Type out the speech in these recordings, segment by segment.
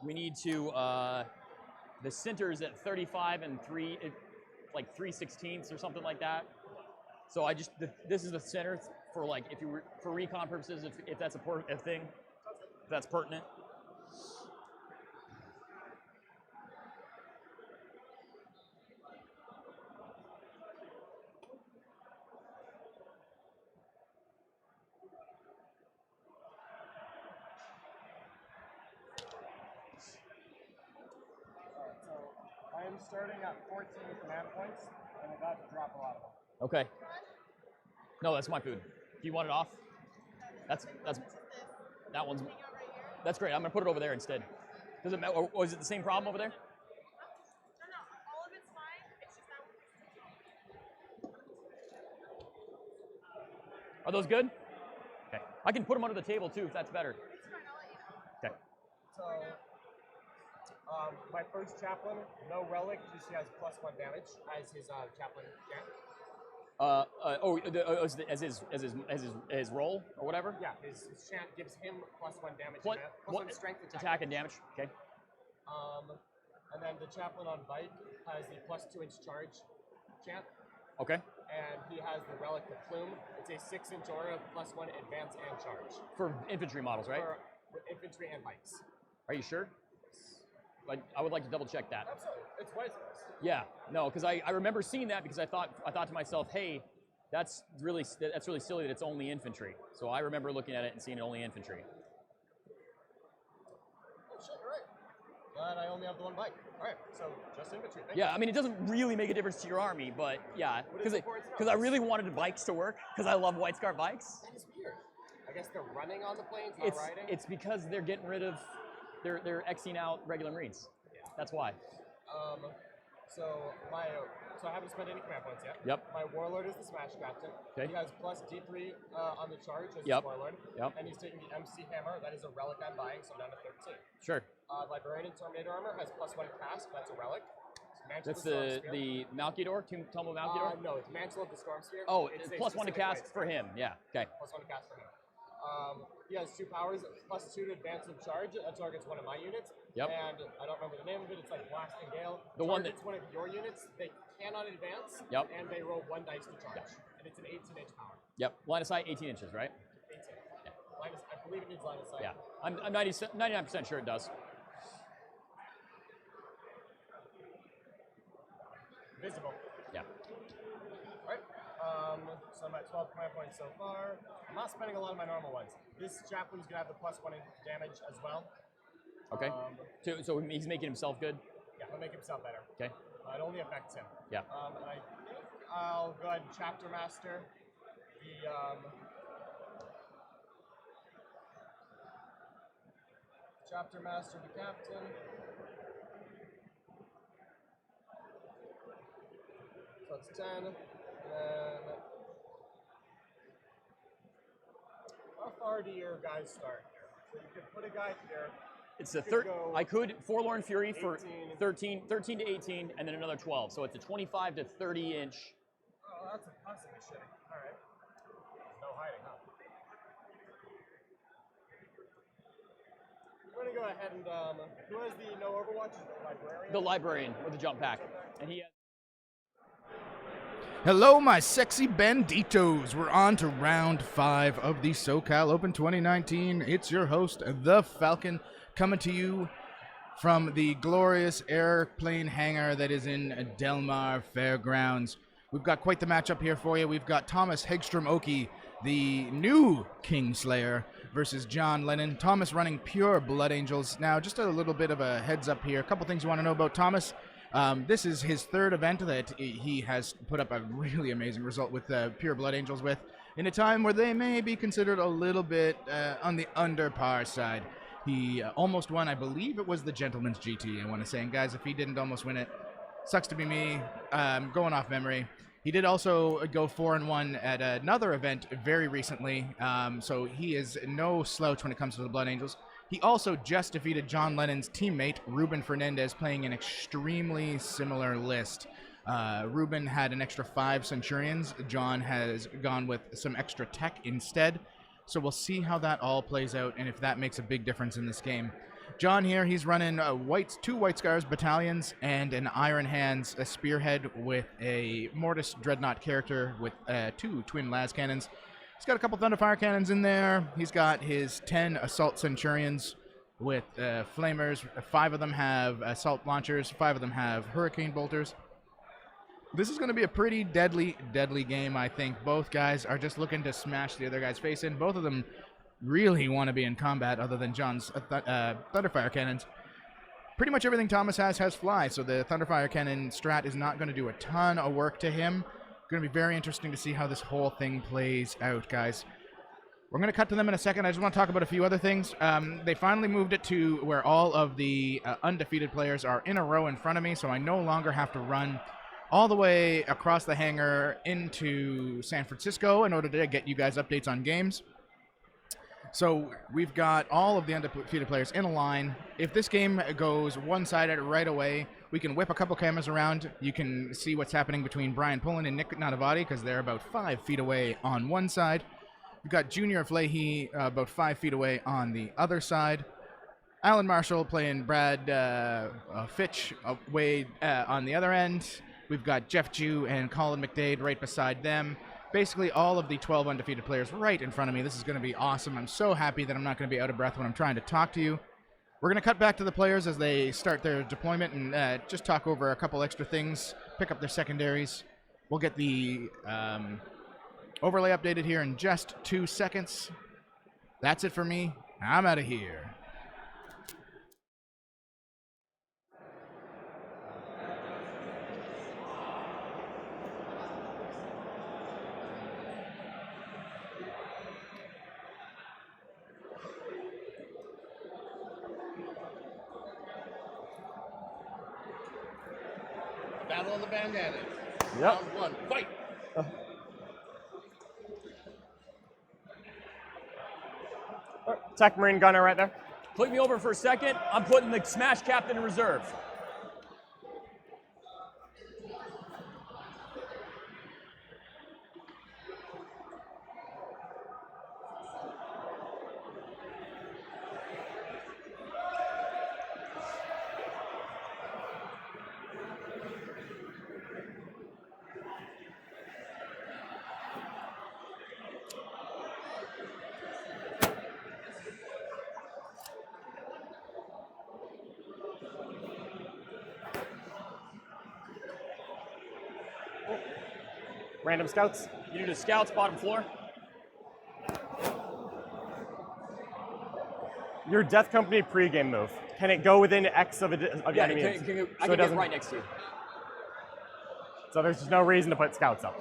We need to, the center's at 35 and 3/16 or something like that. So this is the center for like, if you were, for recon purposes, if that's a thing, if that's pertinent. I'm starting at 14 command points, and I'm about to drop a lot of them. Okay. No, that's my food. Do you want it off? That's that one's. That's great. I'm gonna put it over there instead. Does it matter? Or is it the same problem over there? No, all of it's fine. It's just that one. Are those good? Okay. I can put them under the table too if that's better. It's fine. I'll let you know. Okay. So, my first chaplain, no relic, just he has +1 damage as his chaplain chant. As his roll or whatever. Yeah, his chant gives him +1 damage. What? +1 strength attack and damage. Okay. And then the chaplain on bike has the +2 inch charge chant. Okay. And he has the relic of plume. It's a 6-inch aura, +1 advance and charge. For infantry models, right? For infantry and bikes. Are you sure? I would like to double check that. Absolutely, it's white space. Yeah, no, because I remember seeing that because I thought to myself, hey, that's really silly that it's only infantry. So I remember looking at it and seeing it only infantry. Oh shit, you're right. But I only have the one bike. All right, so just infantry. Thank Yeah, you. I mean it doesn't really make a difference to your army, but yeah, because I really wanted bikes to work because I love White Scar bikes. That is weird. I guess they're running on the planes, not riding. It's because they're getting rid of. They're Xing out regular Marines. Yeah. That's why. So I haven't spent any command points yet. Yep. My warlord is the smash captain. Okay. He has +D3 on the charge as Yep. his warlord. Yep. And he's taking the MC hammer. That is a relic I'm buying, so I'm down to 13. Sure. Librarian and Terminator armor has +1 cast. That's a relic. Mantle That's of the Storm the Malkidor, Tomb of Malkidor. No, it's Mantle of the Storm Spear. Oh, it's it's +1 to cast for him. Yeah. Okay. +1 to cast for him. He has 2 powers, +2 to advance and charge. That targets one of my units. Yep. And I don't remember the name of it. It's like Blast and Gale. The one Targets one of your units. They cannot advance. Yep. And they roll 1 dice to charge. And it's an 18-inch power. Yep. Line of sight, 18 inches, right? 18. Yeah. I believe it needs line of sight. Yeah. I'm 99% sure it does. Visible. Yeah. Alright. So I'm at 12 command points so far. I'm not spending a lot of my normal ones. This chaplain's gonna have the +1 in damage as well. Okay. So he's making himself good. Yeah, he'll make himself better. Okay. It only affects him. Yeah. And I think I'll go ahead and chapter master the chapter master the captain. So that's 10. And then how far do your guys start here? So you could put a guy here. It's a third. I could Forlorn Fury for 13 to 18, and then another 12. So it's a 25 to 30 inch. Oh, that's impossibly shitty. All right. No hiding, huh? I'm gonna go ahead and who has the no Overwatch? The librarian. The librarian with the jump pack, and he has. Hello, my sexy banditos. We're on to round 5 of the SoCal Open 2019. It's your host, The Falcon, coming to you from the glorious airplane hangar that is in Del Mar Fairgrounds. We've got quite the matchup here for you. We've got Thomas Hegstrom-Oki, the new Kingslayer, versus John Lennon. Thomas running pure Blood Angels. Now, just a little bit of a heads up here. A couple things you want to know about Thomas. This is his 3rd event that he has put up a really amazing result with Pure Blood Angels with, in a time where they may be considered a little bit on the under par side. He almost won, I believe it was the Gentleman's GT, I want to say. And guys, if he didn't almost win it, sucks to be me, going off memory. He did also go 4-1 at another event very recently, so he is no slouch when it comes to the Blood Angels. He also just defeated John Lennon's teammate, Ruben Fernandez, playing an extremely similar list. Ruben had an extra 5 Centurions. John has gone with some extra tech instead. So we'll see how that all plays out and if that makes a big difference in this game. John here, he's running two White Scars battalions and an Iron Hands a spearhead with a Mortis Dreadnought character with 2 twin las cannons. He's got a couple Thunderfire cannons in there. He's got his 10 Assault Centurions with flamers. 5 of them have assault launchers. 5 of them have hurricane bolters. This is going to be a pretty deadly game, I think. Both guys are just looking to smash the other guy's face in. Both of them really want to be in combat other than John's Thunderfire cannons. Pretty much everything Thomas has fly, so the Thunderfire cannon strat is not going to do a ton of work to him. Going to be very interesting to see how this whole thing plays out, guys. We're going to cut to them in a second. I just want to talk about a few other things. They finally moved it to where all of the undefeated players are in a row in front of me, so I no longer have to run all the way across the hangar into San Francisco in order to get you guys updates on games. So we've got all of the undefeated players in a line. If this game goes one-sided right away, we can whip a couple cameras around. You can see what's happening between Brian Pullen and Nick Nanavati because they're about 5 feet away on one side. We've got Junior Fleahy about 5 feet away on the other side. Alan Marshall playing Brad Fitch way on the other end. We've got Jeff Jew and Colin McDade right beside them. Basically all of the 12 undefeated players right in front of me. This is going to be awesome. I'm so happy that I'm not going to be out of breath when I'm trying to talk to you. We're going to cut back to the players as they start their deployment and just talk over a couple extra things, pick up their secondaries. We'll get the overlay updated here in just 2 seconds. That's it for me. I'm out of here. Battle of the Bandanas. Yep. Round 1, fight! Tech Marine Gunner right there. Click me over for a second. I'm putting the Smash Captain in reserve. Random scouts. You do the scouts, bottom floor. Your Death Company pregame move. Can it go within X of the Yeah, enemy? I So can it get doesn't- right next to you. So there's just no reason to put scouts up.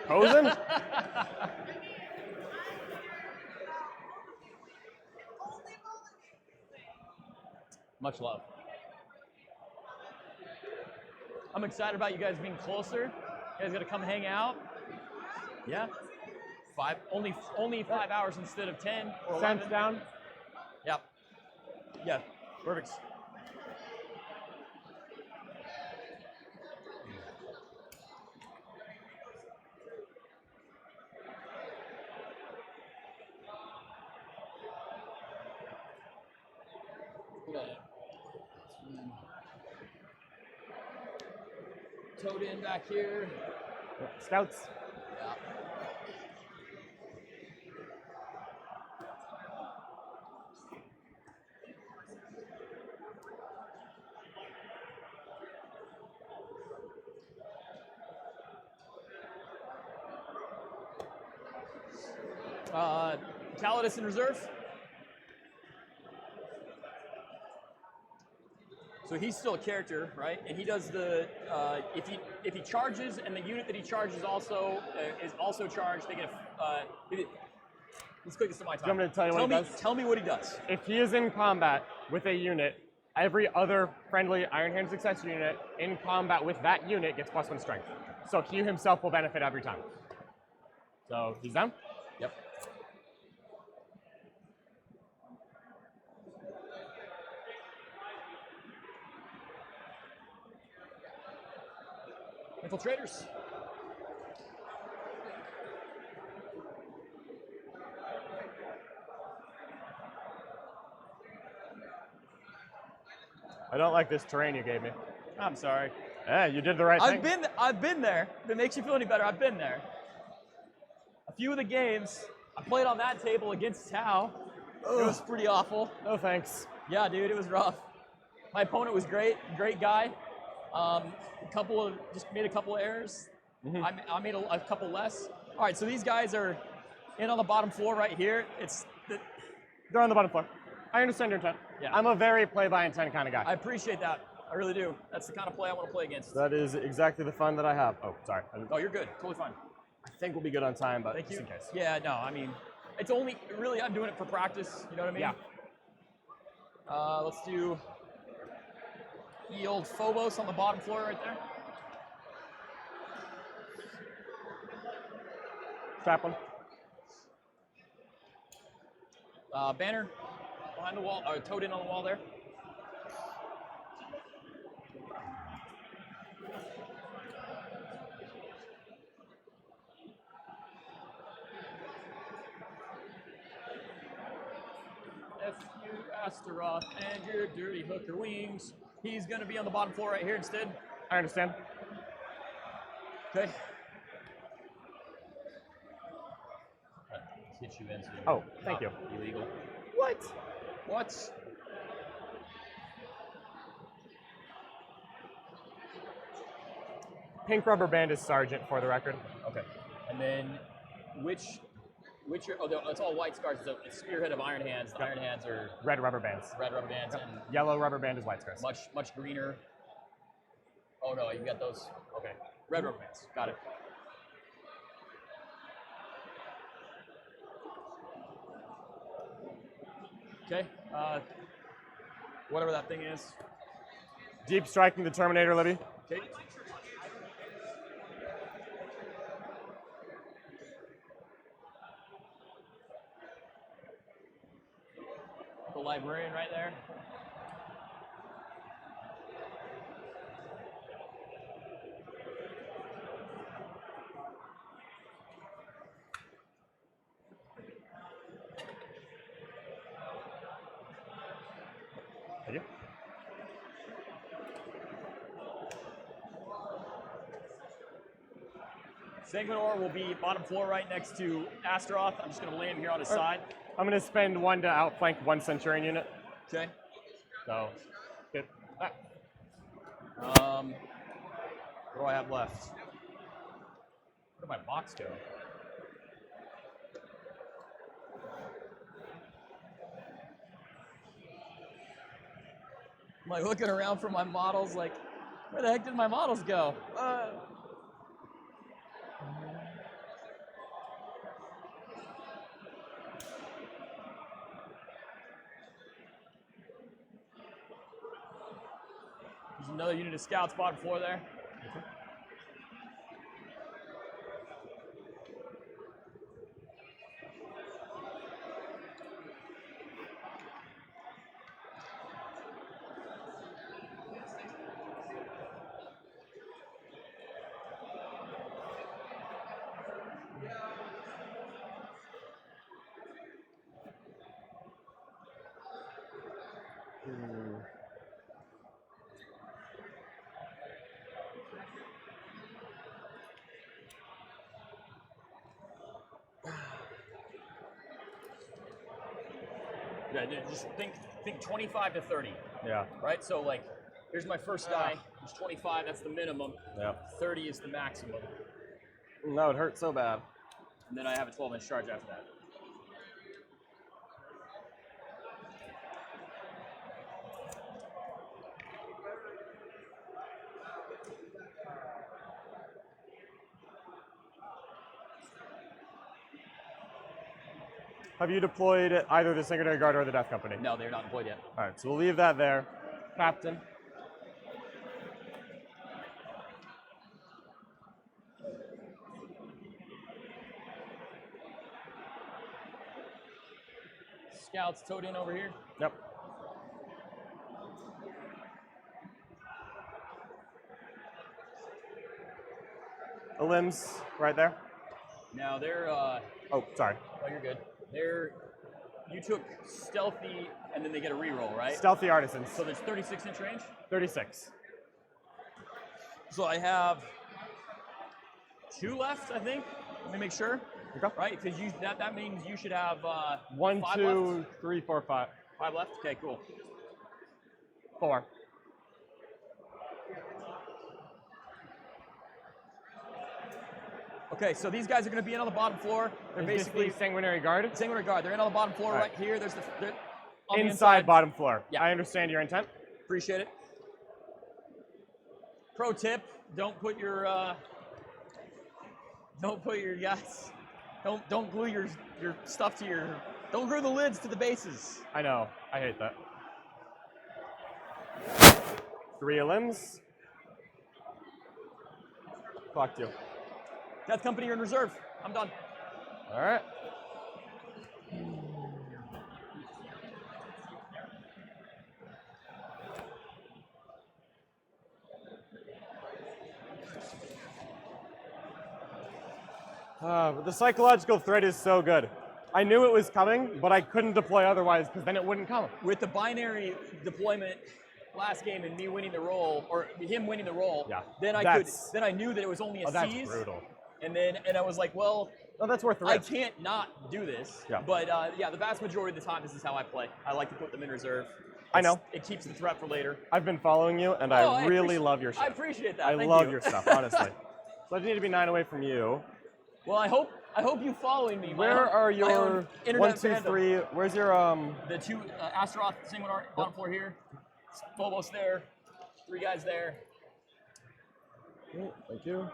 Posing? Much love. I'm excited about you guys being closer. You guys gotta come hang out. Yeah. Only 5 hours instead of 10 or 11. Sense down. Yep. Yeah. Perfect. Toad in back here. Scouts. Yeah. Calidus in reserve. So he's still a character, right? And he does the if he charges and the unit that he charges also is also charged, they get let's click this to my time. Do you want me to tell you what he does? Tell me what he does. If he is in combat with a unit every other friendly Iron Hand successor unit in combat with that unit gets +1 strength. So Hugh himself will benefit every time. So he's down? Yep. Infiltrators. I don't like this terrain you gave me. I'm sorry. Yeah, you did the right thing. I've been there. If it makes you feel any better, I've been there. A few of the games I played on that table against Tau. It was pretty awful. No thanks. Yeah, dude, it was rough. My opponent was great guy. Just made a couple of errors. I made a couple less. All right, so these guys are in on the bottom floor right here. They're on the bottom floor. I understand your intent. Yeah. I'm a very play by intent kind of guy. I appreciate that. I really do. That's the kind of play I want to play against. That is exactly the fun that I have. Oh, sorry. Oh, you're good. Totally fine. I think we'll be good on time, but Thank just you. in case. Yeah, no, I mean, it's only, really, I'm doing it for practice. You know what I mean? Yeah. Let's do the old Phobos on the bottom floor right there. Trap one. Banner behind the wall, or toed in on the wall there. F you, Astaroth, and your dirty hooker wings. He's going to be on the bottom floor right here instead. I understand. Okay. Hit you in. So Oh, thank you. Illegal. What? What? Pink rubber band is sergeant for the record. Okay. And then which it's all white scars. So it's Spearhead of Iron Hands. The Iron Hands are Red rubber bands. red rubber bands and Yellow rubber band is white scars. much greener. Oh no, you got those. Okay. Red rubber bands. Got it. Okay. Whatever that thing is. Deep striking the Terminator, Libby. Okay. The librarian right there. Thank you. Sanguinor will be bottom floor right next to Astaroth. I'm just going to lay him here on his side. I'm going to spend 1 to outflank 1 Centurion unit. Okay. So, good. What do I have left? Where did my box go? I'm like looking around for my models, like, where the heck did my models go? There's another unit of scouts bottom floor there. Yeah, just think 25 to 30, Yeah. right? So like, here's my first die. It's 25, that's the minimum. Yeah. 30 is the maximum. No, it hurts so bad. And then I have a 12-inch charge after that. Have you deployed either the Sanguinary Guard or the Death Company? No, they're not deployed yet. All right, so we'll leave that there. Captain. Scouts towed in over here. Yep. The limbs right there. Now they're, Oh, sorry. oh, you're good. You took stealthy, and then they get a reroll, right? Stealthy artisans. So there's 36-inch range? 36. So I have 2 left, I think. Let me make sure. Okay. Right? Because that means you should have 1, 5 2, left? 3, 4, 5. 5 left? Okay, cool. 4. Okay, so these guys are going to be in on the bottom floor. They're Is basically this the Sanguinary Guard? Sanguinary Guard. They're in on the bottom floor All right right. here. They're on the Inside bottom floor. Yeah. I understand your intent. Appreciate it. Pro tip: don't put your guys. Don't glue your stuff to your. Don't glue the lids to the bases. I know. I hate that. 3 limbs. Clock 2. Death Company, you're in reserve. I'm done. All right. But the psychological threat is so good. I knew it was coming, but I couldn't deploy otherwise because then it wouldn't come. With the binary deployment last game and me winning the roll, or him winning the roll, Yeah, then that's- I knew that it was only a Oh, that's C's. brutal. And I was like, well, No, that's worth the I risk. can't not do this. Yeah. But yeah, the vast majority of the time, this is how I play. I like to put them in reserve. I know. It keeps the threat for later. I've been following you, and Oh, I really appreciate- love your I stuff. appreciate that. I Thank love you. your stuff, honestly. So I just need to be 9 away from you. Well, I hope you following me. Where are my your own internet 1, 2, fandom. 3? Where's your The 2 Astaroth, Sanguinary, bottom floor here. Phobos there. 3 guys there. Thank you.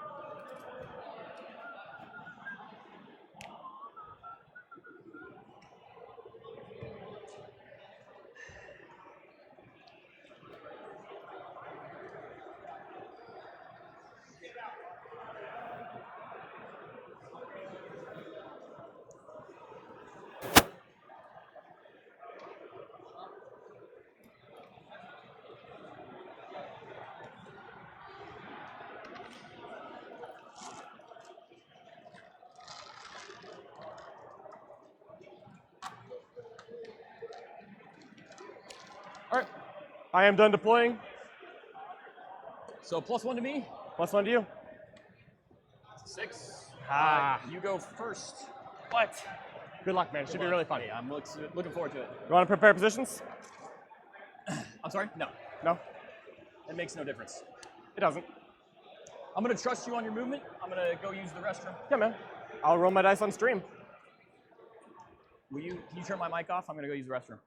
All right. I am done deploying. So +1 to me. +1 to you. 6. Ah. You go first. What? Good luck, man. Should be really fun. Hey, I'm looking forward to it. You want to prepare positions? I'm sorry? No. No, It makes no difference. it doesn't. I'm going to trust you on your movement. I'm going to go use the restroom. Yeah, man. I'll roll my dice on stream. Can you turn my mic off? I'm going to go use the restroom.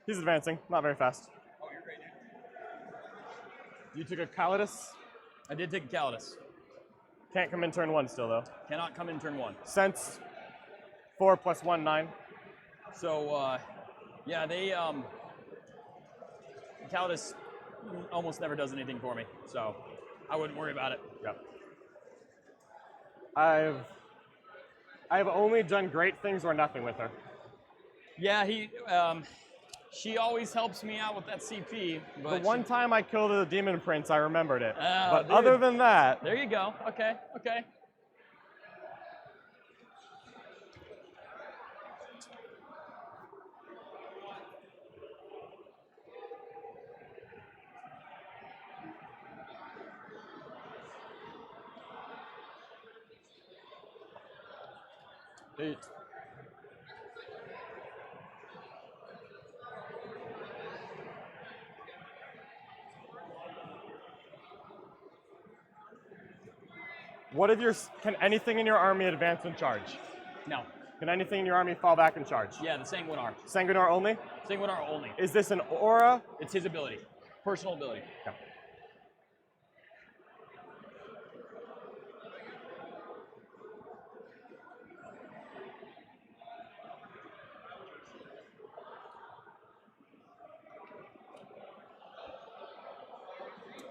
He's advancing, not very fast. Oh, you're great, dude. You took a Calidus. I did take a Calidus. Can't come in turn 1 still, though. Cannot come in turn 1. Sense 4 + 1, 9. So, yeah, they, Calidus almost never does anything for me, so I wouldn't worry about it. Yep. I've only done great things or nothing with her. Yeah, she always helps me out with that CP. But The one time I killed a Demon Prince, I remembered it. Oh, but dude. other than that, There you go. Okay, okay. eight. What if can anything in your army advance and charge? No. Can anything in your army fall back and charge? Yeah, the Sanguinar. Sanguinar only? Sanguinar only. Is this an aura? It's his ability. Personal ability. Okay.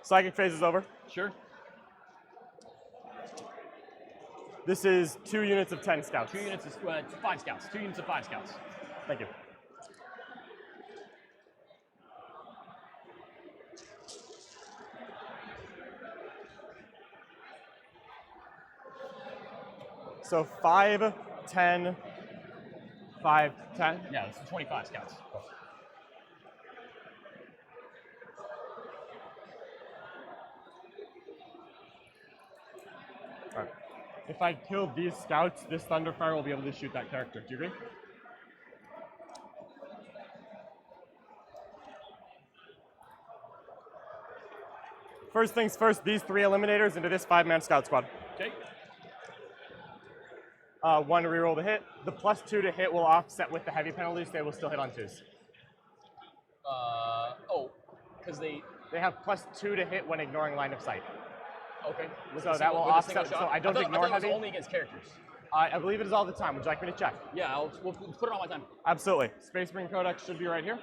Psychic phase is over. Sure. This is 2 units of 10 scouts. 2 units of 5 scouts. 2 units of 5 scouts. Thank you. So 5, 10, 5, 10. Yeah, this is 25 scouts. All right. If I kill these scouts, this Thunderfire will be able to shoot that character. Do you agree? First things first, these 3 eliminators into this 5-man scout squad. Okay. 1 reroll to hit. The +2 to hit will offset with the heavy penalties. They will still hit on 2s. Oh, because they. They have +2 to hit when ignoring line of sight. Okay. So that will offset. So I don't ignore I thought it heavy. was only against characters. I believe it is all the time. Would you like me to check? Yeah, we'll put it on my time. Absolutely. Space Marine Codex should be right here.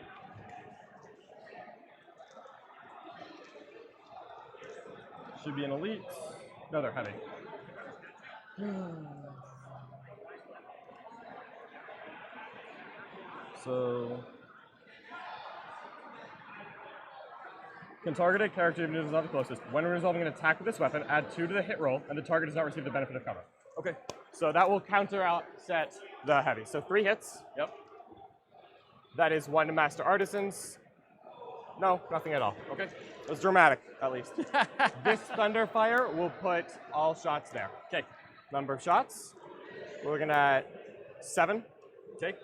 Should be an elite. No, they're heavy. So can target a character even if it is not the closest. When resolving an attack with this weapon, add 2 to the hit roll, and the target does not receive the benefit of cover. Okay. So that will counter offset the heavy. So 3 hits. Yep. That is 1 to Master Artisans. No, nothing at all. Okay. It was dramatic, at least. This Thunderfire will put all shots there. Okay. Number of shots. We're looking at 7. Okay.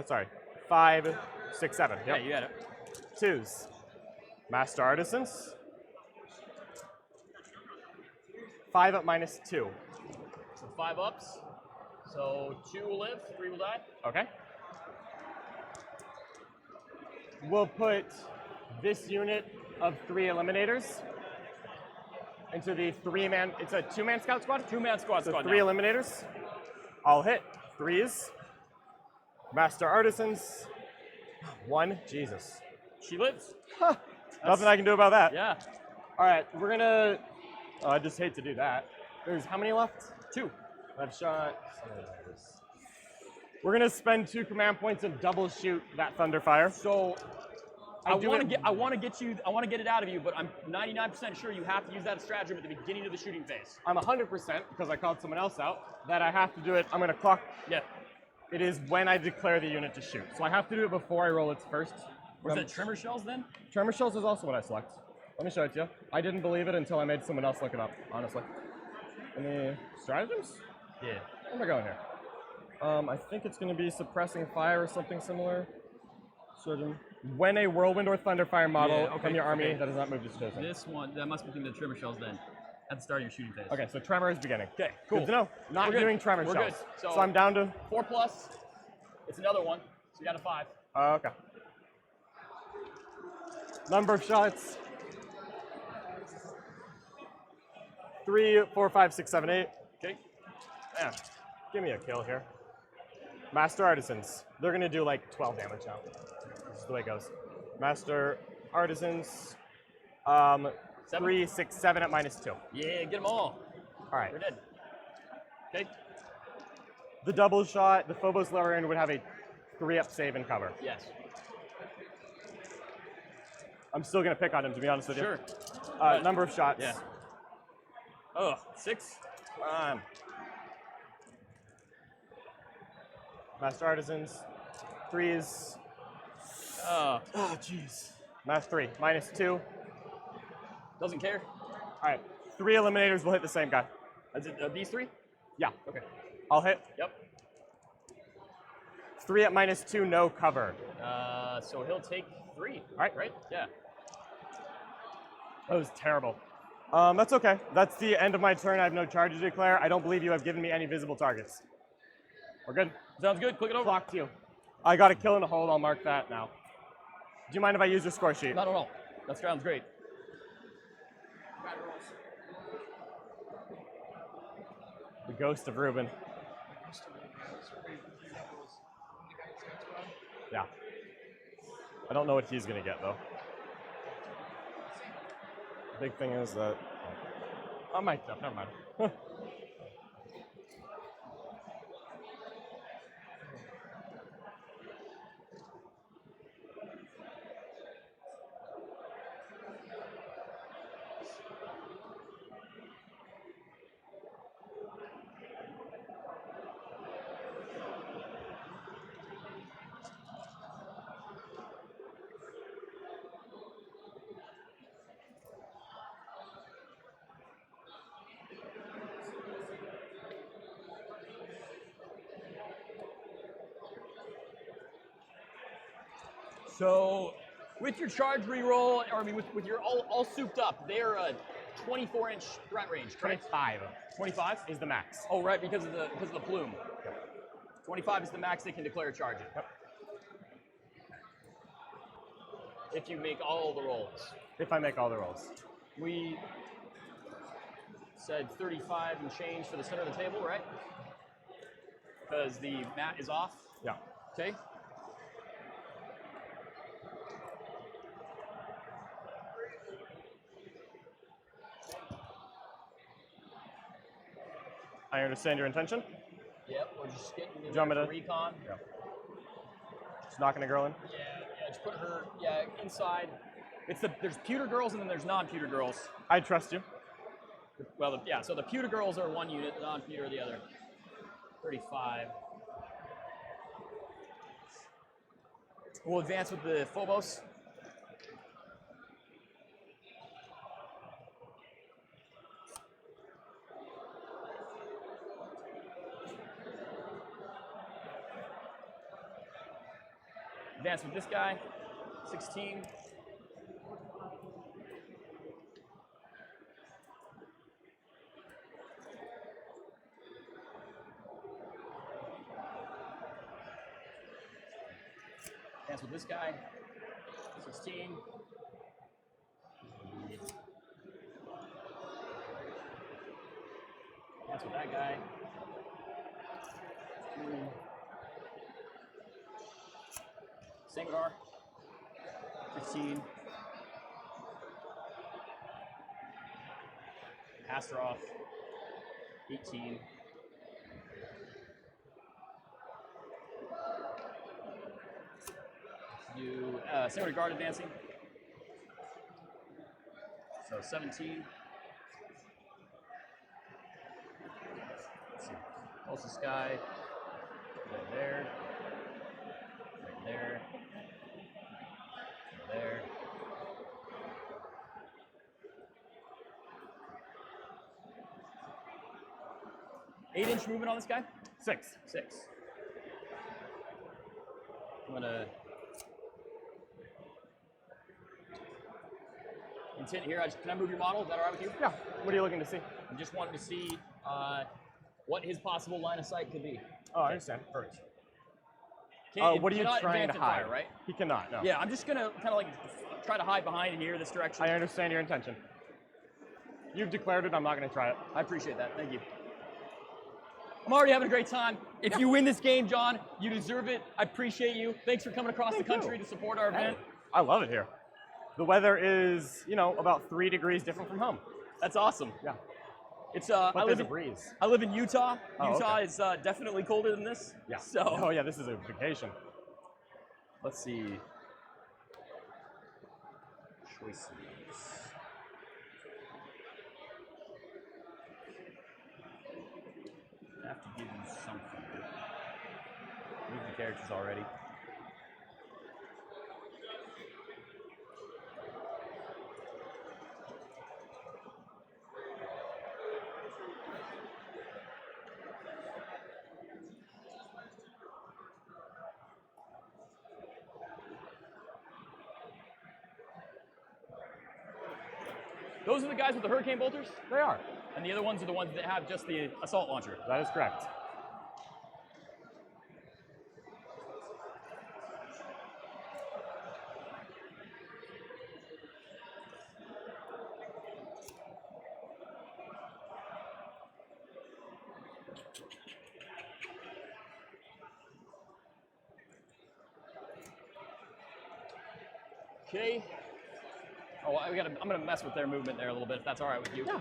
Sorry. 5, 6, 7. Yeah, Yep. you had it. 2s. Master Artisans. 5 up -2. So 5 ups. So 2 will live, 3 will die. Okay. We'll put this unit of 3 eliminators into the 3-man. It's a 2-man scout squad. 2-man squad. So squad 3 now. eliminators. All hit. 3s. Master Artisans. 1. Jesus. She lives. Huh. Nothing I can do about that. Yeah. All right, we're gonna. Oh, I just hate to do that. There's how many left? 2. I've shot. We're gonna spend 2 command points and double shoot that Thunderfire. So I do want it- to get it out of you, but I'm 99% sure you have to use that stratagem at the beginning of the shooting phase. I'm 100% because I called someone else out that I have to do it. I'm gonna clock. Yeah. It is when I declare the unit to shoot, so I have to do it before I roll its first. Was it tremor shells then? Tremor Shells is also what I select. Let me show it to you. I didn't believe it until I made someone else look it up, honestly. Any stratagems? Yeah. Where am I going here? I think it's going to be suppressing fire or something similar. So when a whirlwind or thunderfire model Yeah, okay, from your army okay. that has not moved is chosen. This one, that must be the tremor shells then, at the start of your shooting phase. Okay, so tremor is beginning. Okay, cool. Good to know. Not We're good. doing tremor We're shells. good. So So- I'm down to. 4+. It's another one. So you got a 5. Okay. Number of shots. 3, 4, 5, 6, 7, 8. Okay. Man, give me a kill here. Master Artisans. They're gonna do like 12 damage now. This is the way it goes. Master Artisans. 3, 6, 7 at -2. Yeah, get them all. All right. They're dead. Okay. The double shot, the Phobos lower end would have a 3-up save and cover. Yes. I'm still gonna pick on him, to be honest with you. Sure. Number of shots. Yeah. Oh, 6. Master Artisans. 3s. Oh, Jeez. Master 3, -2. doesn't care. All right. 3 eliminators will hit the same guy. Is it these 3? Yeah. Okay. I'll hit. Yep. 3 at -2, no cover. So he'll take 3. All right. Right? Yeah. That was terrible. That's okay. That's the end of my turn. I have no charge to declare. I don't believe you have given me any visible targets. We're good. Sounds good. Click it over. Clock to you. I got a kill and a hold. I'll mark that now. Do you mind if I use your score sheet? No. That sounds great. The ghost of Ruben. Yeah. I don't know what he's going to get, though. The big thing is that... Oh, my stuff. Never mind. So, with your charge reroll, or I mean, with your all souped up, they're a 24-inch threat range, correct? 25 25 is the max. Oh, right, because of the plume. 25 is the max they can declare charging. Yep. If you make all the rolls. If I make all the rolls. We said 35 and change for the center of the table, right? Because the mat is off. Yeah. Okay. I understand your intention. Yep, we're just getting Do you want me to- recon. Yeah. Just knocking a girl in. Yeah, just put her, inside. There's pewter girls and then there's non-pewter girls. I trust you. Well, so the pewter girls are one unit, the non-pewter are the other. 35. We'll advance with the Phobos. Advance with this guy, 16. Advance with this guy, 16. Advance with that guy. 2. Sangadar, 15. Astaroth, 18. Do Sangadar Guard advancing. So 17. Let's see. Pulse the sky. Right there. Right there. There. Eight-inch movement on this guy? 6. 6. I'm gonna intent here. Can I move your model? Is that all right with you? Yeah. What are you looking to see? I just wanted to see what his possible line of sight could be. Oh, I understand. Perfect. What are you cannot trying advance to and fire, hide? right? He cannot, no. Yeah, I'm just gonna kind of like try to hide behind here, this direction. I understand your intention. You've declared it, I'm not gonna try it. I appreciate that. Thank you. I'm already having a great time. If you win this game, John, you deserve it. I appreciate you. Thanks for coming across the country to support our event. I love it here. The weather is, about 3 degrees different from home. That's awesome. Yeah. It's But there's a breeze. I live in Utah. Oh, Utah okay. is definitely colder than this. Yeah. So Oh yeah, this is a vacation. let's see. Choices. I have to give you something. Move the characters already. Those are the guys with the hurricane bolters, They are. and the other ones are the ones that have just the assault launcher. That is correct. Okay. Oh, I'm gonna mess with their movement there a little bit, if that's all right with you. Yeah.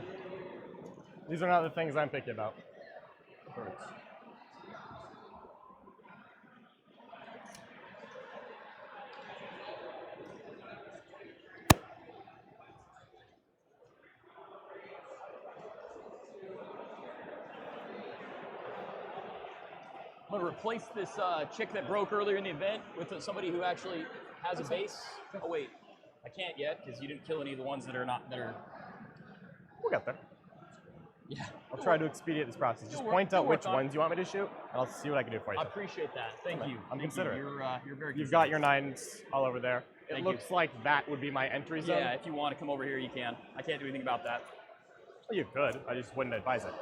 These are not the things I'm picky about. Perfect. I'm gonna replace this chick that broke earlier in the event with somebody who actually has a base. Oh wait, I can't yet because you didn't kill any of the ones that are not that are. We'll get there. Yeah. I'll try to expedite this process. Just You'll point out work which on it. ones you want me to shoot, and I'll see what I can do for you. I appreciate that. Thank you. I'm Thank considerate. You. You're very. You've considerate. got your 9s all over there. It Thank looks you. like that would be my entry zone. Yeah, if you want to come over here, you can. I can't do anything about that. Well, you could. I just wouldn't advise it.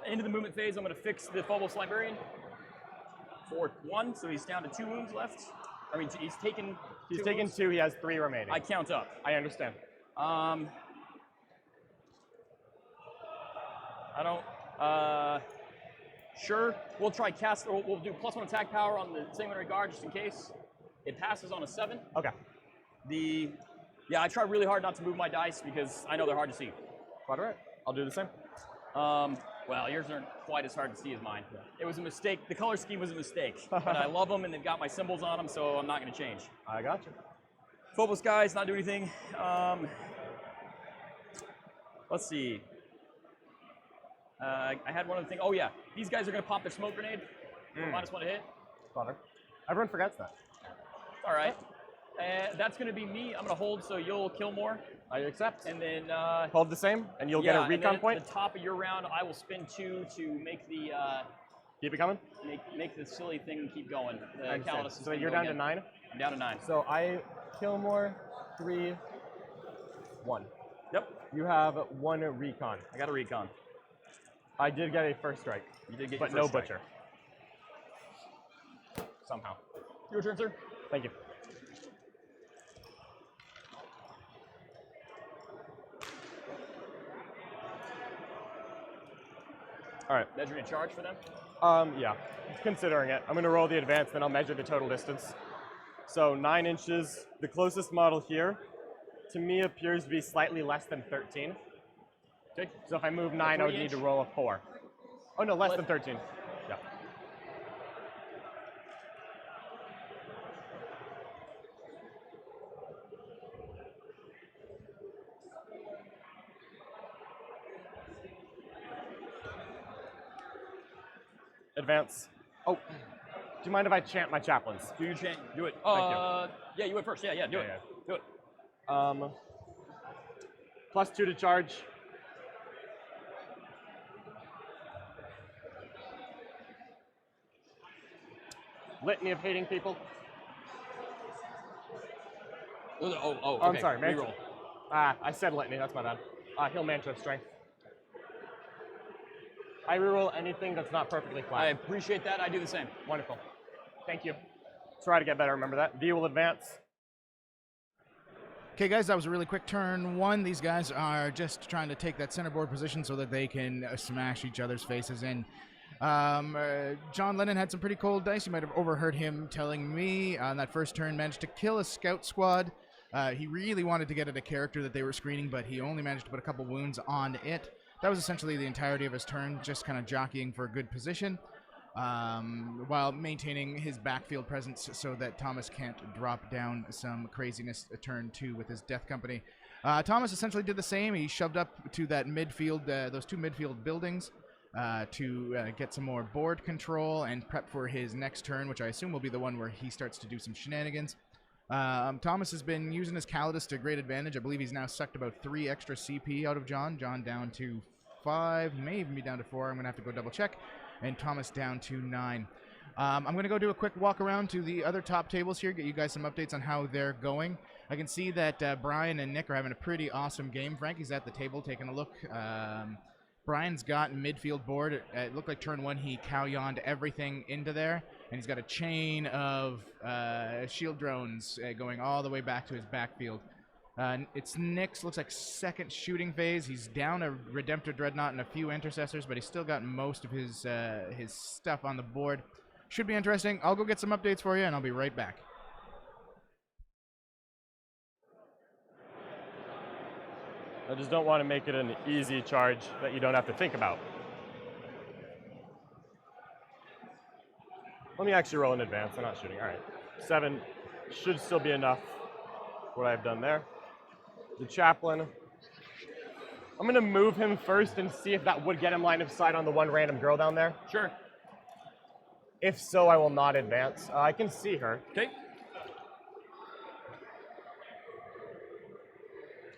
Into the movement phase, I'm going to fix the Phobos Librarian for 1, so he's down to 2 wounds left. I mean, he's taken. He's two taken wounds. 2. He has 3 remaining. I count up. I understand. I don't. Sure, we'll try cast. Or we'll do +1 attack power on the sanguinary guard just in case. It passes on a 7. Okay. Yeah, I try really hard not to move my dice because I know they're hard to see. Quite all right. I'll do the same. Well, yours aren't quite as hard to see as mine. It was a mistake. The color scheme was a mistake, but I love them and they've got my symbols on them, so I'm not going to change. I got you. Phobos guys, not doing anything. Let's see. I had one other thing. Oh yeah, these guys are going to pop their smoke grenade. -1 to hit. Connor. Everyone forgets that. All right. That's going to be me. I'm going to hold, so you'll kill more. I accept. And then Hold the same, and you'll get a and then recon at point. the top of your round, I will spend 2 to make the Keep it coming. make the silly thing keep going. The I understand. Calidus is So gonna you're go down to again. 9. I'm down to 9. So I kill more. 3, 1. Yep. You have 1 recon. I got a recon. I did get a first strike, You did get but your no first strike. butcher. Somehow. Your turn, sir. Thank you. All right. Measuring a charge for them. Yeah, considering it. I'm gonna roll the advance, then I'll measure the total distance. So 9 inches. The closest model here, to me, appears to be slightly less than 13. Okay. So if I move 9, I would need to 3-inch? roll a 4. Oh no, less than 13. Yeah. Advance. Oh, do you mind if I chant my chaplains? Do your chant. Do it. Thank you. Yeah, you went first. Yeah, do it. Yeah. Do it. +2 to charge. Litany of hating people. Oh, Oh, okay. I'm sorry, mantra. Reroll. I said litany, that's my bad. Heal mantra strength. I reroll anything that's not perfectly flat. I appreciate that. I do the same. Wonderful. Thank you. Try to get better, remember that. V will advance. Okay, guys, that was a really quick turn one. These guys are just trying to take that centerboard position so that they can smash each other's faces in. John Lennon had some pretty cold dice. You might have overheard him telling me on that first turn, managed to kill a scout squad. He really wanted to get at a character that they were screening, but he only managed to put a couple wounds on it. That was essentially the entirety of his turn, just kind of jockeying for a good position, while maintaining his backfield presence so that Thomas can't drop down some craziness a turn two with his Death Company. Thomas essentially did the same. He shoved up to that midfield, those two midfield buildings, to get some more board control and prep for his next turn, which I assume will be the one where he starts to do some shenanigans. Thomas has been using his Calidus to great advantage. I believe he's now sucked about 3 extra CP out of John. John down to 5, may even be down to 4. I'm going to have to go double check. And Thomas down to 9. I'm going to go do a quick walk around to the other top tables here, get you guys some updates on how they're going. I can see that Brian and Nick are having a pretty awesome game. Frankie's at the table taking a look. Brian's got midfield board. It looked like turn 1 he cow-yawned everything into there, and he's got a chain of shield drones going all the way back to his backfield. It's Nick's, looks like second shooting phase. He's down a Redemptor Dreadnought and a few Intercessors, but he's still got most of his stuff on the board. Should be interesting. I'll go get some updates for you, and I'll be right back. I just don't want to make it an easy charge that you don't have to think about. Let me actually roll in advance. I'm not shooting. All right. 7 should still be enough for what I've done there. The Chaplain. I'm going to move him first and see if that would get him line of sight on the one random girl down there. Sure. If so, I will not advance. I can see her. Okay.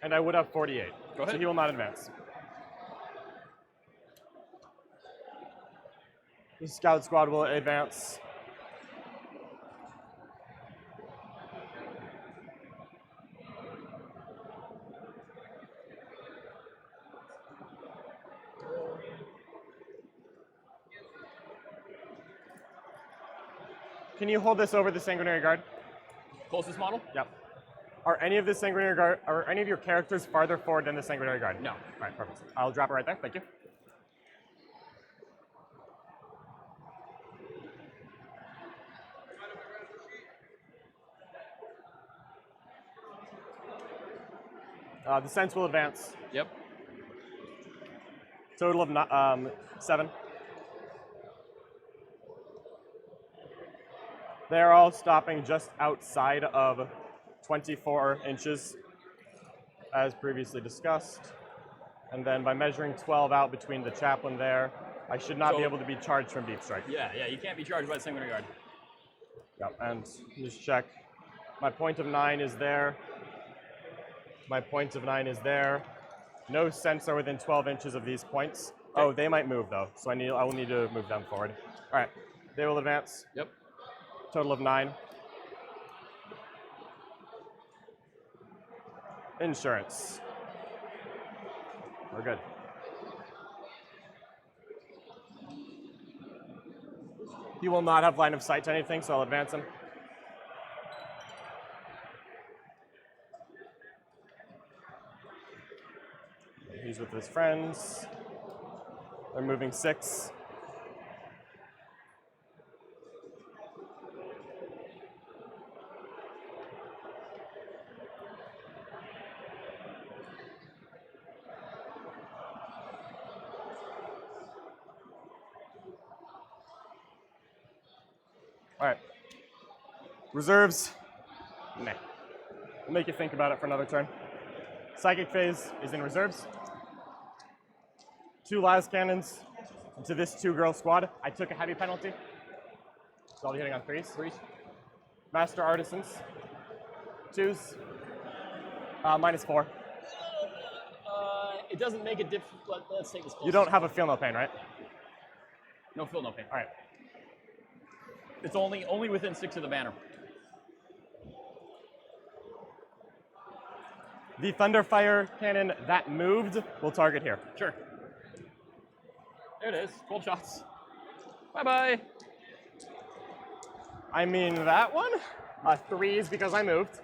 And I would have 48. Go ahead. So he will not advance. The Scout Squad will advance. Can you hold this over the Sanguinary Guard? Closest model? Yep. Are any of the Sanguinary Guard, are any of your characters farther forward than the Sanguinary Guard? No. All right, perfect. I'll drop it right there. Thank you. The Sense will advance. Yep. Total of 7. They're all stopping just outside of 24 inches, as previously discussed. And then by measuring 12 out between the Chaplain there, I should not be able to be charged from Deep Strike. Yeah, you can't be charged by the Sanguinary Guard. Yep, and just check. My point of 9 is there. My point of 9 is there. No sense are within 12 inches of these points. Okay. Oh, they might move though, so I will need to move them forward. All right, they will advance. Yep. Total of 9. Insurance. We're good. He will not have line of sight to anything, so I'll advance him. He's with his friends. They're moving 6. All right. Reserves. Nah. We'll make you think about it for another turn. Psychic phase is in reserves. 2 las cannons into this 2-girl squad. I took a heavy penalty, so I'll be hitting on 3s. Master Artisans. 2s. -4. It doesn't make a difference. Let's take this. You don't have a feel no pain, right? No feel, no pain. All right. It's only within 6 of the banner. The Thunderfire cannon that moved will target here. Sure. There it is. 12 shots. Bye-bye. I mean that one. 3s because I moved.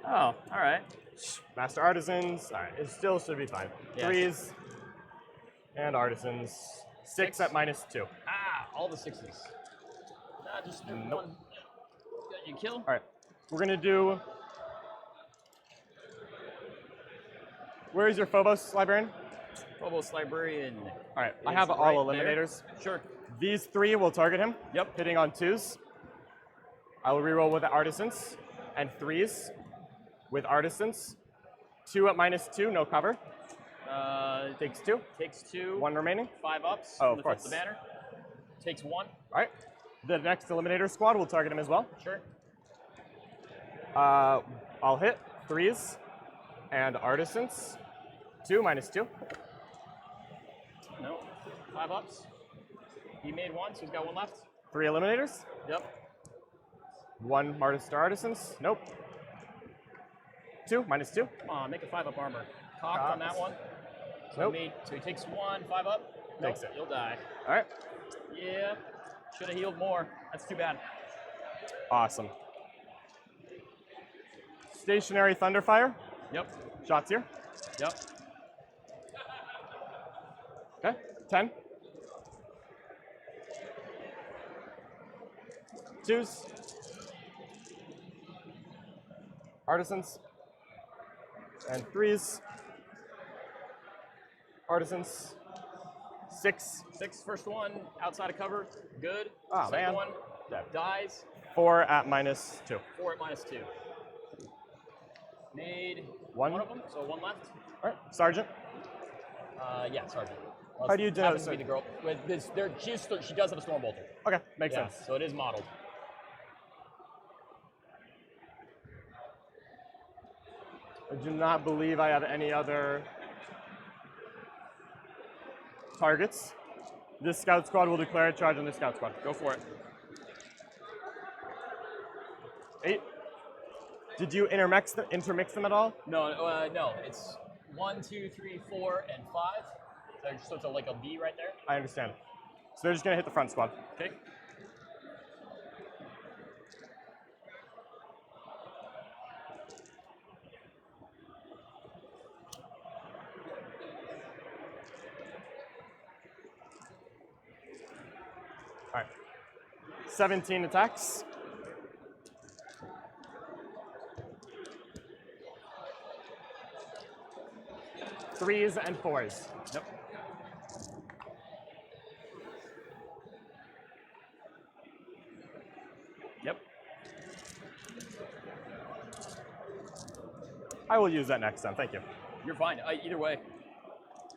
Oh, all right. Master Artisans. All right, it still should be fine. Yeah. 3s and Artisans. 6 at -2. Ah, all the 6s. Nah, just Nope. one. You kill? All right, we're gonna do. Where is your Phobos librarian? Phobos Librarian. All right, I is have all right eliminators. there. Sure. These 3 will target him. Yep. Hitting on 2s. I will reroll with the Artisans and 3s with Artisans. 2 at -2, no cover. Takes 2. Takes 2. 1 remaining. 5 ups. Oh, from of the flip course. the banner. Takes 1. All right. The next Eliminator squad will target him as well. Sure. I'll hit 3s and Artisans. 2 -2. No. 5 ups. He made 1, so he's got 1 left. 3 Eliminators. Yep. 1 Master Artisans. Nope. 2 -2. Come on, make a 5-up armor. Cocked on that one. So, Nope. so he takes 1, 5 up. Takes Nope, it. He'll die. All right. Yeah. Should have healed more. That's too bad. Awesome. Stationary Thunderfire. Yep. Shots here. Yep. Okay. 10. 2s. Artisans. And 3s. Artisans. 6. 6, first one, outside of cover. Good. Oh, Second man. one, Dead. dies. 4 at -2. 4 at -2. Made One. one of them, so 1 left. All right. Sergeant. Yeah, Sergeant. How do you denote happens to be the girl? With this, she does have a storm bolter. Okay. Makes Yeah, sense. so it is modeled. I do not believe I have any other targets. This scout squad will declare a charge on this scout squad. Go for it. 8. Did you intermix them at all? No, no. It's 1, 2, 3, 4, and 5. So it's like a V right there. I understand. So they're just gonna hit the front squad. Okay. All right. 17 attacks. Threes and 4s. Yep. Yep. I will use that next time. Thank you. You're fine. Either way,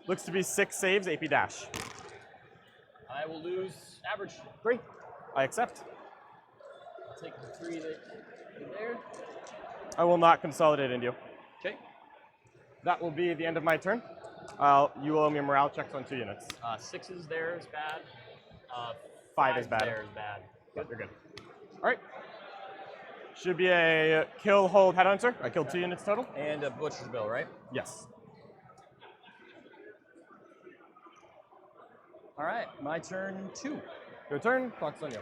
Looks to be 6 saves, AP dash. I will lose average. 3. I accept. I'll take the 3 that in there. I will not consolidate into you. Okay. That will be the end of my turn. You will owe me morale checks on 2 units. 6s there is bad. 5 is bad. There is bad. Good, you're good. All right. Should be a kill, hold, headhunter. I killed 2 units total. And a butcher's bill, right? Yes. All right, my turn 2. Your turn. Clock's on you.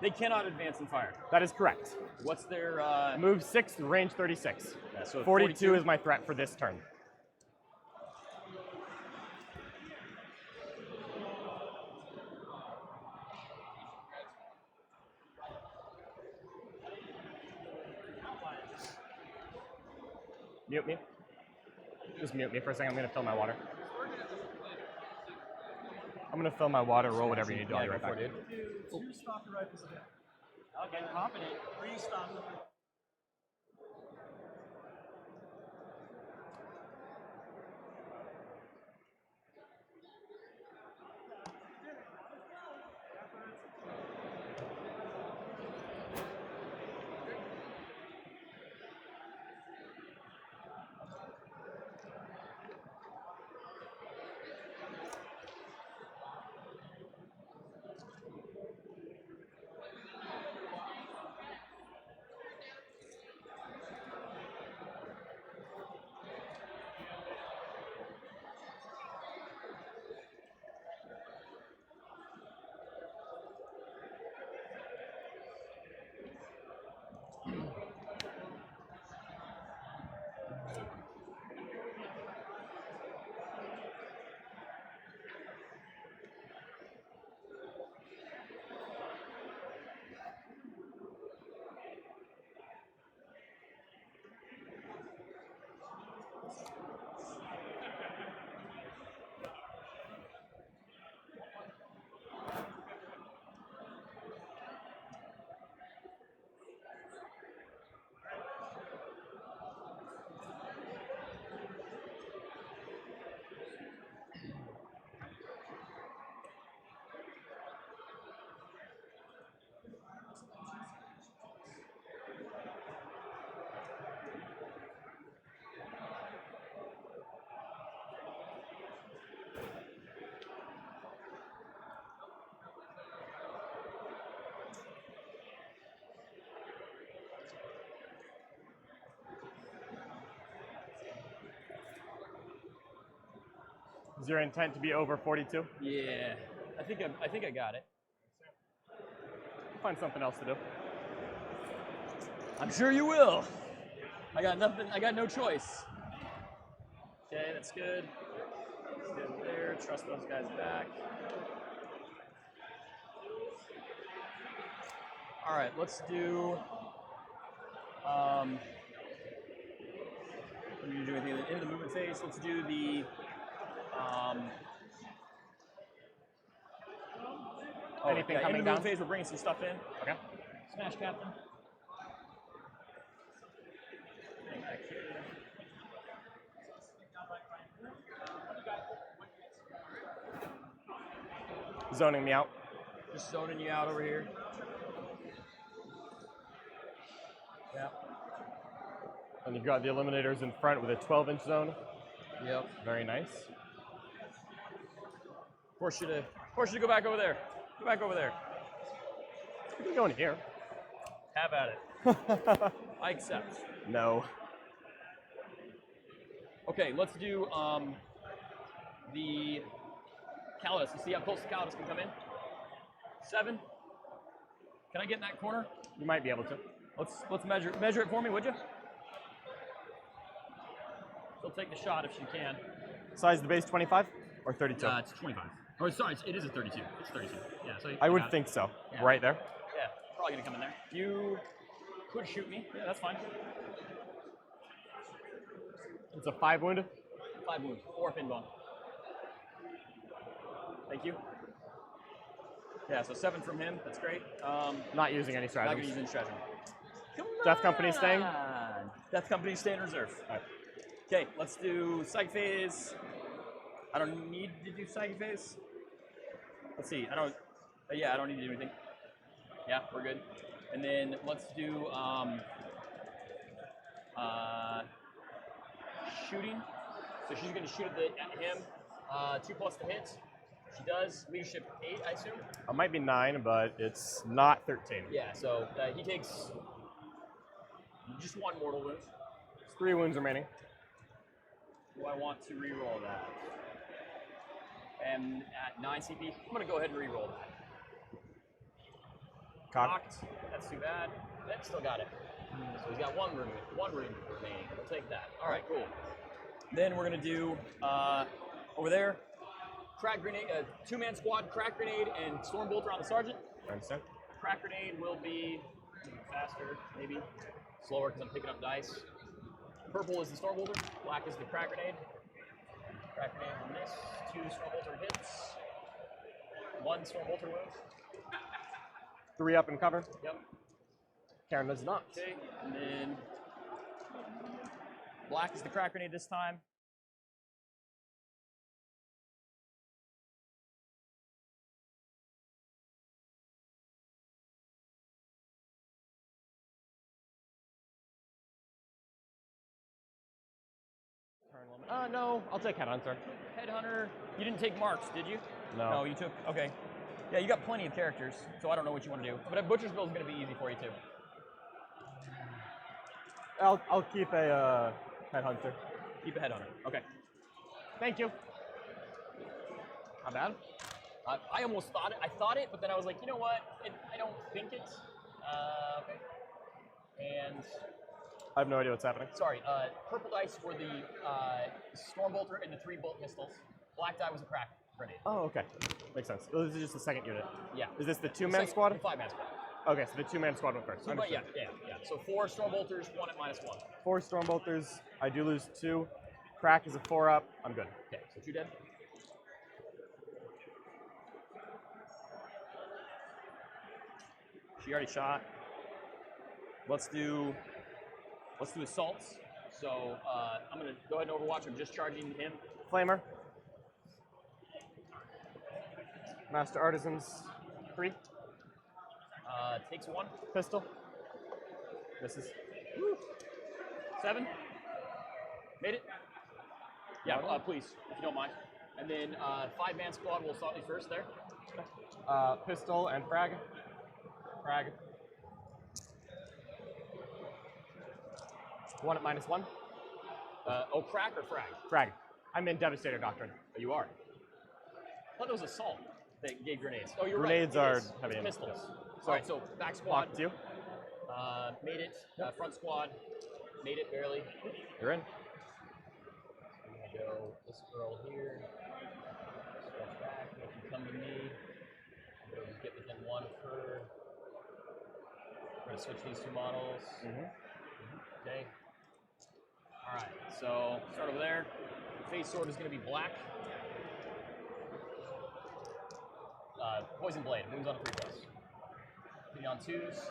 They cannot advance and fire. That is correct. What's their Move 6, range 36. yeah, so 42 is my threat for this turn. Mute me. Just mute me for a second. I'm going to fill my water. I'm going to fill my water. Roll whatever you need to. I'll be right back. dude. Two stop the rifles again. Okay, confident. Three stop the rifles. Is your intent to be over 42? Yeah, I think I got it. Find something else to do. I'm sure you will. I got nothing. I got no choice. Okay, that's good. That's good there. Trust those guys back. All right, let's do. We need to do anything in the movement phase. Let's do the. Anything coming in the down? movement phase, we're bringing some stuff in. Okay. Smash Captain. Zoning me out. Just zoning you out over here. Yeah. And you've got the eliminators in front with a 12-inch zone. Yep. Very nice. Force you to go back over there. Go back over there. You can go in here. Have at it. I accept. No. Okay, let's do the Calidus. You see how close the Calidus can come in? 7. Can I get in that corner? You might be able to. Let's measure it for me, would you? Still take the shot if you can. Size of the base 25 or 32? It's 25. Or sorry, it is a 32. It's 32. Yeah, so I would think so. Yeah. Right there. Yeah, probably gonna come in there. You could shoot me. Yeah, that's fine. It's a 5 wound. 5 wounds, 4 pin bone. Thank you. Yeah, so 7 from him. That's great. Not using any Not gonna stratagems. use any stratagem. Come Death Company on. staying? Death Company stay in reserve. All right. Okay, let's do Psych Phase. I don't need to do Psych Phase. Let's see. I don't need to do anything. Yeah, we're good. And then let's do shooting. So she's gonna shoot at him. 2+ to hit. She does. Leadership 8, I assume. It might be 9, but it's not 13. Yeah. So he takes just 1 mortal wound. There's 3 wounds remaining. Do I want to re-roll that? And at 9 CP, I'm gonna go ahead and re-roll that. Cocked. That's too bad. That still got it. So he's got 1 room remaining. We'll take that. All right, cool. Then we're gonna do over there, crack grenade, 2-man squad, crack grenade, and storm bolter on the sergeant. I understand. Crack grenade will be faster, maybe slower because I'm picking up dice. Purple is the storm bolter. Black is the crack grenade. Crack grenade on this. 2 storm bolter hits. 1 storm bolter wound. 3 up and cover. Yep. Karen does not. Okay, and then black is the crack grenade this time. No, I'll take Headhunter. Headhunter, you didn't take marks, did you? No. No, you took, okay. Yeah, you got plenty of characters, so I don't know what you want to do. But a Butcher's Bill is going to be easy for you, too. I'll keep a Headhunter. Keep a Headhunter. Okay. Thank you. Not bad. I almost thought it. I thought it, but then I was like, you know what? I don't think it. Okay. And I have no idea what's happening. sorry, purple dice were the storm bolter and the 3 bolt pistols. Black die was a crack grenade. Oh, okay. Makes sense. Oh, this is just the second unit. Yeah. Is this the 2-man squad? 5-man squad. Okay, so the 2-man squad went first. So, but yeah. So 4 storm bolters, 1 at -1. 4 storm bolters. I do lose 2. Crack is a 4 up. I'm good. Okay, so 2 dead. She already shot. Let's do assaults. So I'm gonna go ahead and overwatch. I'm just charging him. Flamer. Master Artisans. 3. Takes 1. Pistol. Misses. 7. Made it. Yeah, please, if you don't mind. And then 5-man squad will assault you first there. Pistol and frag. Frag. 1 at -1. Crack or frag? Frag. I'm in Devastator Doctrine. Oh, you are. I thought there was assault that gave grenades. Oh, you're Grenades right. are It is. heavy It's aim. pistols. All right, so back squad. Blocked you. Made it. Front squad. Made it barely. You're in. I'm gonna go this girl here. Stretch back. Make him come to me. I'm gonna get within one of her. We're gonna switch these two models. Okay. All right. So start over there. Face sword is gonna be black. Poison blade. Moves on a 3+. Moving on 2s.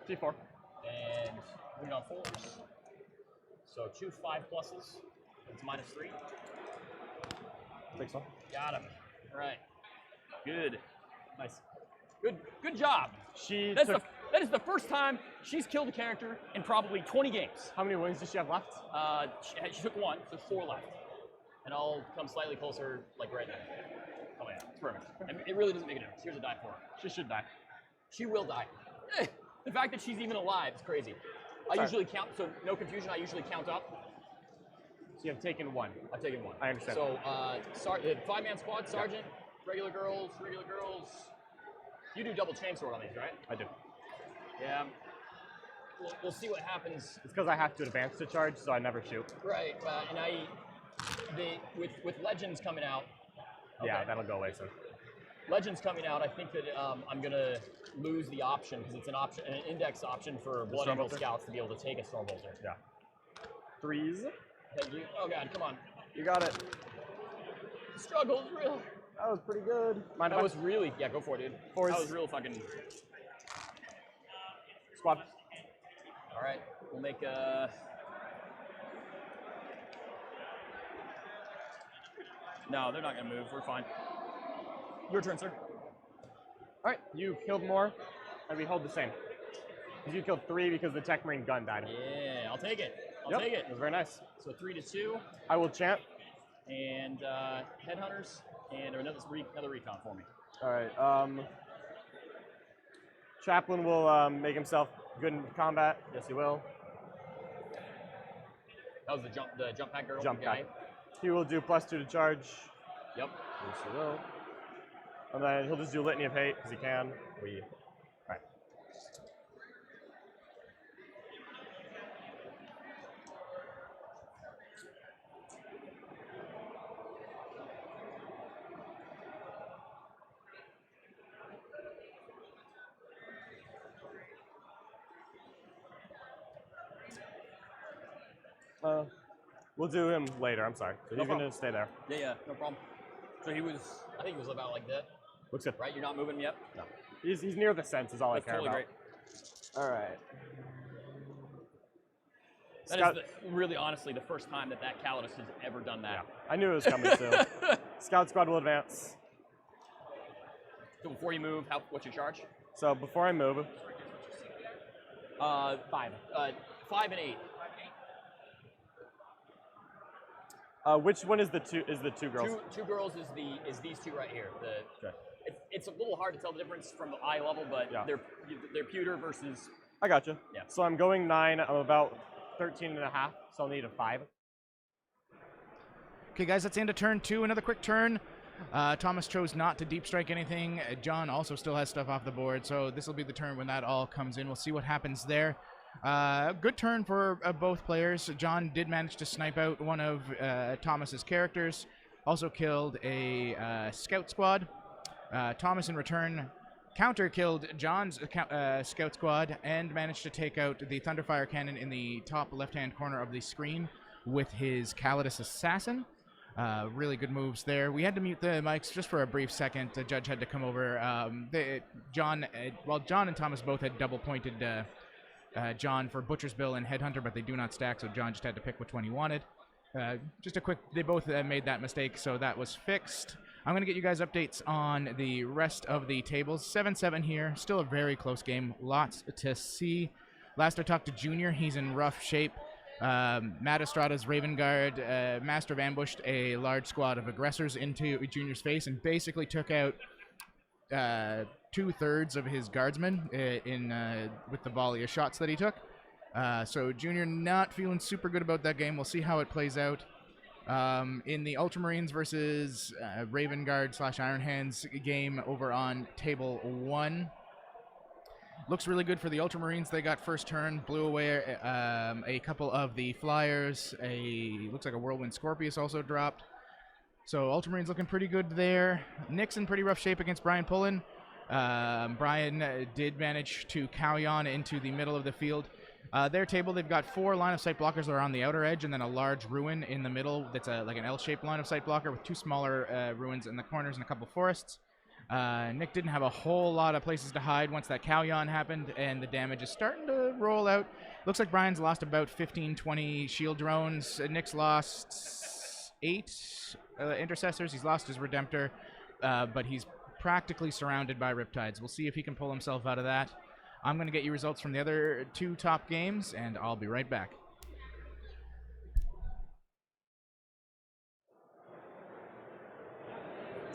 T4. And moving on 4s. So 2 5+. It's -3. Takes one. Got him. All right. Good. Nice. Good job. She That is the first time she's killed a character in probably 20 games. How many wins does she have left? She took 1, so 4 left. And I'll come slightly closer, like right now. Oh yeah, perfect. And it really doesn't make a difference. Here's a die for her. She should die. She will die. The fact that she's even alive is crazy. I usually count, so no confusion, I usually count up. So you have taken 1. I've taken 1. I understand. So, 5-man squad, sergeant, regular girls. You do double chainsword on these, right? I do. Yeah. We'll see what happens. It's because I have to advance to charge, so I never shoot. Right, and with Legends coming out. Yeah, okay. that'll go away soon. Legends coming out, I think that I'm gonna lose the option because it's an index option for Blood Angel Stormbolter? Scouts to be able to take a Stormbolter. Yeah. 3s. Thank you. Oh god, come on. You got it. The struggle is real. That was pretty good. Mind That if I- was really, yeah, go for it, dude. 4s. That was real fucking. Squad. All right, we'll make No, they're not gonna move. We're fine. Your turn, sir. All right, you killed more, and we hold the same. Because you killed 3 because the Tech Marine gun died. Yeah, I'll take it. I'll Yep, take it. It was very nice. So 3 to 2, I will chant. and headhunters, and another recon for me. All right. Chaplain will make himself good in combat. Yes, he will. That was the jump pack girl. Jump guy. pack. He will do +2 to charge. Yep. Yes, he will. And then he'll just do Litany of Hate because he can. All right. We'll do him later. I'm sorry. So No he's problem. gonna stay there. Yeah, no problem. So I think he was about like that, Looks good. right? You're not moving him yet? No. He's near the sense is all That's I care totally about. great. All right. That Scout- is really, honestly, the first time that Calidus has ever done that. I knew it was coming soon. Scout squad will advance. So before you move, what's your charge? So before I move, 5. 5 and 8. which one is the two girls? Two girls is these two right here. Okay. It's a little hard to tell the difference from the eye level, but Yeah. they're pewter versus. I gotcha. Yeah. So I'm going 9. I'm about 13.5, so I'll need a 5. Okay, guys, that's the end of turn 2. Another quick turn. Thomas chose not to deep strike anything. John also still has stuff off the board, so this will be the turn when that all comes in. We'll see what happens there. Good turn for both players. John did manage to snipe out one of Thomas's characters. Also killed a scout squad. Thomas, in return, counter-killed John's scout squad and managed to take out the Thunderfire cannon in the top left-hand corner of the screen with his Calidus Assassin. Really good moves there. We had to mute the mics just for a brief second. The judge had to come over. John and Thomas both had double-pointed John for Butcher's Bill and Headhunter, but they do not stack, so John just had to pick which one he wanted. They both made that mistake, so that was fixed. I'm going to get you guys updates on the rest of the tables. 7-7 here. Still a very close game. Lots to see. Last I talked to Junior, he's in rough shape. Matt Estrada's Raven Guard Master of ambushed a large squad of aggressors into Junior's face and basically took out 2/3 of his guardsmen with the volley of shots that he took. So Junior not feeling super good about that game. We'll see how it plays out. In the Ultramarines versus Raven Guard / Iron Hands game over on table 1. Looks really good for the Ultramarines. They got first turn, blew away a couple of the flyers. Looks like a Whirlwind Scorpius also dropped. So Ultramarines looking pretty good there. Nick's in pretty rough shape against Brian Pullen. Brian did manage to Kauyon into the middle of the field. Their table, they've got 4 line of sight blockers that are on the outer edge, and then a large ruin in the middle that's like an L-shaped line of sight blocker with 2 smaller ruins in the corners and a couple forests. Nick didn't have a whole lot of places to hide once that Kauyon happened, and the damage is starting to roll out. Looks like Brian's lost about 15-20 shield drones. Nick's lost 8 intercessors. He's lost his Redemptor, but he's practically surrounded by Riptides. We'll see if he can pull himself out of that. I'm going to get you results from the other 2 top games, and I'll be right back.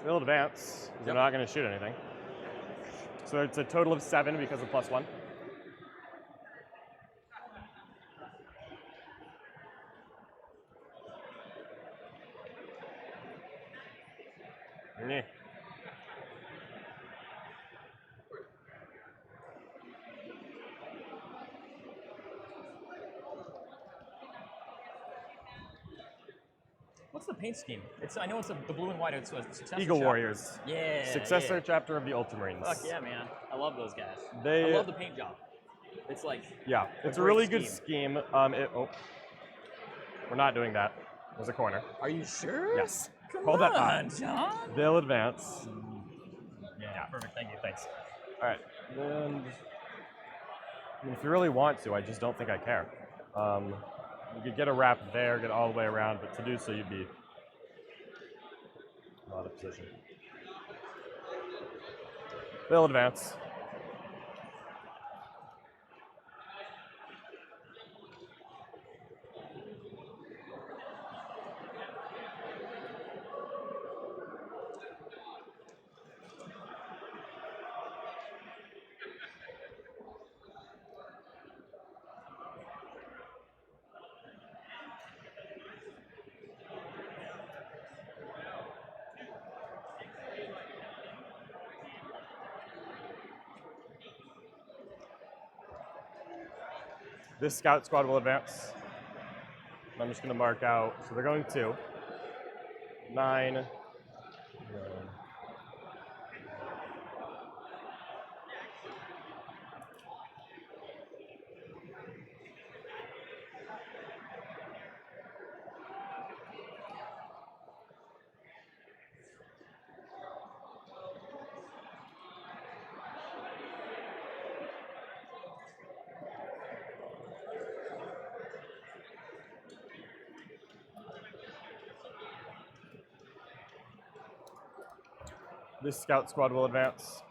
They'll advance. They're not going to shoot anything. So it's a total of 7 because of +1. Yeah. What's the paint scheme? I know it's the blue and white. It's a successor Eagle chapter. Warriors. Yeah. Successor yeah. chapter of the Ultramarines. Fuck yeah, man. I love those guys. They- I love the paint job. It's like Yeah, it's a great really good scheme. We're not doing that. There's a corner. Are you sure? Yes. Come Hold that on, thought. John. They'll advance. Yeah, perfect. Thank you. Thanks. All right. Then, if you really want to, I just don't think I care. You could get a wrap there, get all the way around, but to do so, you'd be out of position. They'll advance. This scout squad will advance. I'm just going to mark out. So they're going 2. 9. This scout squad will advance.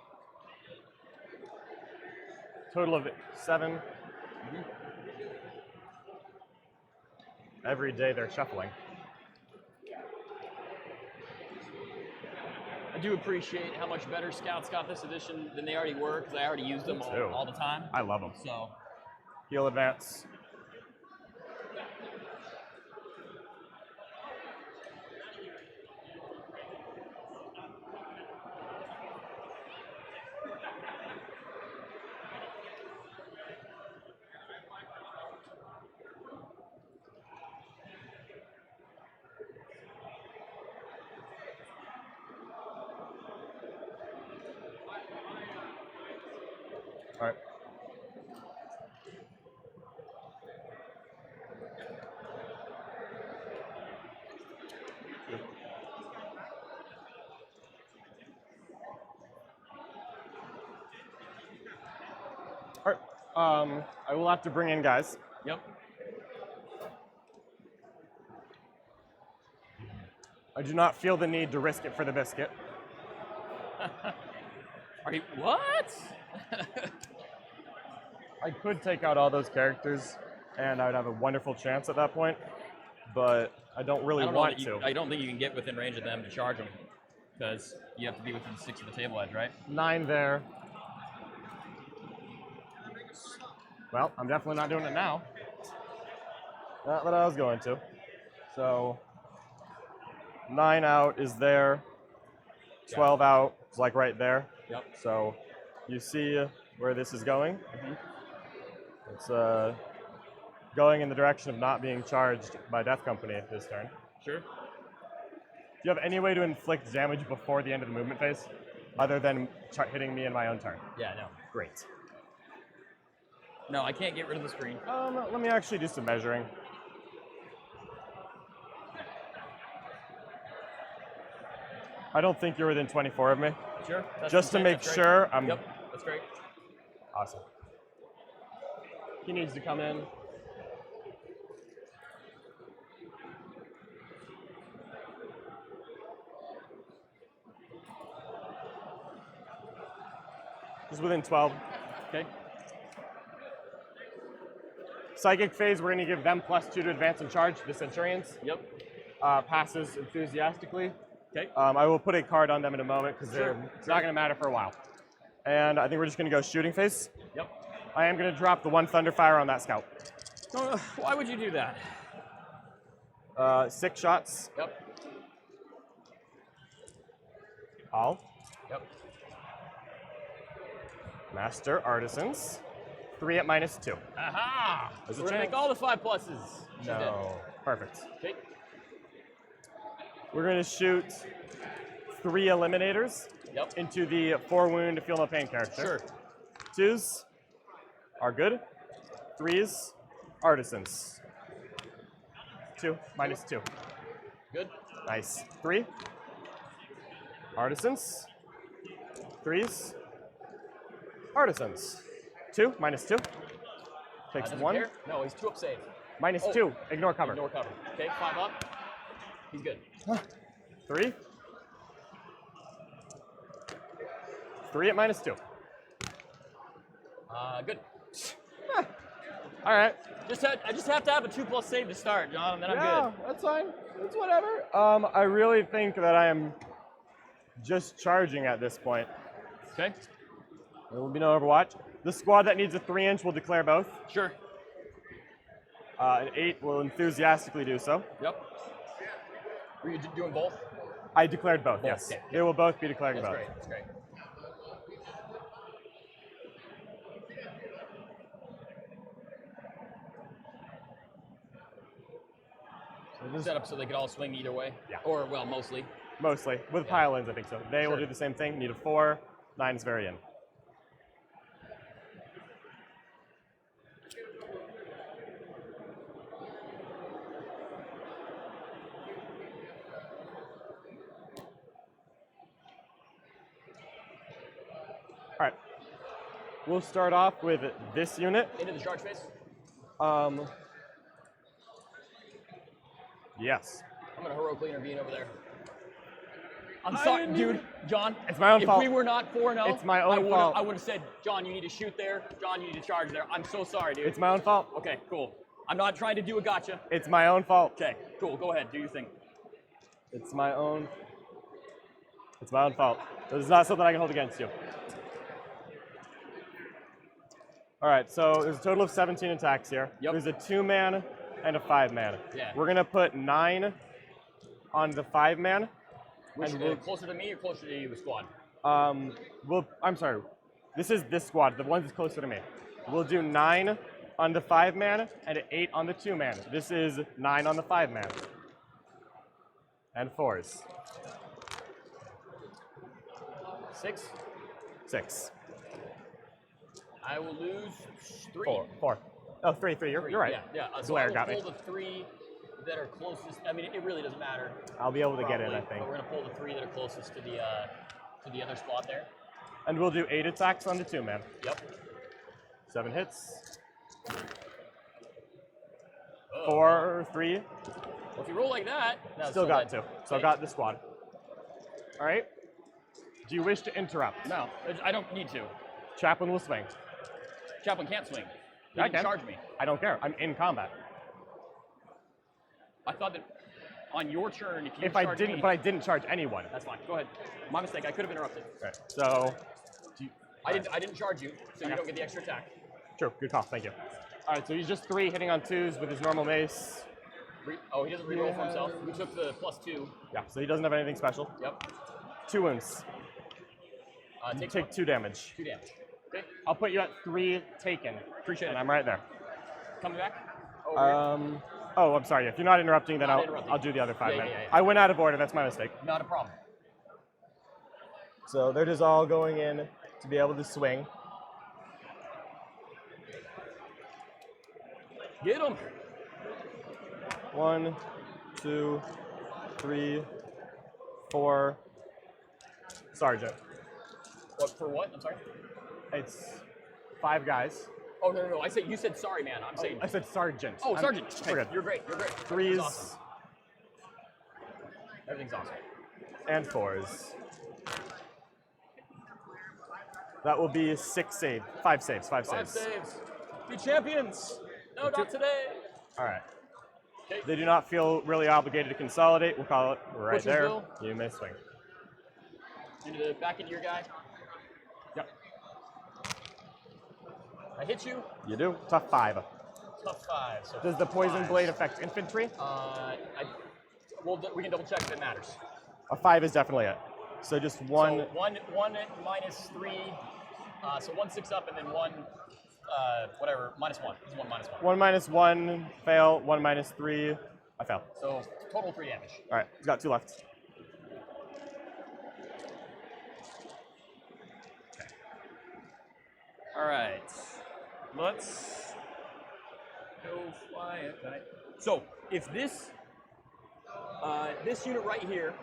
Total of 7. Every day they're shuffling. I do appreciate how much better Scouts got this edition than they already were, because I already used them too. all the time. I love them. So, He'll advance. All right. All right. I will have to bring in guys. yep. I do not feel the need to risk it for the biscuit. Are you what? I could take out all those characters, and I would have a wonderful chance at that point, but I don't really want to. I don't think you can get within range of them to charge them, because you have to be within 6 of the table edge, right? 9 there. Well, I'm definitely not doing it now. Not that I was going to. So, 9 out is there. 12 out is like right there. Yep. So you see where this is going. It's going in the direction of not being charged by Death Company this turn. Sure. Do you have any way to inflict damage before the end of the movement phase, other than hitting me in my own turn? Yeah, no. Great. No, I can't get rid of the screen. Let me actually do some measuring. I don't think you're within 24 of me. Sure. Just to make sure I'm... Yep, that's great. Awesome. He needs to come in. He's within 12. Okay. Psychic phase, we're going to give them +2 to advance and charge, the Centurions. Yep. Passes enthusiastically. Okay. I will put a card on them in a moment because Sure. it's not going to matter for a while. And I think we're just going to go shooting phase. Yep. I am going to drop the 1 Thunderfire on that scout. Why would you do that? 6 shots. Yep. All. Yep. Master Artisans. 3 at -2. Aha! There's a We're gonna chance. make all the 5 pluses. She's dead. No. Perfect. Okay. We're going to shoot 3 Eliminators Yep. into the 4 wound Feel No Pain character. Sure. 2s are good. 3s, Artisans. 2, -2. Good. Nice. 3, Artisans. 3s, Artisans. 2, -2. Takes Doesn't 1. care. No, he's 2 up save. -2. Ignore cover. Ignore cover. Okay, 5 up. He's good. 3. 3 at -2. Good. All right. I just have to have a 2+ save to start, John, and then I'm Yeah, good. that's fine. It's whatever. I really think that I am just charging at this point. Okay. There will be no Overwatch. The squad that needs a 3-inch will declare both. Sure. An 8 will enthusiastically do so. Yep. Were you doing both? I declared both, Both, yes. okay. They will both be declaring That's both. great. That's great. Set up so they could all swing either way. Yeah. Or, well, mostly. Mostly. With pile-ins, I think so. They will Sure. do the same thing. Need a 4. 9 is very in. All right. We'll start off with this unit. Into the charge phase. Yes. I'm gonna heroically intervene over there. I'm sorry, dude. John. It's my own if fault. we were not 4-0, It's my own fault. I would have said, John, you need to shoot there. John, you need to charge there. I'm so sorry, dude. It's my own fault. Okay, cool. I'm not trying to do a gotcha. It's my own fault. Okay, cool. Go ahead. Do your thing. It's my own fault. This is not something I can hold against you. All right, so there's a total of 17 attacks here. Yep. There's a 2-man and a 5-man. Yeah. We're gonna put 9 on the 5-man. Which, And we'll- closer to me or closer to you, squad? I'm sorry. This is this squad, the one that's closer to me. We'll do 9 on the 5-man and an 8 on the 2-man. This is 9 on the 5-man. And 4s. 6. 6. I will lose 3. 4. Oh, 3. You're right. Yeah. So Glare I will got me. pull the 3 that are closest. I mean, it really doesn't matter. I'll be able to get in, probably, I think. But we're gonna pull the 3 that are closest to the other spot there. And we'll do 8 attacks on the 2-man. Yep. 7 hits. Oh. 4, 3. Well, if you roll like that, no, Still got that- 2. So okay. got the squad. All right. Do you wish to interrupt? No, I don't need to. Chaplain will swing. Chaplain can't swing. He I didn't can. charge me. I don't care. I'm in combat. I thought that on your turn, if you If I charge didn't, me, but I didn't charge anyone. that's fine. Go ahead. My mistake. I could have interrupted. Right. So, I didn't charge you, so you don't get the extra attack. true. Good call. Thank you. All right. So he's just 3 hitting on 2s with his normal mace. Oh, he doesn't reroll for himself. We took the +2. Yeah, so he doesn't have anything special. Yep. 2 wounds. Take 2 damage. 2 damage. Okay. I'll put you at 3 taken. Appreciate And it. I'm right there. Coming back. Oh, I'm sorry. If you're not interrupting, then Not interrupting. I'll do the other 5 Yeah, then. yeah, yeah. I went out of order. That's my mistake. Not a problem. So they're just all going in to be able to swing. Get him. 1, 2, 3, 4. Sergeant. What for? What? I'm sorry. It's 5 guys. Oh no. I said you said sorry, man. I'm saying. I said sergeant. Oh, sergeant. We're Okay, good. you're great. You're great. 3s Awesome. Everything's awesome. and 4s. That will be 6 saves. 5 saves. 5 5 saves. saves. Be champions. No, not today. All right. Okay. They do not feel really obligated to consolidate. We'll call it right Pushes there. Bill. You may swing. Back into your guy. Yep. I hit you. You do. Tough 5. Tough 5. So Does the poison 5. blade affect infantry? We can double check if it matters. A 5 is definitely it. So just 1. So one minus 3. So 1 6 up and then 1 whatever -1. This is 1 minus 1. 1 minus 1 fail. 1 minus 3 I fail. So total 3 damage. All right. He's got 2 left. All right, let's go fly a kite. So if this this unit right here,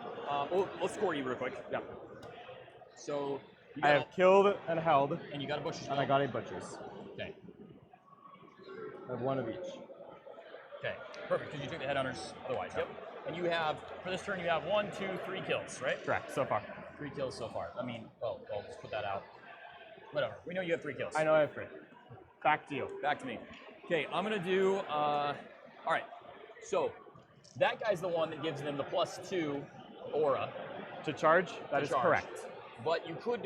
let's score you real quick. Yeah. So you I got have killed and held, and you got a butcher's and I got a butcher's. Okay. I have 1 of each. Okay. Perfect. Because you took the headhunters otherwise. Yep. And you have for this turn you have 1, 2, 3 kills, right? Correct. So far. 3 kills so far. I mean, I'll just put that out. Whatever. We know you have 3 kills. I know I have 3. Back to you. Back to me. Okay, I'm gonna do. All right. So that guy's the one that gives them the +2 aura. To charge? That is charge. correct. But you could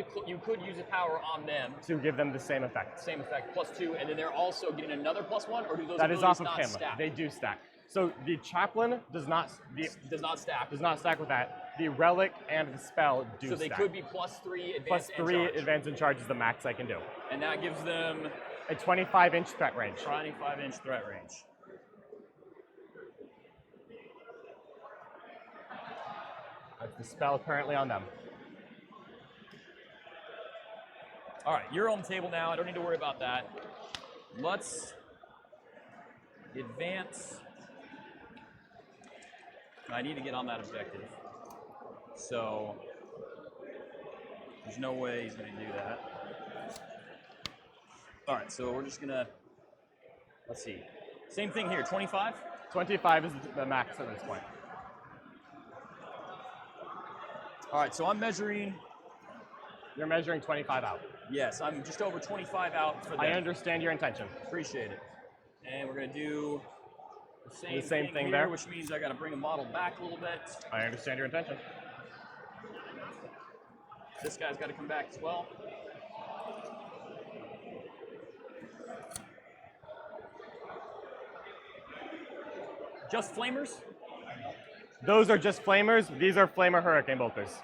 use a power on them. To give them the same effect. Same effect, +2, and then they're also getting another +1, or do those That is abilities off of not him. stack? They do stack. So the chaplain does not does not stack. with that. The relic and the spell do So they stack. could be +3 advance Plus and 3 charge. advance and charge is the max I can do. And that gives them A 25-inch threat range. 25-inch threat range. That's the spell currently on them. All right, you're on the table now. I don't need to worry about that. Let's advance. I need to get on that objective. So there's no way he's going to do that. All right, so we're just going to, let's see. Same thing here, 25? 25 is the max at this point. All right, so I'm measuring, You're measuring 25 out. yes, I'm just over 25 out for them. I understand your intention. Appreciate it. And we're going to do the same thing here, there. which means I got to bring a model back a little bit. I understand your intention. This guy's got to come back as well. Just flamers? Those are just flamers. These are flamer hurricane bolters.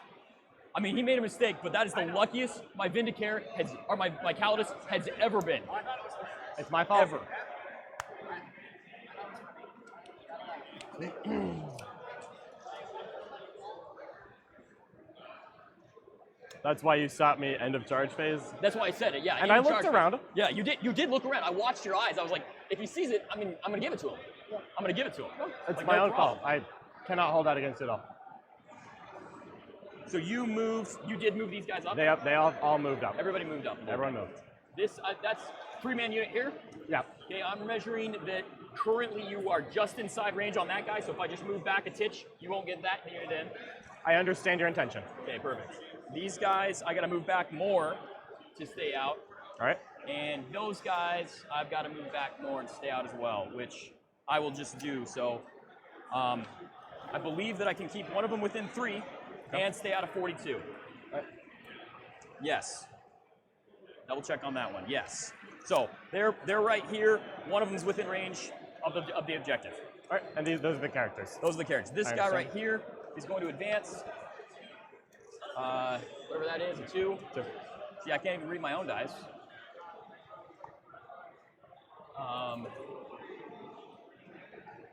I mean, he made a mistake, but that is the luckiest my Vindicare has, or my Calidus has ever been. It's my fault. Ever. That's why you stopped me end of charge phase. That's why I said it. Yeah. And you I can looked charge around. first. Yeah, you did. You did look around. I watched your eyes. I was like, if he sees it, I'm gonna give it to him. I'm gonna give it to him. It's Like, my no own problem. fault. I cannot hold that against it all. So you moved. You did move these guys up. They all moved up. Everybody moved up. Everyone moved. This that's 3-man unit here. Yeah. Okay, I'm measuring that currently you are just inside range on that guy. So if I just move back a titch, you won't get that unit in. I understand your intention. Okay, perfect. These guys, I got to move back more to stay out. All right. And those guys, I've got to move back more and stay out as well, which I will just do. So I believe that I can keep one of them within 3 and stay out of 42. Right. Yes. Double check on that one. Yes. So they're right here. One of them's within range of the objective. All right, and those are the characters. Those are the characters. This I guy right understand. here is going to advance. Whatever that is, a 2. See, I can't even read my own dice.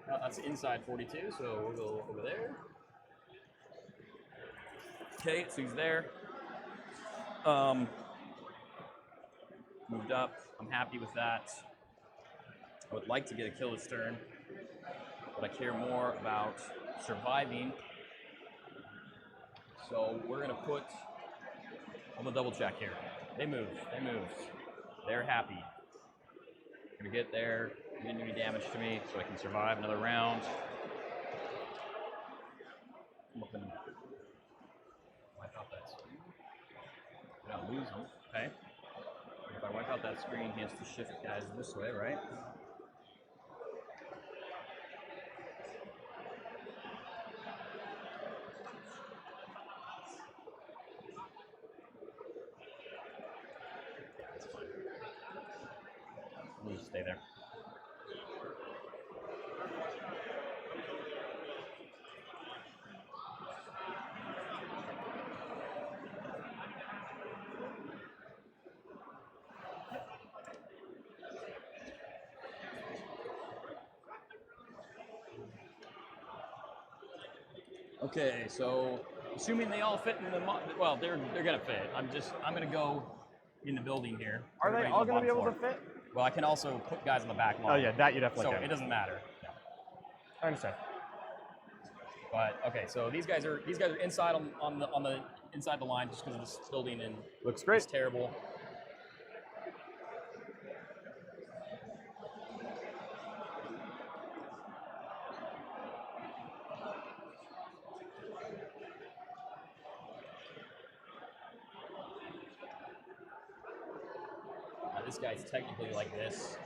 That's inside 42, so we'll go over there. Okay, so he's there. Moved up. I'm happy with that. I would like to get a kill this turn, but I care more about surviving. So we're gonna put. I'm gonna double check here. They moved. They moved. They're happy. Gonna get there. Didn't do any damage to me, so I can survive another round. I'm up and wipe out that screen. I don't lose them. Okay. If I wipe out that screen, he has to shift guys this way, right? That's fine. We'll just stay there. Okay, so assuming they all fit in the well, they're gonna fit. I'm gonna go in the building here. Are they Everybody's all on the going to be able bottom to floor. fit? Well, I can also put guys on the back line. Oh yeah, that you definitely So can. it doesn't matter. Yeah. I understand. But okay, so these guys are inside on the inside the line just because of this building and Looks great. it's terrible. This guy's technically like this.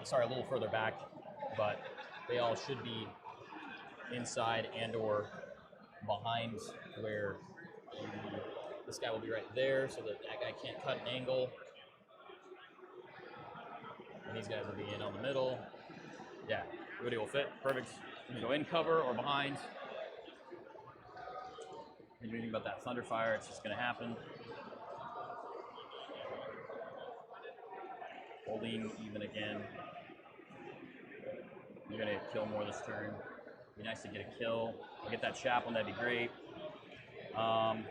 Sorry, a little further back, but they all should be inside and/or behind where this guy will be right there, so that guy can't cut an angle. And these guys will be in on the middle. Yeah, everybody will fit. Perfect. So in cover or behind. Can't do anything about that thunder fire. It's just going to happen. Holding even again. You're gonna kill more this turn. Be nice to get a kill. I'll get that chaplain, that'd be great. I'm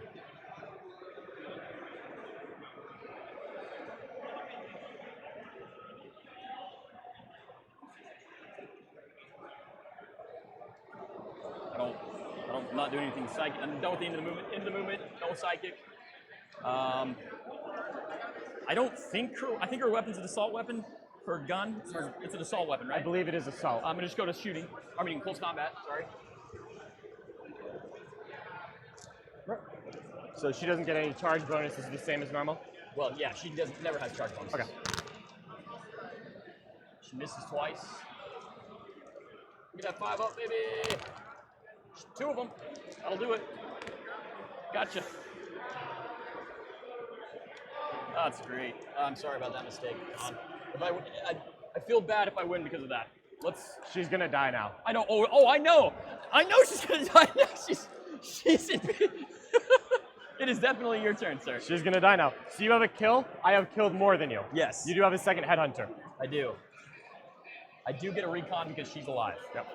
not doing anything psychic. I'm done with the end of the movement. No psychic. I think her weapon's an assault weapon. Her gun, it's an assault weapon, right? I believe it is assault. I'm gonna just go to shooting. I mean, close combat. Sorry. So she doesn't get any charge bonuses, the same as normal? Well, yeah, she never has charge bonuses. Okay. She misses twice. Get that 5 up, baby. 2 of them. That'll do it. Gotcha. That's great. I'm sorry about that mistake, John. I feel bad if I win because of that. She's gonna die now. I know. Oh, I know. I know she's gonna die now. She's in. It is definitely your turn, sir. She's gonna die now. So you have a kill. I have killed more than you. Yes. You do have a second headhunter. I do. I do get a recon because she's alive. Yep.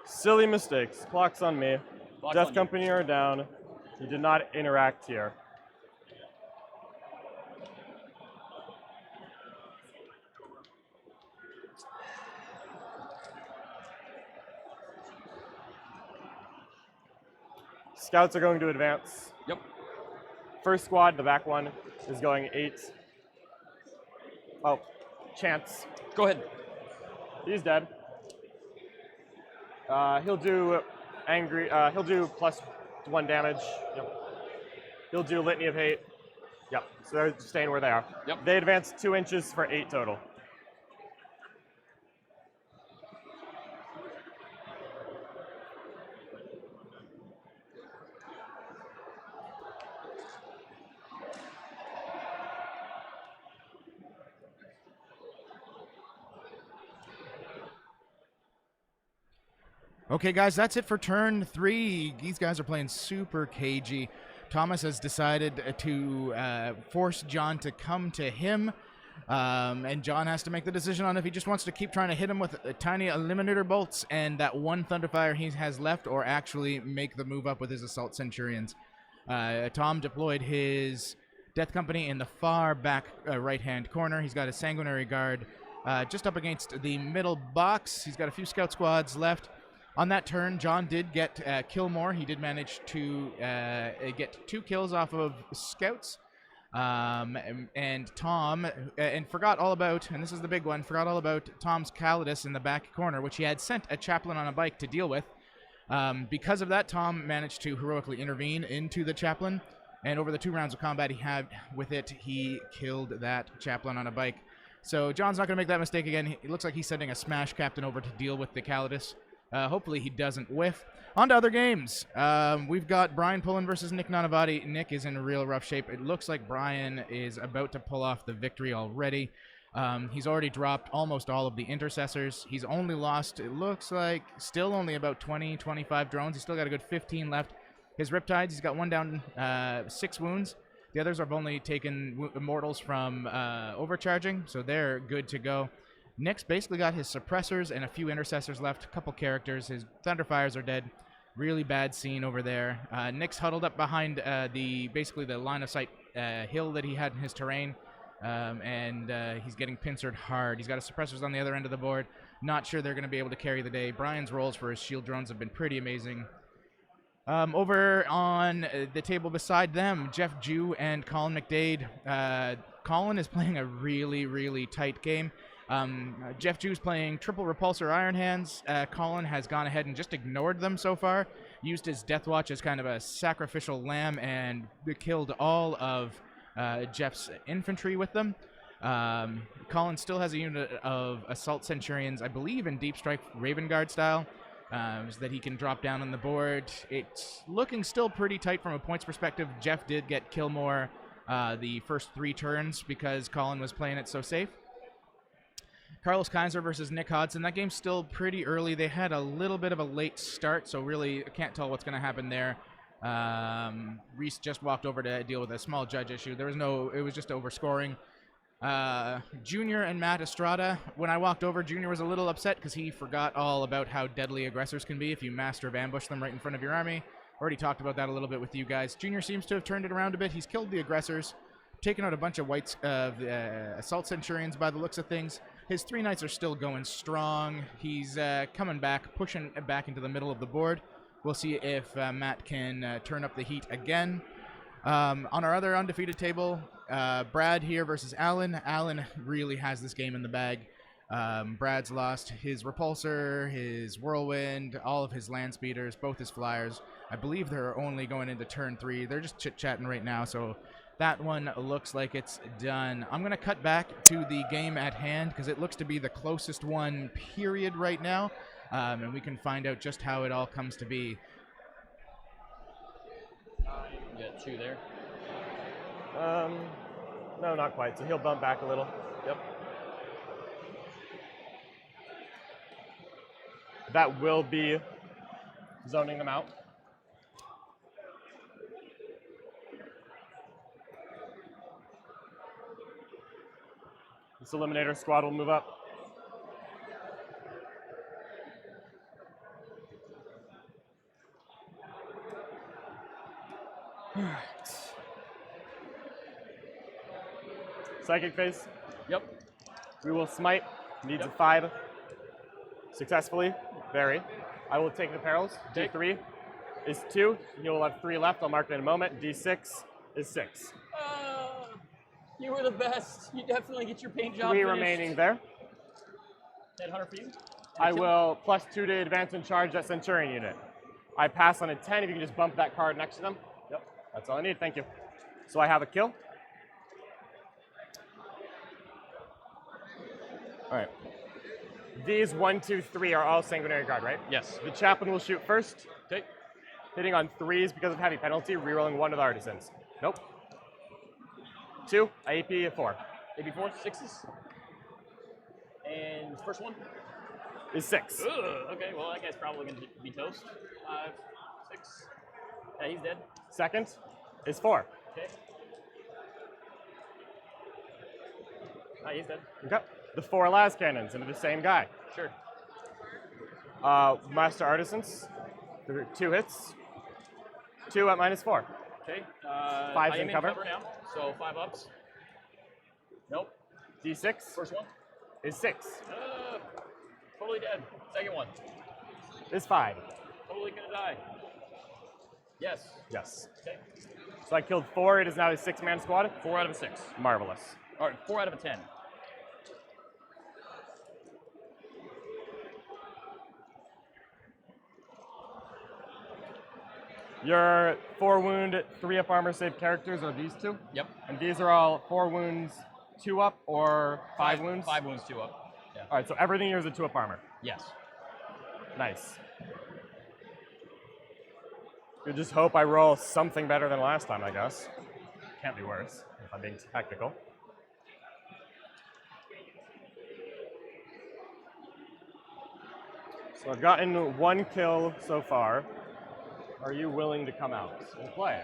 Silly mistakes. Clock's on me. Clock's Death on you. Company are down. You did not interact here. Scouts are going to advance. Yep. First squad, the back one, is going 8. Oh, Chance. Go ahead. He's dead. He'll do angry. He'll do +1 damage. Yep. He'll do Litany of Hate. Yep. So they're staying where they are. Yep. They advance 2 inches for 8 total. Okay, guys, that's it for turn 3. These guys are playing super cagey. Thomas has decided to force John to come to him, and John has to make the decision on if he just wants to keep trying to hit him with tiny eliminator bolts and that one Thunderfire he has left, or actually make the move up with his Assault Centurions. Tom deployed his Death Company in the far back right-hand corner. He's got a Sanguinary Guard just up against the middle box. He's got a few Scout Squads left. On that turn, John did get kill more. He did manage to get 2 kills off of Scouts. And Tom, and forgot all about, and this is the big one, forgot all about Tom's Calidus in the back corner, which he had sent a chaplain on a bike to deal with. Because of that, Tom managed to heroically intervene into the chaplain, and over the 2 rounds of combat he had with it, he killed that chaplain on a bike. So John's not going to make that mistake again. It looks like he's sending a Smash Captain over to deal with the Calidus. Hopefully he doesn't whiff. On to other games. We've got Brian Pullen versus Nick Nanavati. Nick is in real rough shape. It looks like Brian is about to pull off the victory already. He's already dropped almost all of the intercessors. He's only lost, it looks like, still only about 20, 25 drones. He's still got a good 15 left. His Riptides, he's got 1 down, 6 wounds. The others have only taken mortals from overcharging, so they're good to go. Nick's basically got his suppressors and a few intercessors left, a couple characters. His Thunderfires are dead. Really bad scene over there. Nick's huddled up behind basically the line of sight hill that he had in his terrain, and he's getting pincered hard. He's got his suppressors on the other end of the board. Not sure they're going to be able to carry the day. Brian's rolls for his shield drones have been pretty amazing. Over on the table beside them, Jeff Jew and Colin McDade. Colin is playing a really, really tight game. Jeff Jew's playing triple repulsor Iron Hands. Colin has gone ahead and just ignored them so far. Used his Death Watch as kind of a sacrificial lamb and killed all of Jeff's infantry with them. Colin still has a unit of Assault Centurions, I believe in Deep Strike Raven Guard style, so that he can drop down on the board. It's looking still pretty tight from a points perspective. Jeff did get kill more the first 3 turns because Colin was playing it so safe. Carlos Kaiser versus Nick Hodson. That game's still pretty early. They had a little bit of a late start, so really I can't tell what's going to happen there. Reese just walked over to deal with a small judge issue. It was just overscoring. Junior and Matt Estrada. When I walked over, Junior was a little upset because he forgot all about how deadly aggressors can be if you master of ambush them right in front of your army. Already talked about that a little bit with you guys. Junior seems to have turned it around a bit. He's killed the aggressors, taken out a bunch of Assault Centurions by the looks of things. His 3 knights are still going strong. He's coming back, pushing back into the middle of the board. We'll see if Matt can turn up the heat again. On our other undefeated table, Brad here versus Alan. Alan really has this game in the bag. Brad's lost his Repulsor, his Whirlwind, all of his Land Speeders, both his Flyers. I believe they're only going into turn 3. They're just chit-chatting right now, so that one looks like it's done. I'm going to cut back to the game at hand because it looks to be the closest one, period, right now. And we can find out just how it all comes to be. You got 2 there. No, not quite. So he'll bump back a little. Yep. That will be zoning them out. This Eliminator squad will move up. Psychic phase. Yep. We will smite. Needs a 5. Successfully. Very. I will take the perils. Okay. D3 is 2. You'll have 3 left. I'll mark it in a moment. D6 is 6. You were the best. You definitely get your paint job 3 finished. remaining there. Headhunter for you. I will +2 to advance and charge that Centurion unit. I pass on a 10 if you can just bump that card next to them. Yep, that's all I need, thank you. So I have a kill. All right. These 1, 2, 3 are all Sanguinary Guard, right? Yes. The Chaplain will shoot first. Okay. Hitting on 3s because of heavy penalty, rerolling 1 to the Artisans. Nope. 2, AP 4. AP 4, 6s. And first one? is 6. Ugh, okay, well, that guy's probably going to be toast. 5, 6. Yeah, he's dead. Second is 4. Okay. He's dead. Okay. The 4 las cannons into the same guy. Sure. Master Artisans, 2 hits. 2 at -4. Okay. Five's I am in cover. now, so 5 ups. Nope. D6 First one. is 6. Totally dead. Second one. Is 5. Totally gonna die. Yes. Yes. Okay. So I killed 4. It is now a 6-man squad. 4 out of a 6. Marvelous. All right, 4 out of a 10. Your 4 wound, 3 up armor save characters are these 2. Yep. And these are all 4 wounds, 2 up, or 5 wounds? 5 wounds, 2 up. Yeah. All right, so everything here is a 2 up armor. Yes. Nice. You just hope I roll something better than last time, I guess. Can't be worse, if I'm being technical. So I've gotten 1 kill so far. Are you willing to come out and play?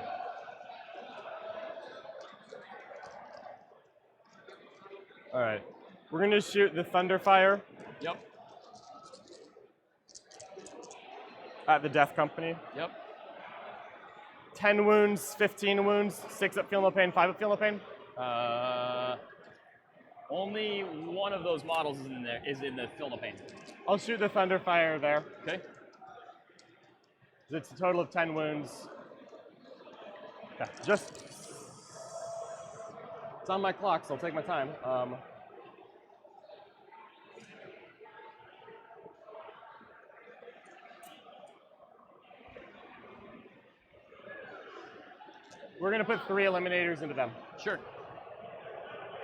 All right. We're going to shoot the Thunderfire Yep. at the Death Company. Yep. 10 wounds, 15 wounds, 6 up feel no pain, 5 up feel no pain. Only one of those models is in there. Is in the feel no pain. I'll shoot the Thunderfire there. Okay. It's a total of 10 wounds. Yeah, just... It's on my clock, so I'll take my time. We're going to put 3 eliminators into them. Sure.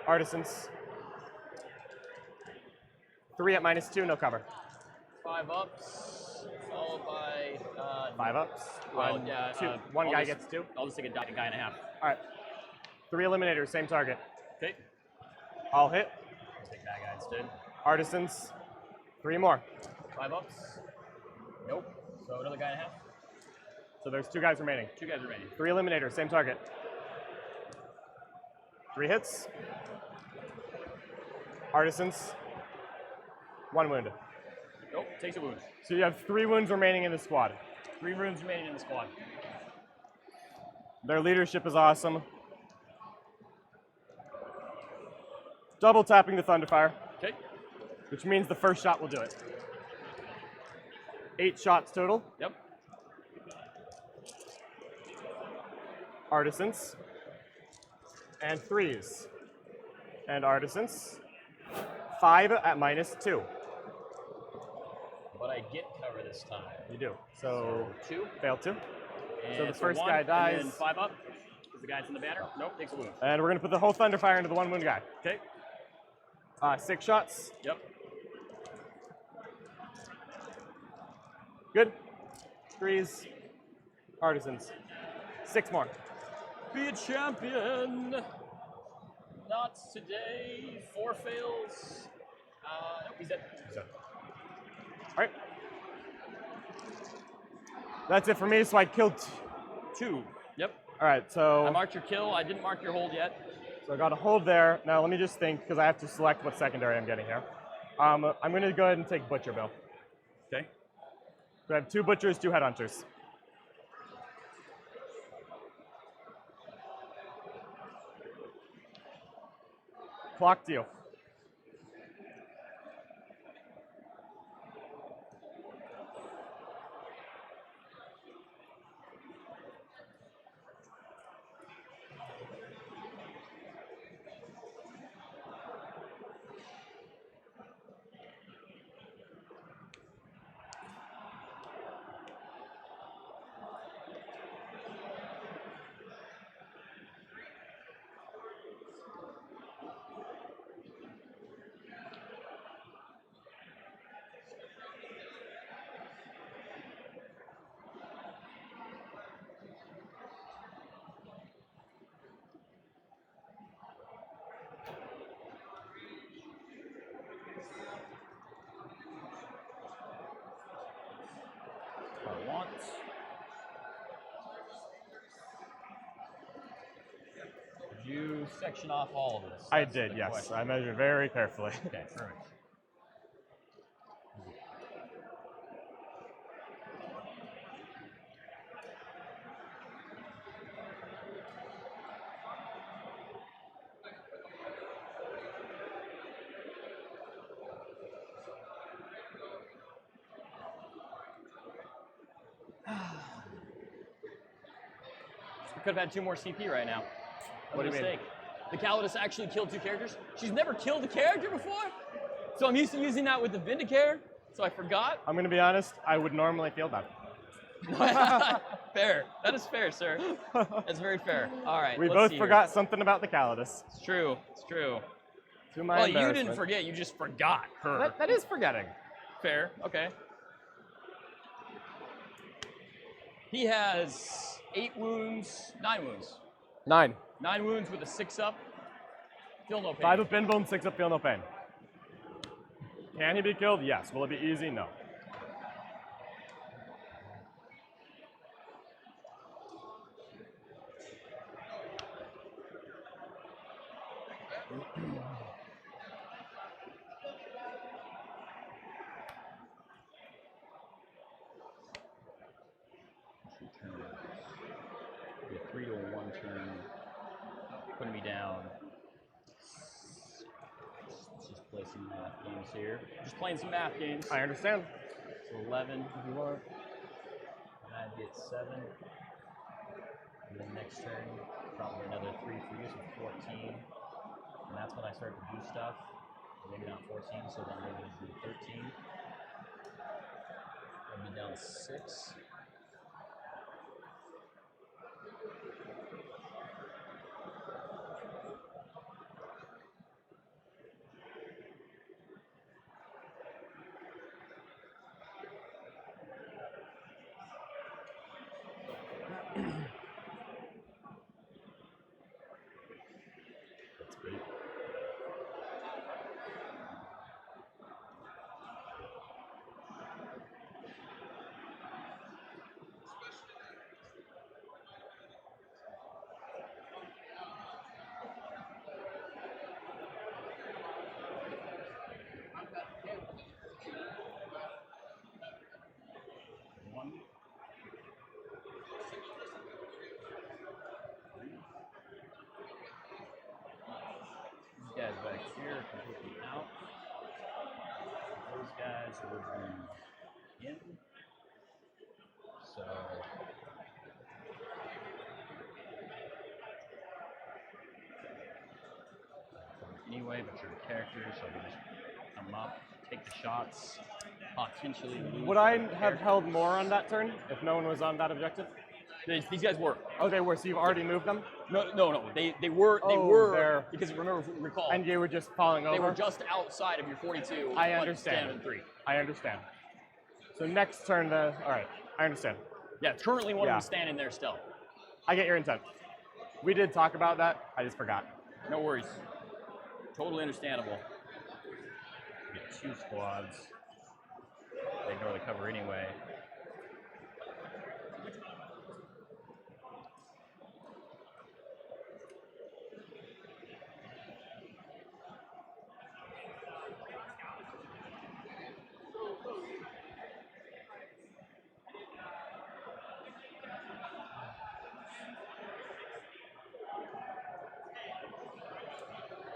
Artisans. 3 at -2, no cover. 5 ups, followed by 5 ups. Well, One, yeah, two. One I'll guy just- gets 2. I'll just take a guy and a half. All right. 3 eliminators, same target. Okay. I'll hit. I'll take that guy instead. Artisans. 3 more. 5 ups. Nope. So another guy and a half. So there's 2 guys remaining. 2 guys remaining. 3 eliminators, same target. 3 hits. Artisans. 1 wound. Nope. Takes a wound. So you have 3 wounds remaining in the squad. 3 wounds remaining in the squad. Their leadership is awesome. Double tapping the Thunderfire, Okay. which means the first shot will do it. 8 shots total. Yep. Artisans. And 3s. And Artisans. 5 at -2. But I get cover this time. You do. So 2. fail 2. And So the first 1, guy and dies. then 5 up. Is the guy that's in the banner? Nope. Takes a wound. And we're going to put the whole Thunderfire into the 1 wound guy. Okay. 6 shots. Yep. Good. 3s. Artisans. 6 more. Be a champion. Not today. 4 fails. Nope, he's dead. All right. That's it for me. So I killed 2. Yep. All right. So I marked your kill. I didn't mark your hold yet. I got a hold there. Now let me just think, because I have to select what secondary I'm getting here. I'm going to go ahead and take Butcher Bill. Okay. So I have 2 Butchers, 2 Headhunters. Clock deal. want. Did you section off all of this? I That's did, the yes. question. I measured very carefully. Okay, perfect. We could have had 2 more CP right now. What do you mean? Mistake. The Calidus actually killed 2 characters. She's never killed a character before, so I'm used to using that with the Vindicare, so I forgot. I'm going to be honest, I would normally feel that. Fair. That is fair, sir. That's very fair. All right. We let's both see forgot here. something about the Calidus. It's true. It's true. To my Well, you embarrassment. didn't forget. You just forgot her. That is forgetting. Fair. Okay. He has 8 wounds, 9 wounds. 9. 9 wounds with a 6-up. Feel no pain. 5 of pin bone, 6 of feel no pain. Can he be killed? Yes. Will it be easy? No. Be a 3 to a 1 turn. Putting me down. Just play some math games here. Just playing some math games. I understand. So 11 if you want. And I'd be at 7. And then next turn, probably another 3 for you, so 14. And that's when I start to do stuff. Maybe not 14, so then maybe it'd be 13. I'd be down 6. That's great. One. These guys back here are completely out. Those guys would be in. So anyway, but your characters, so we just come up, take the shots, potentially lose. Would I one have character. held more on that turn if no one was on that objective? These guys were. Oh, they were. So you've already moved them, No. They were. They Oh, were they're- because remember, if you recall, and you were just falling over. they were just outside of your 42. I but understand. standing in 3. I understand. So next turn, all right. I understand. Yeah, currently one Yeah. of them standing there still. I get your intent. We did talk about that. I just forgot. No worries. Totally understandable. We get 2 squads. They ignore the cover anyway.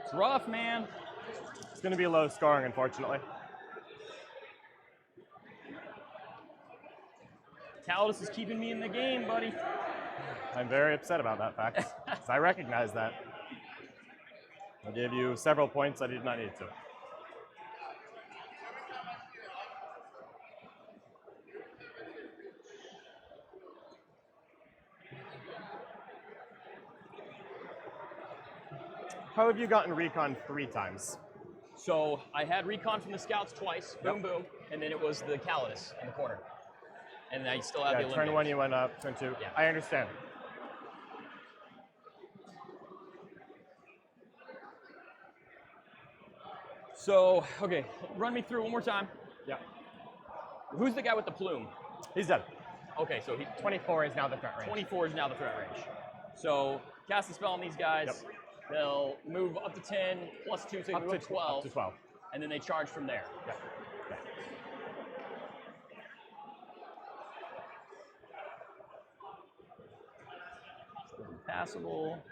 It's rough, man. It's going to be low scoring, unfortunately. Calidus is keeping me in the game, buddy. I'm very upset about that fact. 'Cause I recognize that. I gave you several points I did not need to. How have you gotten recon 3 times? So I had recon from the scouts twice, boom, boom, and then it was the Calidus in the corner. And I still have the Yeah, turn Olympians. 1 you went up, turn 2. Yeah. I understand. So, okay, run me through one more time. Yeah. Who's the guy with the plume? He's dead. Okay, so 24 is now the threat range. 24 is now the threat range. So cast a spell on these guys. Yep. They'll move up to 10 plus 2, so they Up move to up to 12. Up to 12. And then they charge from there. Yep. Okay. Passable.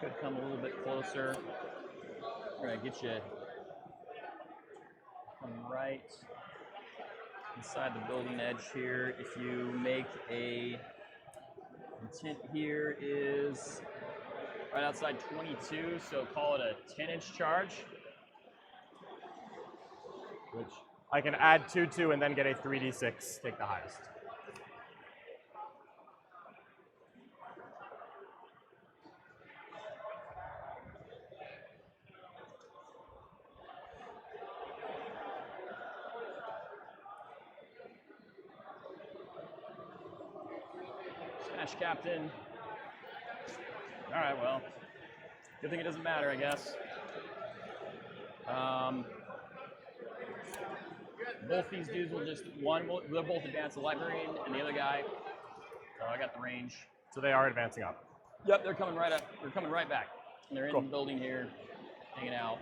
Could come a little bit closer. We're gonna get you come right inside the building edge here. If you make a intent here is right outside 22, so call it a 10-inch charge. Which I can add 2/2 and then get a 3d6, take the highest. Smash Captain. All right, well, good thing it doesn't matter, I guess. Both these dudes will just they'll both advance the librarian and the other guy. So I got the range. So they are advancing up. Yep, they're coming right up. They're coming right back. And they're in Cool. the building here, hanging out.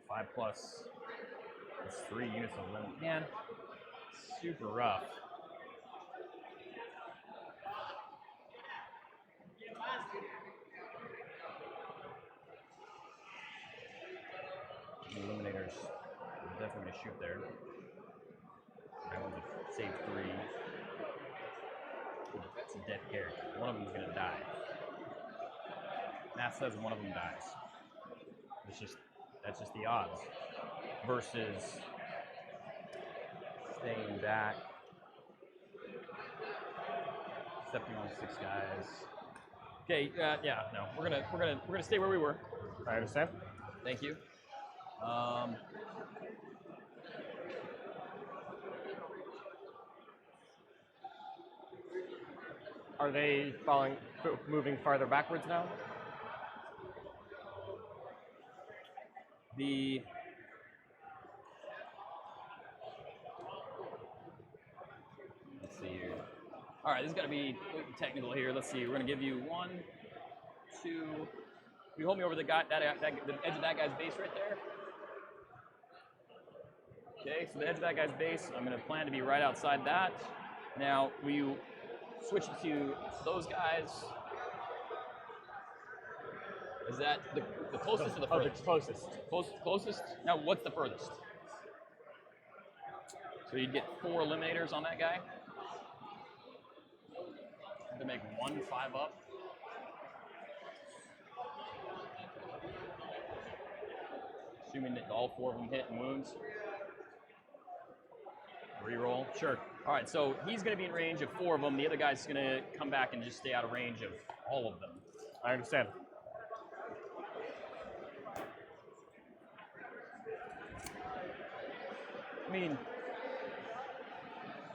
Five plus. That's 3 units of limit. Man, super rough. The eliminators are definitely going to shoot there. I want to save 3. That's a dead character. One of them is going to die. Math says one of them dies. That's just the odds. Versus staying back, stepping on 6 guys. Okay, yeah, no, we're gonna stay where we were. I understand. Thank you. Are they moving farther backwards now? Let's see here. All right, this is gonna be technical here. Let's see. We're gonna give you 1, 2. You hold me over the guy, the edge of that guy's base right there. Okay, so the edge of that guy's base, I'm gonna plan to be right outside that. Now, will you switch it to those guys? Is that the closest or the Oh, the furthest? closest. Closest? Now, what's the furthest? So you'd get 4 eliminators on that guy. To make 1 5 up. Assuming that all 4 of them hit and wounds. Reroll. Sure. All right, so he's going to be in range of 4 of them. The other guy's going to come back and just stay out of range of all of them. I understand. I mean,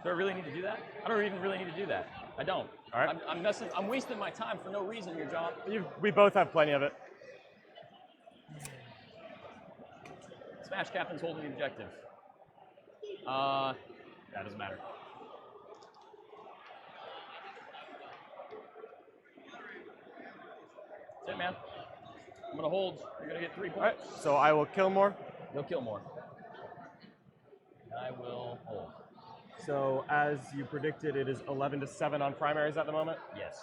do I really need to do that? I don't even really need to do that. I don't. All right. I'm wasting my time for no reason here, John. We both have plenty of it. Smash Captain's holding the objective. That doesn't matter. That's it, man. I'm gonna hold. You're gonna get 3 All right. points. So I will kill more. You'll kill more. I will hold. So as you predicted, it is 11-7 on primaries at the moment. Yes.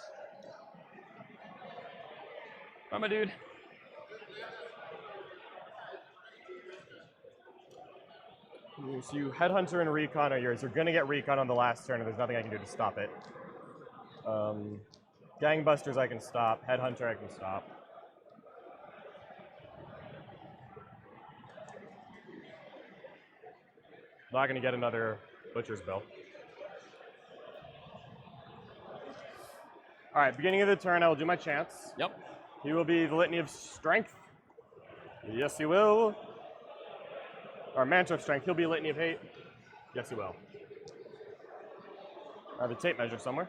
Bye, my dude. So you Headhunter and Recon are yours. You're gonna get Recon on the last turn, and there's nothing I can do to stop it. Gangbusters I can stop. Headhunter I can stop. Not gonna get another Butcher's Bill. All right, beginning of the turn, I will do my chance. Yep. He will be the Litany of Strength. Yes, he will. Or Mantra of Strength. He'll be Litany of Hate. Yes, he will. I have a tape measure somewhere.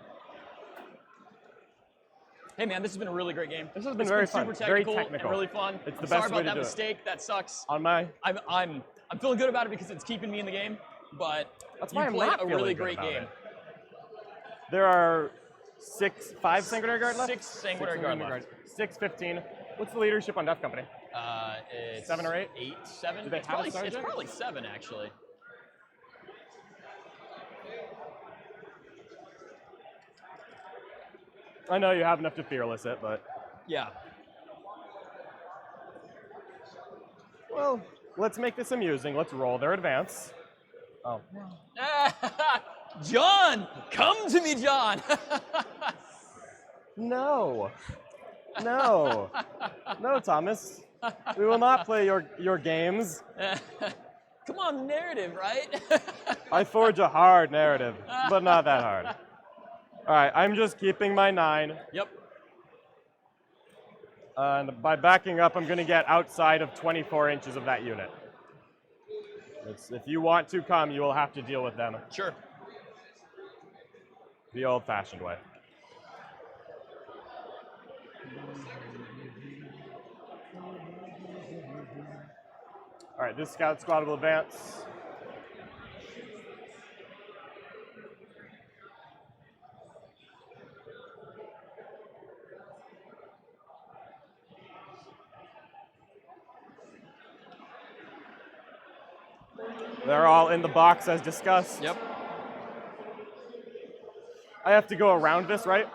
Hey man, this has been a really great game. This has been very fun, super very technical, technical. and really fun. It's the I'm best sorry way about to that do it. mistake. That sucks. On my, I'm feeling good about it because it's keeping me in the game. But that's you why I'm played not a feeling really good great about game. it. There are 5 sanguinary guard left? 6 sanguinary guard left. 6:15. What's the leadership on Death Company? It's 7 or 8? 8, 7. Do they it's, have a probably, it's sergeant? probably 7 actually. I know you have enough to fearless it, but Yeah. well, let's make this amusing. Let's roll their advance. Oh, John, come to me, John. no, no, no, Thomas. We will not play your games. Come on, narrative, right? I forge a hard narrative, but not that hard. All right, I'm just keeping my 9. Yep. And by backing up, I'm going to get outside of 24 inches of that unit. If you want to come, you will have to deal with them Sure. the old-fashioned way. All right, this scout squad will advance. They're all in the box as discussed. Yep. I have to go around this, right?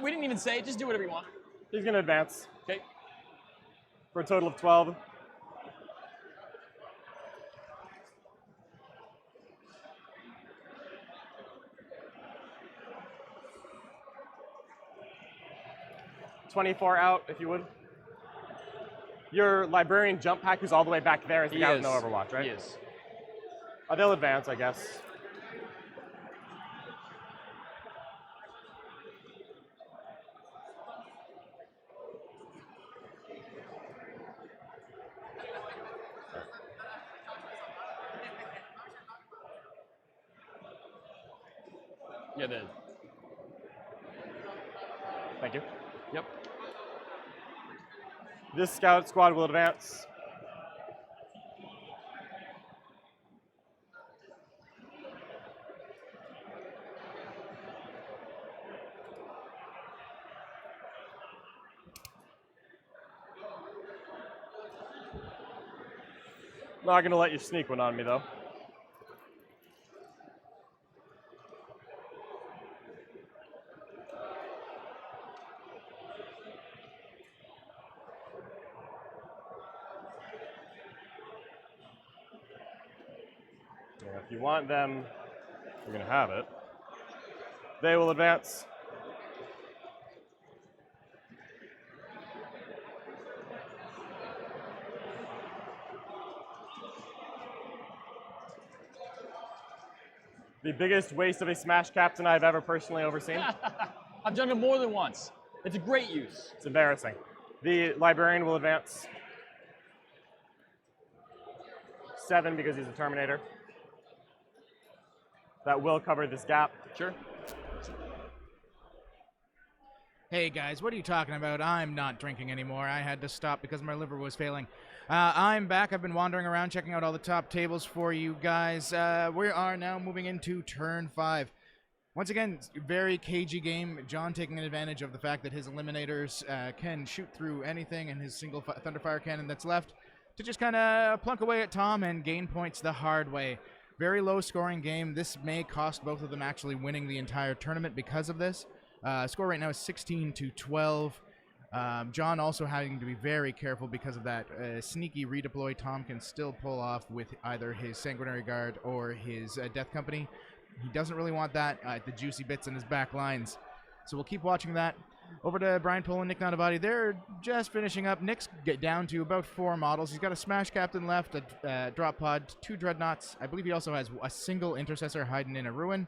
We didn't even say it. Just do whatever you want. He's going to advance Okay. for a total of 12. $24 out, if you would. Your librarian jump pack, who's all the way back there, is the guy with no Overwatch, right? He is. They'll advance, I guess. Yeah, the. Thank you. Yep. This scout squad will advance. Not gonna let you sneak one on me though. Yeah, if you want them, you're gonna have it. They will advance. The biggest waste of a Smash captain I've ever personally overseen. I've done it more than once. It's a great use. It's embarrassing. The librarian will advance. 7 because he's a Terminator. That will cover this gap. Sure. Hey guys, what are you talking about? I'm not drinking anymore. I had to stop because my liver was failing. I'm back. I've been wandering around checking out all the top tables for you guys. We are now moving into turn 5. Once again, very cagey game. John taking advantage of the fact that his eliminators can shoot through anything and his single Thunderfire cannon that's left to just kind of plunk away at Tom and gain points the hard way. Very low scoring game. This may cost both of them actually winning the entire tournament because of this. Score right now is 16-12. John also having to be very careful because of that sneaky redeploy Tom can still pull off with either his Sanguinary Guard or his Death Company. He doesn't really want that, the juicy bits in his back lines. So we'll keep watching that. Over to Brian Pohl and Nick Nonavati. They're just finishing up. Nick's get down to about 4 models. He's got a Smash Captain left, a Drop Pod, 2 Dreadnoughts. I believe he also has a single Intercessor hiding in a Ruin.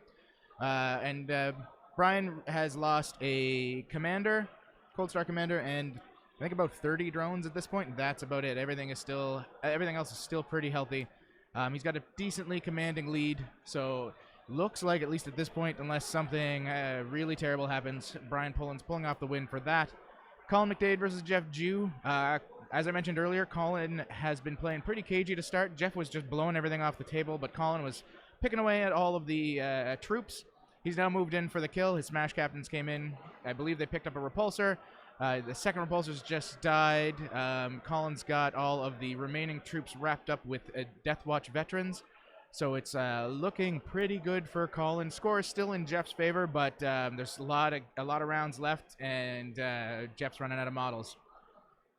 Brian has lost a Commander, Cold Star Commander, and I think about 30 drones at this point. That's about it. Everything else is still pretty healthy. He's got a decently commanding lead, so looks like, at least at this point, unless something really terrible happens, Brian Pullen's pulling off the win for that. Colin McDade versus Jeff Jew. As I mentioned earlier, Colin has been playing pretty cagey to start. Jeff was just blowing everything off the table, but Colin was picking away at all of the troops. He's now moved in for the kill. His Smash Captains came in. I believe they picked up a repulsor. The second repulsor's just died. Colin's got all of the remaining troops wrapped up with Deathwatch veterans. So it's looking pretty good for Colin. Score is still in Jeff's favor, but there's a lot of rounds left, and Jeff's running out of models.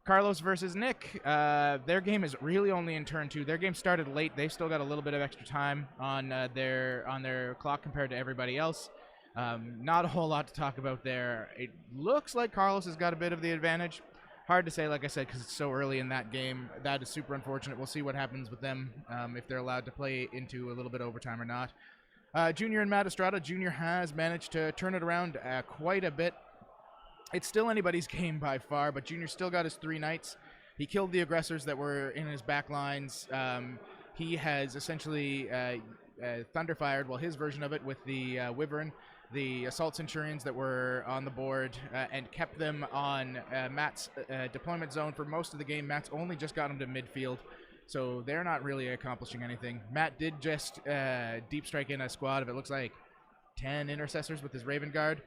Carlos versus Nick. Their game is really only in turn 2. Their game started late. They've still got a little bit of extra time on their clock compared to everybody else. Not a whole lot to talk about there. It looks like Carlos has got a bit of the advantage. Hard to say, like I said, because it's so early in that game. That is super unfortunate. We'll see what happens with them if they're allowed to play into a little bit of overtime or not. Junior and Matt Estrada. Junior has managed to turn it around quite a bit. It's still anybody's game by far, but Junior still got his 3 knights. He killed the aggressors that were in his back lines. He has essentially thunderfired, well, his version of it with the Wyvern, the Assault Centurions that were on the board, and kept them on Matt's deployment zone for most of the game. Matt's only just got them to midfield, so they're not really accomplishing anything. Matt did just deep strike in a squad of, it looks like, 10 intercessors with his Raven Guard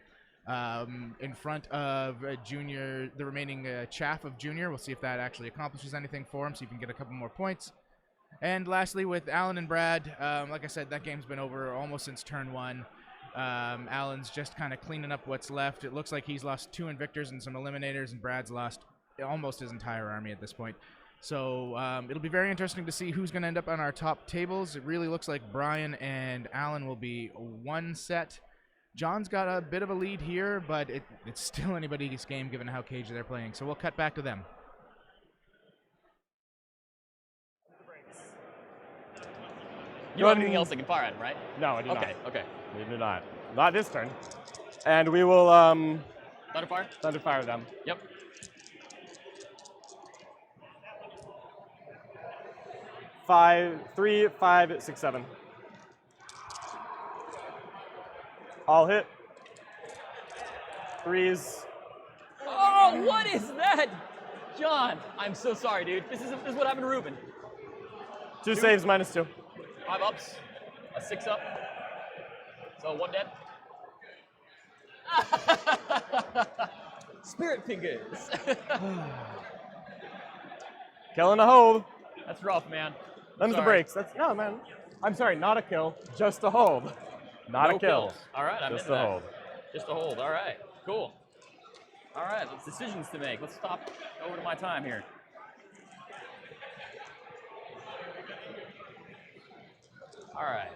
in front of Junior, the remaining chaff of Junior. We'll see if that actually accomplishes anything for him, so you can get a couple more points. And lastly, with Alan and Brad, like I said, that game's been over almost since turn 1. Alan's just kind of cleaning up what's left. It looks like he's lost 2 Invictors and some Eliminators, and Brad's lost almost his entire army at this point. So it'll be very interesting to see who's going to end up on our top tables. It really looks like Brian and Alan will be 1 set. John's got a bit of a lead here, but it's still anybody's game given how cagey they're playing. So we'll cut back to them. You don't have anything else that can fire at him, right? No, I do not. Okay. We do not. Not this turn. And we will Thunderfire? Thunderfire them. Yep. Three, five, 6, 7. All hit. 3s. Oh, what is that? John, I'm so sorry, dude. This is what happened to Ruben. 2 saves, -2. 5 ups, a 6 up. So 1 dead. Spirit fingers. Killing a hold. That's rough, man. Them's the breaks. No, man. I'm sorry, not a kill, just a hold. Not No a kill. kills. All right, I'm Just into a that. hold. Just a hold. All right, cool. All right, there's decisions to make. Let's stop over to my time here. All right.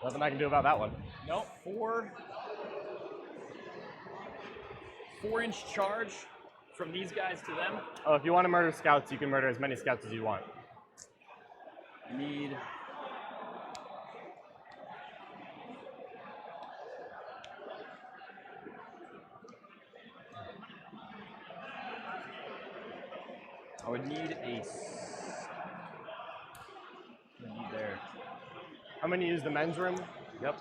Nothing I can do about that one. Nope. 4-inch charge from these guys to them. Oh, if you want to murder scouts, you can murder as many scouts as you want. Need. I would need a. Need there. I'm going to use the men's room. Yep.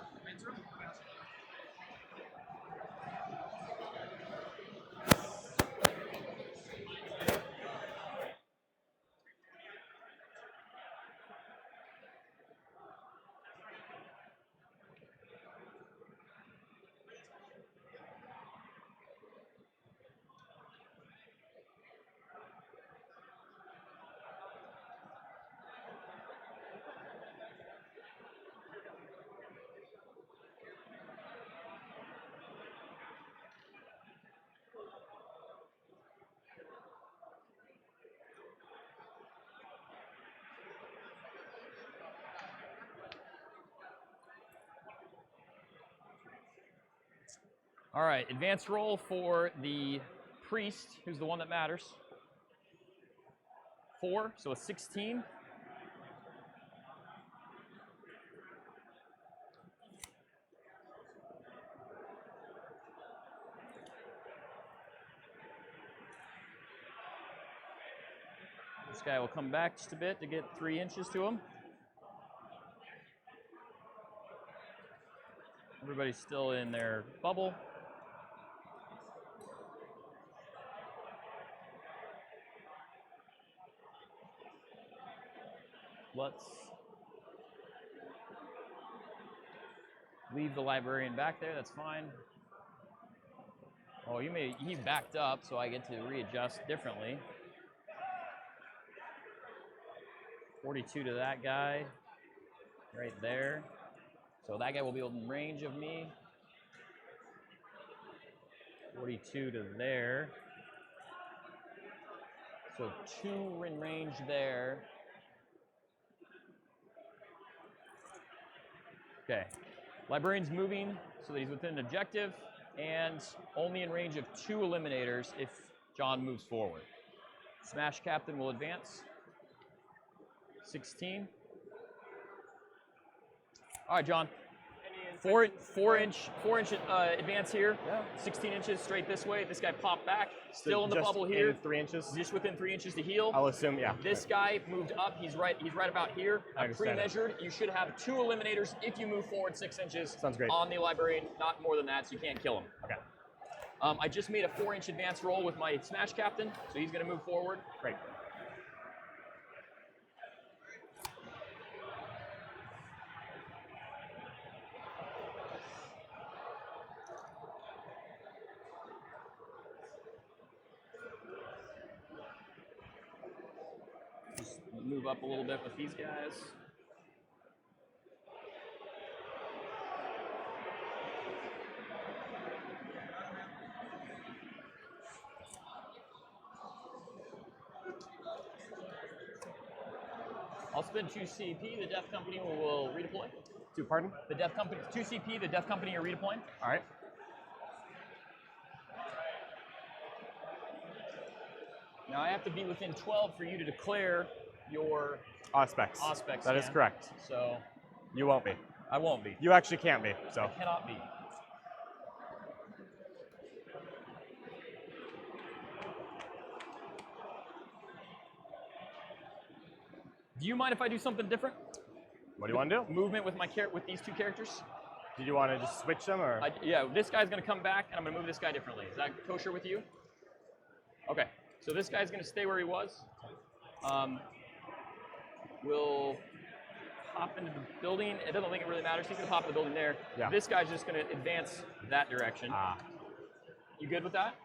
All right, advanced roll for the priest, who's the one that matters. 4, so a 16. This guy will come back just a bit to get 3 inches to him. Everybody's still in their bubble. Let's leave the librarian back there, that's fine. Oh, he backed up, so I get to readjust differently. 42 to that guy, right there. So that guy will be in range of me. 42 to there. So 2 in range there. Okay, librarian's moving so that he's within an objective and only in range of 2 eliminators if John moves forward. Smash Captain will advance. 16. All right, John. 4 inch advance here. Yeah. 16 inches straight this way. This guy popped back. Still in the Just bubble here. 3 inches. Just within 3 inches to heal. I'll assume, yeah. This guy moved up. He's right about here. I understand Pre-measured. You should have 2 eliminators if you move forward 6 inches. Sounds great. On the librarian, not more than that, so you can't kill him. Okay. I just made a 4-inch advance roll with my Smash Captain, so he's going to move forward. Great. Just move up a little bit with these guys. I'll spend 2 CP. The Death Company will redeploy. 2, pardon? The Death Company, 2 CP. The Death Company are redeploying. All right. Now I have to be within 12 for you to declare your Auspex. Auspex That is scan. correct. So You won't be. I won't be. You actually can't be, so. I cannot be. Do you mind if I do something different? What do you want to do? Movement with with these 2 characters? Did you want to just switch them, or? Yeah, this guy's going to come back, and I'm going to move this guy differently. Is that kosher with you? Okay, so this guy's going to stay where he was. We'll hop into the building. It doesn't think it really matters. He's going to hop in the building there. Yeah. This guy's just going to advance that direction. Ah. You good with that?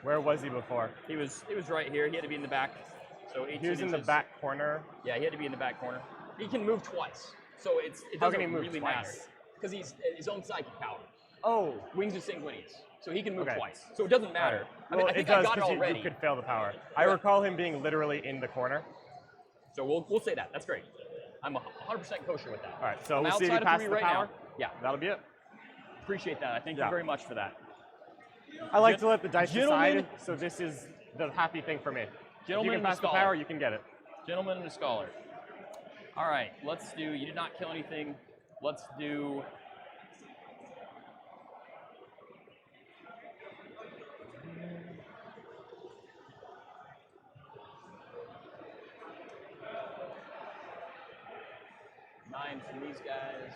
Where was he before? He was right here. He had to be in the back. So 18 He was in the inches. back corner. Yeah, he had to be in the back corner. He can move twice, so it How doesn't can he move really twice? matter because he's his own psychic power. Oh. Wings of Sanguinius, so he can move Okay. twice. So it doesn't matter. I mean, Well, I think it does I got it because already. you could fail the power. I recall him being literally in the corner. So we'll say that. That's great. I'm 100% kosher with that. All right, so I'm we'll see if outside he of passes 3 the right power. now. Yeah, That'll be it. appreciate that. I thank Yeah. you very much for that. I like to let the dice Gentlemen- decide, so this is the happy thing for me. If you Gentlemen can and the pass the scholar. power, you can get it. Gentleman and a scholar. All right, let's do. You did not kill anything. Let's do. Nine from these guys.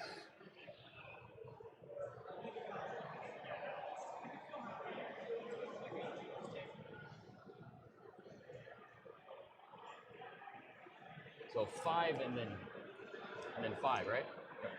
So 5 and then 5, right? Yep.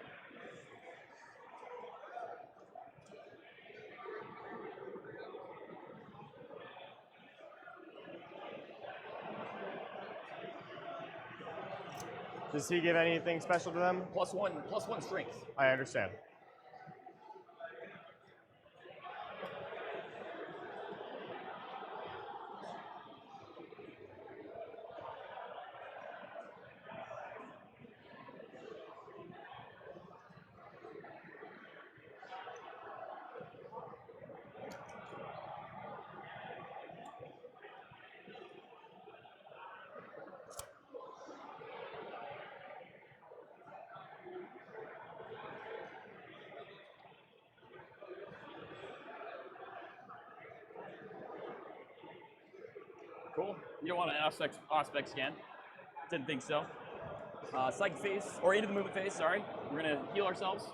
Does he give anything special to them? +1 strength. I understand. Cool. You don't want an Auspex scan. Didn't think so. Psychic phase, or into the movement phase, sorry. We're going to heal ourselves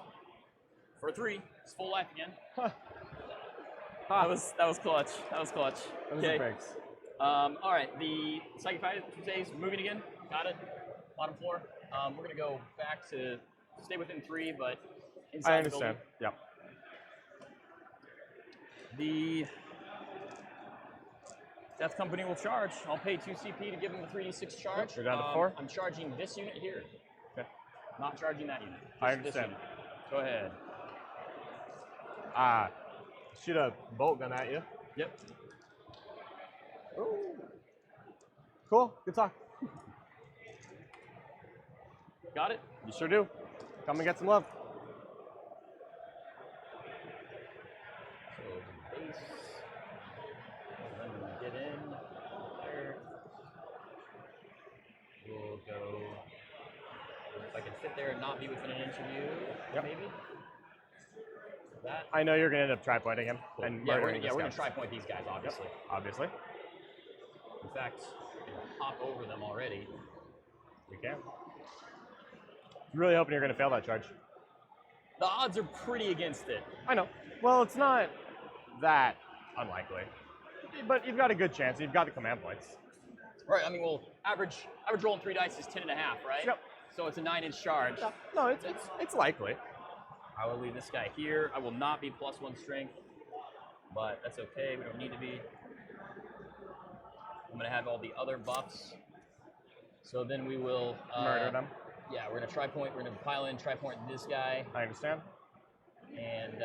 for 3. It's full life again. That was clutch. That was clutch. That was Okay. the breaks. All right, the Psychic phase, moving again. Got it. Bottom floor. We're going to go back to stay within 3, but inside I the building. understand. Yep. The Death Company will charge. I'll pay 2 CP to give them the 3d6 charge. You're down to 4. I'm charging this unit here. Okay. Not charging that unit. I Just this understand. unit. Go ahead. Shoot a bolt gun at you. Yep. Ooh. Cool. Good talk. Got it? You sure do. Come and get some love. So the base. And then we get in there. We'll go. If I can fit there and not be within an inch of you, Yep. maybe. That. I know you're going to end up tri-pointing him. Cool. And Yeah, we're murdering gonna the try scouts. point these guys, obviously. Obviously. In fact, we can hop over them already. We can. Really hoping you're going to fail that charge. The odds are pretty against it. I know. Well, it's not that unlikely. But you've got a good chance. You've got the command points. Right, I mean, well, average rolling 3 dice is 10.5, right? Yep. So it's a 9-inch charge. No, it's likely. I will leave this guy here. I will not be +1 strength, but that's okay. We don't need to be. I'm going to have all the other buffs. So then we will Murder them. Yeah, we're going to tri-point. We're going to pile in tri-point this guy. I understand. And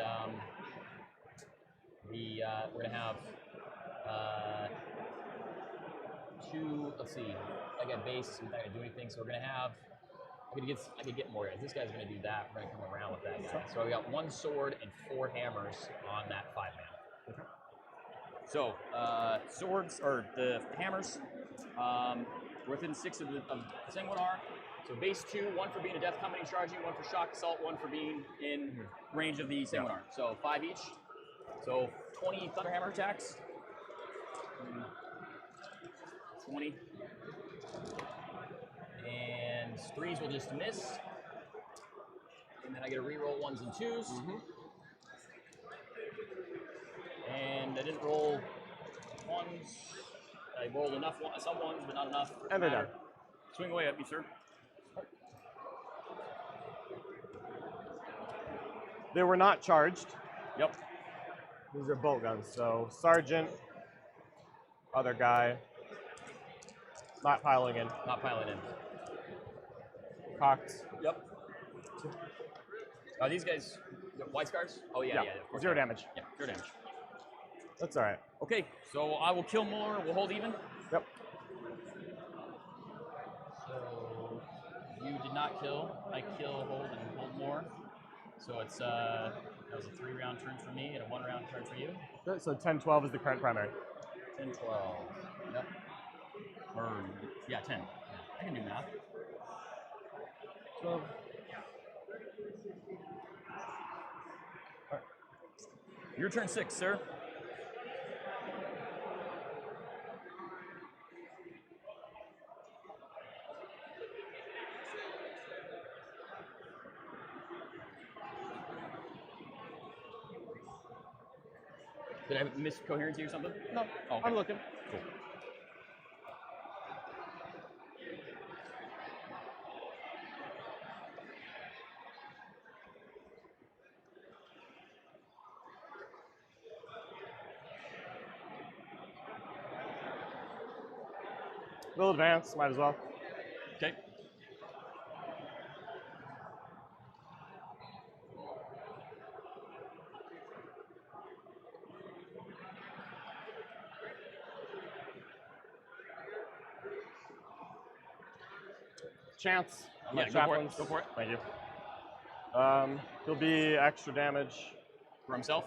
we're going to have 2, let's see, I got base, I'm not going to do anything, so we're going to have, I could get more guys. This guy's going to do that. We're going to come around with that guy. So we got 1 sword and 4 hammers on that 5 mana. Okay. So swords, or the hammers, within 6 of the Sanguinar. So base 2, 1 for being a Death Company charging, 1 for shock assault, 1 for being in range of the Sanguinar. So 5 each. So 20 Thunderhammer attacks. 20. And 3s will just miss. And then I get to reroll 1s and 2s. And I didn't roll 1s. I rolled enough, some 1s, but not enough. And they're done. Swing away at me, sir. They were not charged. Yep. These are bolt guns. So Sergeant, other guy, not piling in. Not piling in. Cocked. Yep. Are these guys white scars? Oh, yeah, yeah. Of course 0 they are. damage. Yeah, 0 damage. That's all right. Okay, so I will kill more. We'll hold even. Yep. So you did not kill. I kill, hold, and hold more. So it's that was a 3-round turn for me and a 1-round turn for you. So 10-12 is the current primary. 10, 12. Yep. Or yeah, 10. Yeah, I can do math. 12. Your turn 6, sir. Did I miss coherency or something? No, Oh, okay. I'm looking. Cool. We'll advance, might as well. Okay. Chance. I'm Yeah, at go for it. chaplains. Go for it. Thank you. He'll be extra damage. For himself.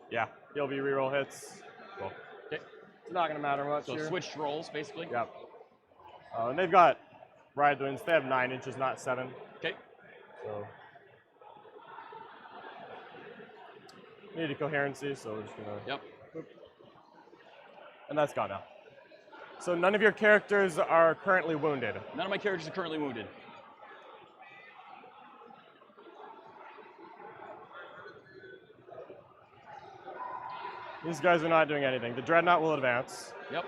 Yeah, he'll be reroll hits. Cool. Okay. It's not gonna matter much So here. switch rolls, basically. Yep. And they've got ride winds. They have 9 inches, not 7. Okay. So need a coherency, so we're just gonna. Yep. And that's gone now. So none of your characters are currently wounded. None of my characters are currently wounded. These guys are not doing anything. The Dreadnought will advance. Yep.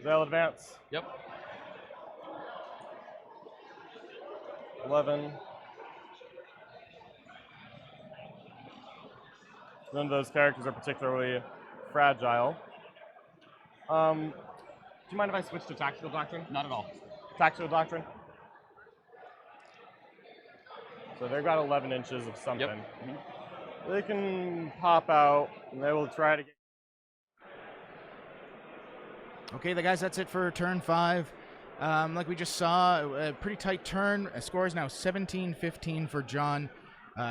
They'll advance. Yep. 11. None of those characters are particularly fragile. Do you mind if I switch to Tactical Doctrine? Not at all. Tactical Doctrine? So they've got 11 inches of something. Yep. They can pop out, and they will try to get... Okay, the guys, that's it for turn 5. Like we just saw, a pretty tight turn. Score is now 17-15 for John.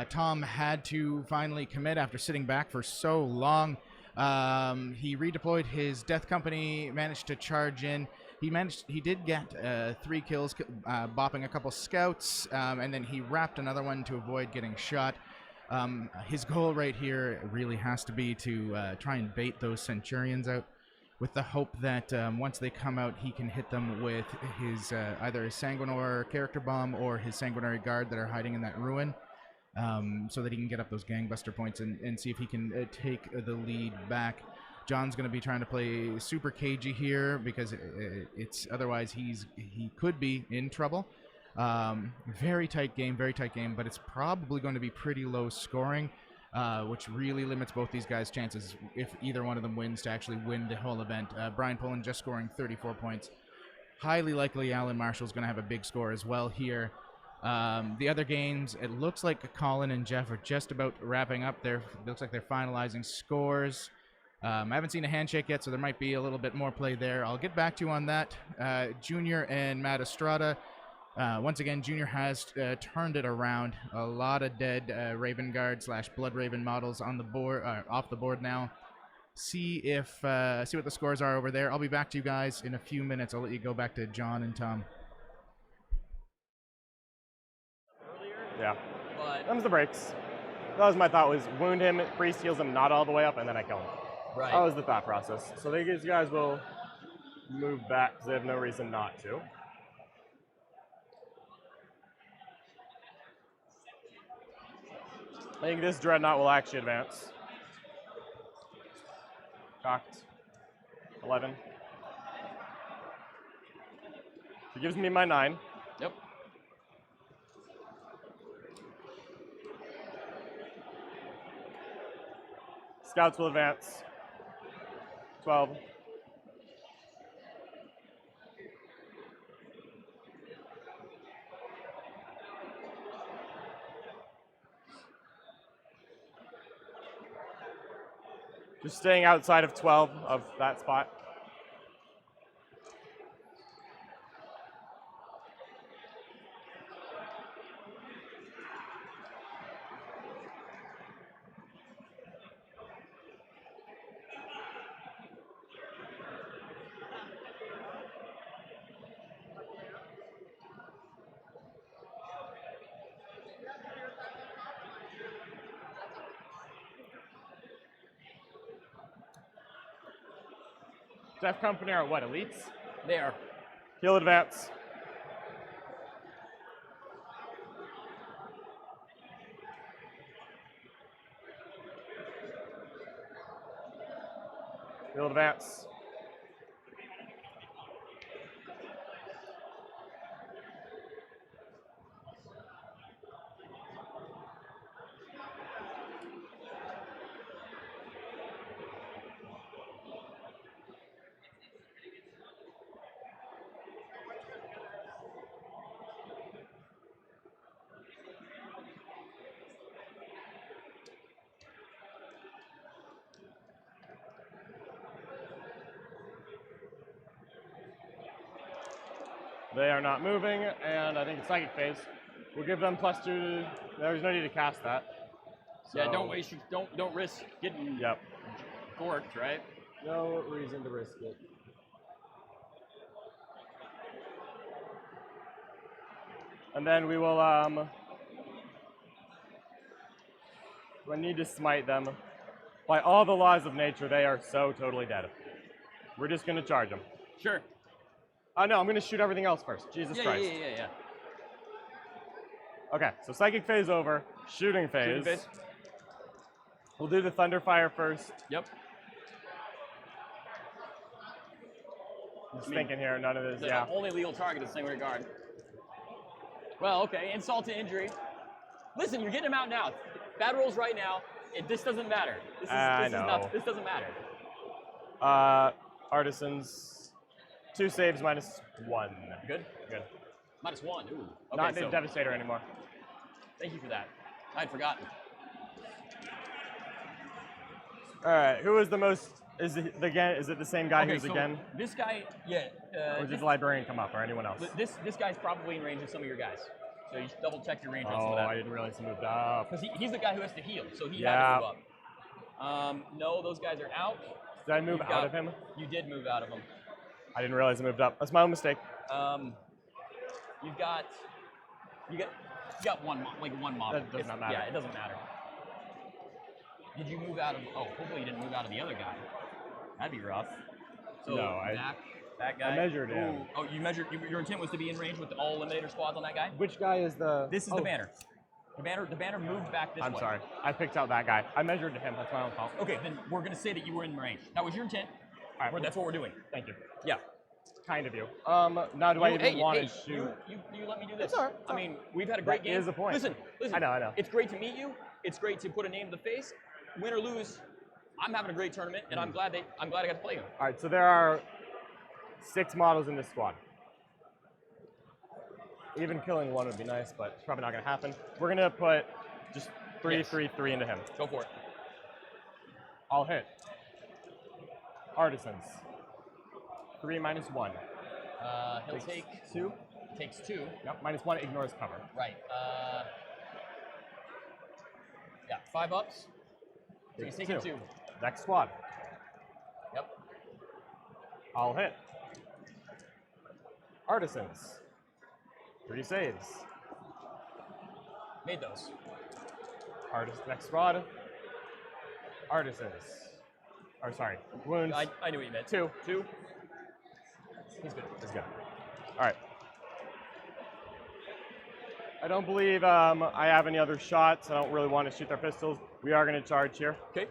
Tom had to finally commit after sitting back for so long. He redeployed his Death Company, managed to charge in. He did get 3 kills, bopping a couple scouts, and then he wrapped another one to avoid getting shot. His goal right here really has to be to try and bait those Centurions out, with the hope that once they come out, he can hit them with his either his Sanguinor character bomb or his Sanguinary Guard that are hiding in that ruin, so that he can get up those gangbuster points and see if he can take the lead back. John's going to be trying to play super cagey here because it's otherwise he could be in trouble. Very tight game, but it's probably going to be pretty low scoring. Which really limits both these guys' chances if either one of them wins to actually win the whole event. Brian Pullen just scoring 34 points. Highly likely Alan Marshall's going to have a big score as well here. The other games, it looks like Colin and Jeff are just about wrapping up. Looks like they're finalizing scores. I haven't seen a handshake yet, so there might be a little bit more play there. I'll get back to you on that. Junior and Matt Estrada. Once again, Junior has turned it around. A lot of dead Raven Guard / Blood Raven models on the board, off the board now. See what the scores are over there. I'll be back to you guys in a few minutes. I'll let you go back to John and Tom. Earlier, Yeah. but Them's the breaks. That was my thought, was wound him, priest heals him not all the way up, and then I kill him. right. That was the thought process. So these guys will move back because they have no reason not to. I think this Dreadnought will actually advance. Cocked. 11. He gives me my 9. Yep. Scouts will advance. 12. Just staying outside of 12 of that spot. Death Company are what, elites? There. He'll advance. He'll advance. They are not moving, and I think it's psychic phase. We'll give them +2 to, there's no need to cast that. Yeah, So- don't waste your, don't risk getting Yep. gorked, right? No reason to risk it. And then we will, I need to smite them. By all the laws of nature, they are so totally dead. We're just gonna charge them. Sure. Oh no, I'm gonna shoot everything else first. Jesus Yeah, Christ. yeah. Okay, so psychic phase over, shooting phase. Shooting phase. We'll do the thunder fire first. Yep. Just thinking here, none of this, The yeah. only legal target is Sanguinary Guard. Well, okay, insult to injury. Listen, you're getting him out now. Bad rolls right now. This doesn't matter. This doesn't matter. Artisans, 2 saves -1. Good? Good. -1. Ooh. Okay, Not so Devastator anymore. thank you for that. I'd forgotten. All right, who is the most? Is it the same guy Okay, who's so again? this guy, yeah. Or does the librarian come up, or anyone else? This guy's probably in range of some of your guys. So you should double check your range on some Oh, of I that. didn't realize he moved up. Because he's the guy who has to heal, so he Yeah. had to move up. No, those guys are out. Did I move You've out got- of him? You did move out of him. I didn't realize I moved up. That's my own mistake. You got one one model. That does not matter. Yeah, it doesn't matter. Did you move out of? Oh, hopefully you didn't move out of the other guy. That'd be rough. So No, that guy. I measured him. Ooh. Oh, you measured. Your intent was to be in range with all eliminator squads on that guy. Which guy is the? This is the banner. The banner moved back this I'm way. sorry. I picked out that guy. I measured him. That's my own fault. Okay, then we're gonna say that you were in range. That was your intent. All right. That's what we're doing. Thank you. Yeah. Kind of you. Now do I even want to shoot? You let me do this. It's all right, it's I mean, we've had a great That game. is the point. Listen. I know. It's great to meet you. It's great to put a name to the face. Win or lose, I'm having a great tournament, and I'm glad I got to play you. All right. So there are 6 models in this squad. Even killing one would be nice, but it's probably not going to happen. We're going to put just 3, Yes. 3, 3 into him. Go for it. I'll hit. Artisans. 3 -1. He'll take 2. takes 2. Yep. -1 ignores cover. Right. Yeah, 5 ups. So he's taking 2. Next squad. Yep. I'll hit. Artisans. 3 saves. Made those. Next squad. Artisans. Or sorry, wounds. I knew what you meant. 2. 2. He's good. Is good. All right. I don't believe I have any other shots. I don't really want to shoot their pistols. We are going to charge here. Okay.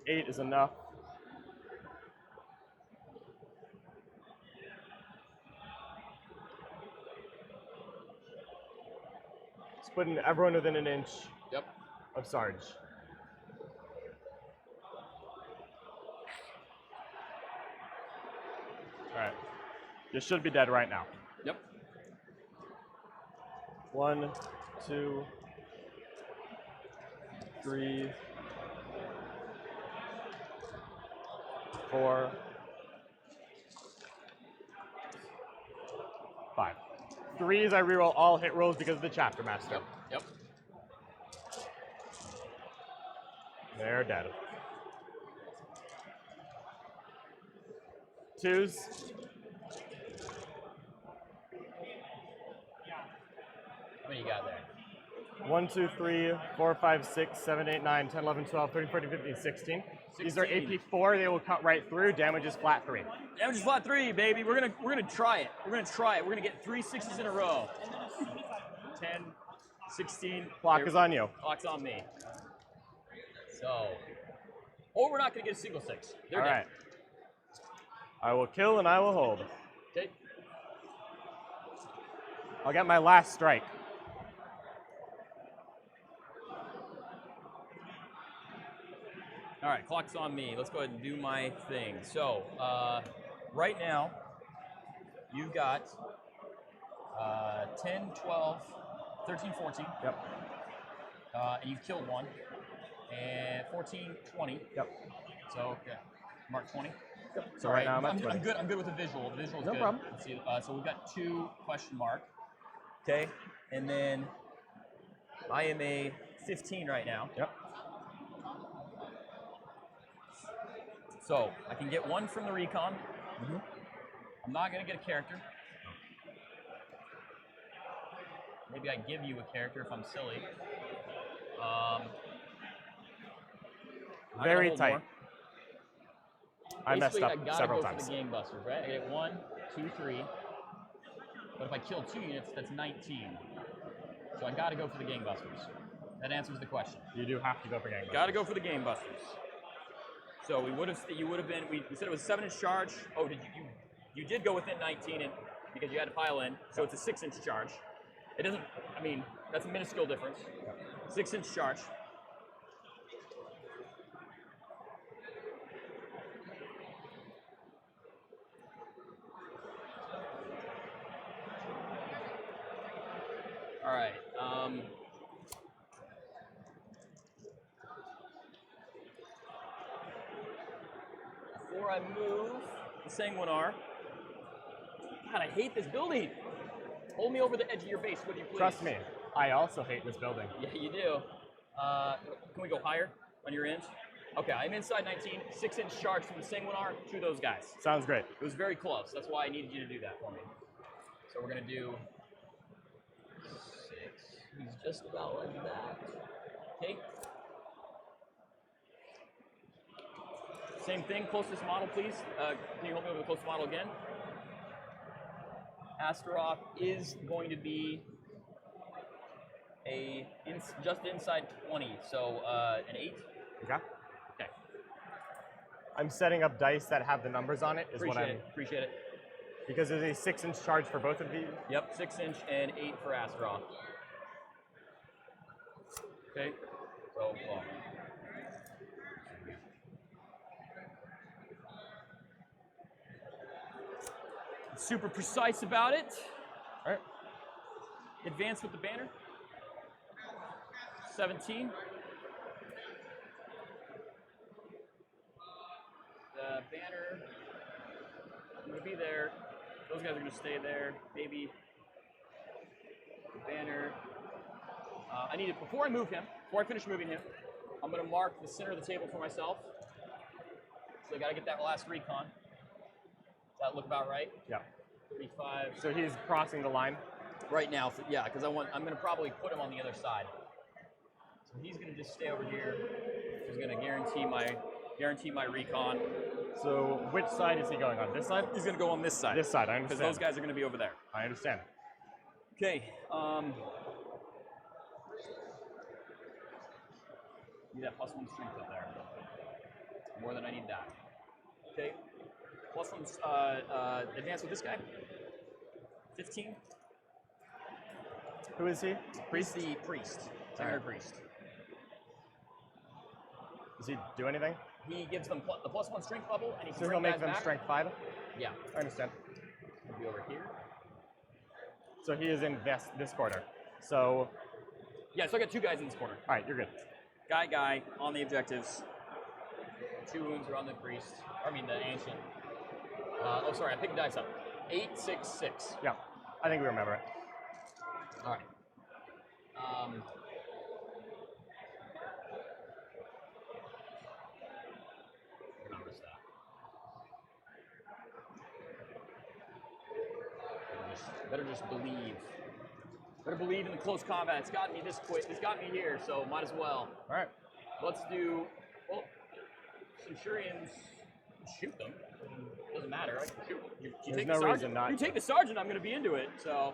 8 is enough. Just putting everyone within an inch Yep. of Sarge. All right. You should be dead right now. Yep. 1, 2, 3, 4, 5. 3s I reroll all hit rolls because of the chapter master. Yep. They're dead. 2s. What do you got there? 1, 2, 3, 4, 5, 6, 7, 8, 9, 10, 11, 12, 13, 14, 15, 16. These are 16. AP 4. They will cut right through. Damage is flat 3. Damage is flat 3, baby. We're gonna try it. We're gonna get 3 6s in a row. 10, 16. Clock is on you. Clock's on me. So, or we're not gonna get a single 6. They're All dead. right. I will kill and I will hold. Okay. I'll get my last strike. All right, clock's on me. Let's go ahead and do my thing. So, right now, you've got 10, 12, 13, 14. Yep. And you've killed one. And 14, 20. Yep. So, okay. Mark 20. So right now I'm at I'm 20. good. I'm good with the visual. The visual's No good. problem. Let's see. So we've got 2 question mark. Okay, and then I am a 15 right now. Yep. So I can get 1 from the recon. I'm not gonna get a character. Maybe I give you a character if I'm silly. I'm gonna Very hold tight. more. I messed Basically, up I gotta several go times. for the gangbusters, right? I get 1, 2, 3. But if I kill 2 units, that's 19. So I gotta go for the gangbusters. That answers the question. You do have to go for gangbusters. Gotta go for the gangbusters. So you would have been. We said it was a 7-inch charge. Oh, you did go within 19 and because you had to pile in. So it's a 6-inch charge. It doesn't. I mean, that's a minuscule difference. 6-inch charge. All right. Before I move the Sanguinar, God, I hate this building. Hold me over the edge of your base, would you please? Trust me, I also hate this building. Yeah, you do. Can we go higher on your end? Okay, I'm inside 19, 6-inch charge from the Sanguinar to those guys. Sounds great. It was very close. That's why I needed you to do that for me. So we're gonna do 6. He's just about like that. Okay. Same thing, closest model, please. Can you hold me over the closest model again? Astaroth is going to be just inside 20, so an 8. Okay. Okay. I'm setting up dice that have the numbers on it. Appreciate it. Because there's a 6-inch charge for both of these. Yep, 6-inch and 8 for Astaroth. Okay. So, well. Super precise about it. All right. Advance with the banner. 17. The banner, I'm going to be there. Those guys are going to stay there. Maybe the banner. I need it before I finish moving him, I'm going to mark the center of the table for myself. So I got to get that last recon. Does that look about right? Yeah. 35. So he's crossing the line. Right now, yeah, because I'm going to probably put him on the other side. So he's going to just stay over here. He's going to guarantee my recon. So which side is he going on? This side? He's going to go on this side. This side, I understand. Because those guys are going to be over there. I understand. Okay. Need that +1 strength up there. More than I need that. Okay. +1 advance with this guy. 15. Who is he? Priest? He's the priest. Sanguinary priest. Does he do anything? He gives them the +1 strength bubble, and he can So he'll bring make guys them back. strength 5? Yeah. I understand. He'll be over here. So he is in this corner. So, Yeah, so I got 2 guys in this corner. all right, you're good. Guy on the objectives. 2 wounds are on the priest. I mean the ancient. Oh, sorry, I picked the dice up. 8, 6, 6. Yeah, I think we remember it. All right. Remember that. Better just believe. Better believe in the close combat. It's got me this quick. It's got me here, so might as well. All right. Let's do. Well, Centurions. Shoot them. Doesn't matter. I can shoot them. You There's take no the reason sergeant. not You to. take the sergeant. I'm going to be into it. So,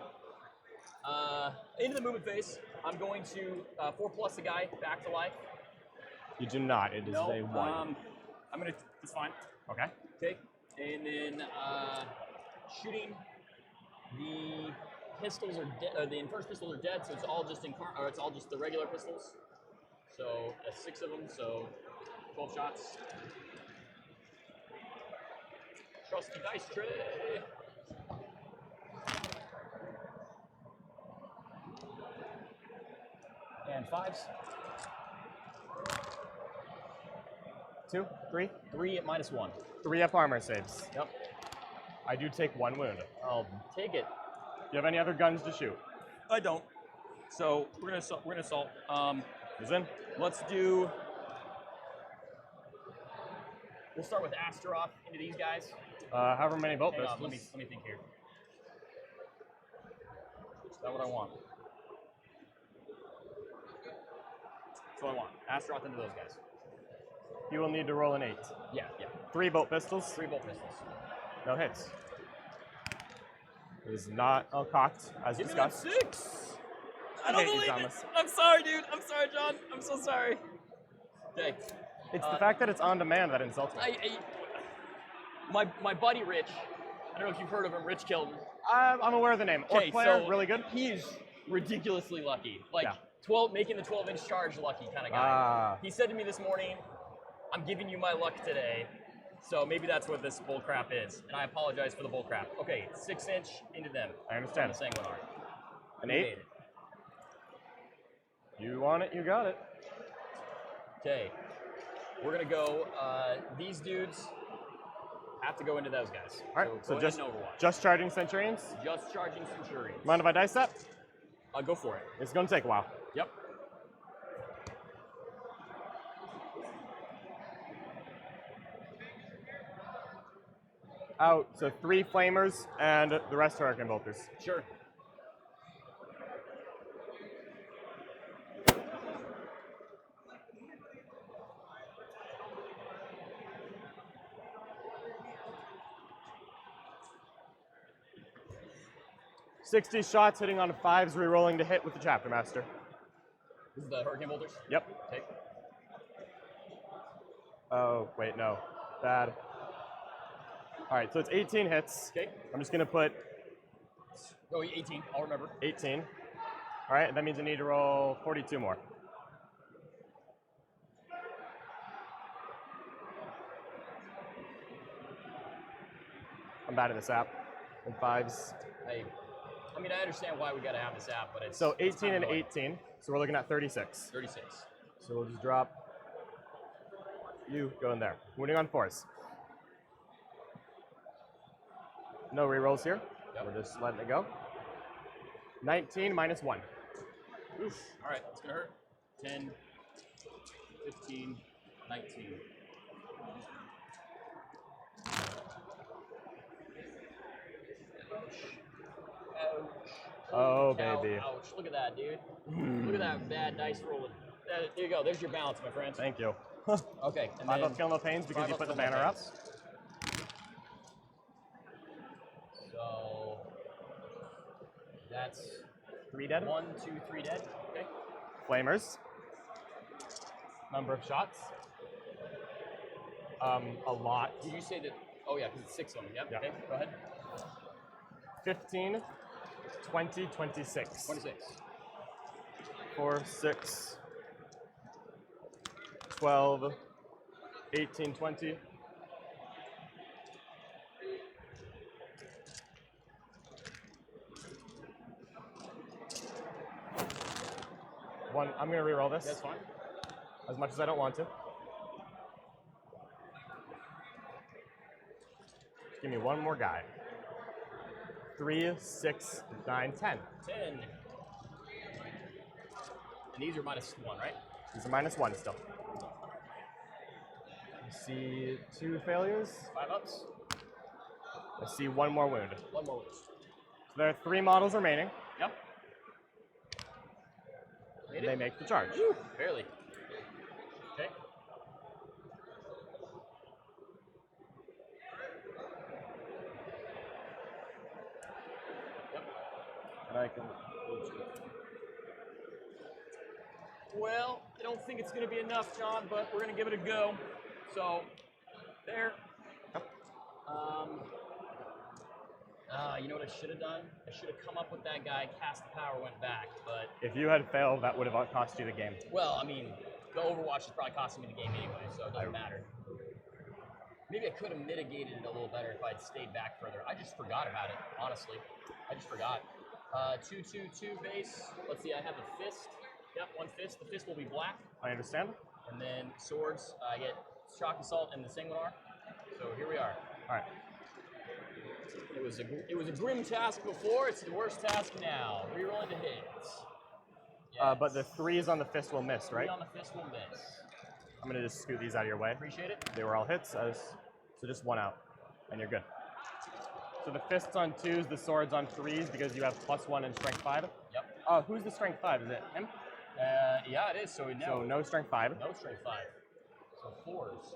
into the movement phase. I'm going to 4+ the guy back to life. You do not. It is a 1. I'm going to. It's fine. Okay. Okay. And then shooting. The pistols are dead. The first pistols are dead, so it's all just it's all just the regular pistols. So that's 6 of them. So 12 shots. Trusty dice tray. And 5s. 2, 3, 3 at -1. 3 up armor saves. Yep. I do take 1 wound. I'll take it. Do you have any other guns to shoot? I don't. So we're gonna assault. Who's in? Let's do. We'll start with Astaroth into these guys. However many bolt Hang pistols. on, let me think here. Is that what I want? That's what I want. Astaroth into those guys. You will need to roll an 8. Yeah. 3 bolt pistols. 3 bolt pistols. No hits. It is not cocked, as Give me that discussed. 6. I hate don't you, believe Thomas. it. I'm sorry, dude. I'm sorry, John. I'm so sorry. Okay. It's the fact that it's on demand that insults me. My buddy Rich. I don't know if you've heard of him. Rich Kilton. I'm aware of the name. Orc player, really good. He is ridiculously lucky. Like Yeah. making the 12-inch charge lucky kind of guy. Ah. He said to me this morning, "I'm giving you my luck today." So maybe that's what this bull crap is, and I apologize for the bull crap. Okay, 6-inch into them. I understand. From the Sanguinar. An We 8? made it. You want it, you got it. Okay, we're gonna go. These dudes have to go into those guys. All right, so go just ahead and Overwatch. just charging Centurions. Just charging Centurions. Mind if I dice that? Go for it. It's going to take a while. Yep. Out, so 3 flamers and the rest hurricane bolters. Sure. '60 shots hitting on 5s, re-rolling to hit with the Chapter Master. This is the Hurricane Bolters? Yep. Okay. Oh, wait, no. Bad. All right, so it's 18 hits. Okay. I'm just going to put Go 18. I'll remember. 18. All right, that means I need to roll 42 more. I'm bad at this app. And 5s. I mean, I understand why we got to have this app, but it's So it's 18 kinda and annoying. 18. So we're looking at 36. 36. So we'll just drop you, go in there. Wounding on 4s. No rerolls here. Yep. We're just letting it go. 19 minus 1. Oof. All right, it's going to hurt. 10, 15, 19. Ouch. Oh, Cow, baby. Ouch. Look at that, dude. Look at that bad dice rolling. There you go. There's your balance, my friend. Thank you. Okay. And 5 then up kill no pains because 5 you up put the kill no banner up. pains. So that's 3 dead. 1, 2, 3 dead. Okay. Flamers. Number of shots. A lot. Did you say that? Oh yeah, because it's 6 of them. Yep. Yeah. Okay. Go ahead. 15, 20, 26. 26. 4, 6, 12, 18, 20. One, I'm gonna reroll this. That's fine. As much as I don't want to. Give me one more guy. 3, 6, 9, 10. 10. And these are -1, right? These are -1 still. I see 2 failures. 5 ups. I see 1 more wound. 1 more. So there are 3 models remaining. Yep. And they make the charge. Woo, barely. Okay. And I can. Well, I don't think it's going to be enough, John, but we're going to give it a go. So, there. You know what I should have done? I should have come up with that guy, cast the power, went back, but, If you had failed, that would have cost you the game. well, I mean, the Overwatch is probably costing me the game anyway, so it doesn't matter. Maybe I could have mitigated it a little better if I'd stayed back further. I just forgot about it, honestly. I just forgot. 2/2/2 base. Let's see, I have a fist. Yep, 1 fist. The fist will be black. I understand. And then swords, I get Shock Assault, and the Sanguinar. So here we are. All right. It was a grim task before. It's the worst task now. Reroll into hits. But the 3s on the fist will miss, right? 3 on the fist will miss. I'm gonna just scoot these out of your way. Appreciate it. They were all hits, so just 1 out, and you're good. So the fists on 2s, the swords on 3s, because you have +1 and strength 5. Yep. Who's the strength 5? Is it him? Yeah, it is. So now So no strength 5. no strength 5. So 4s.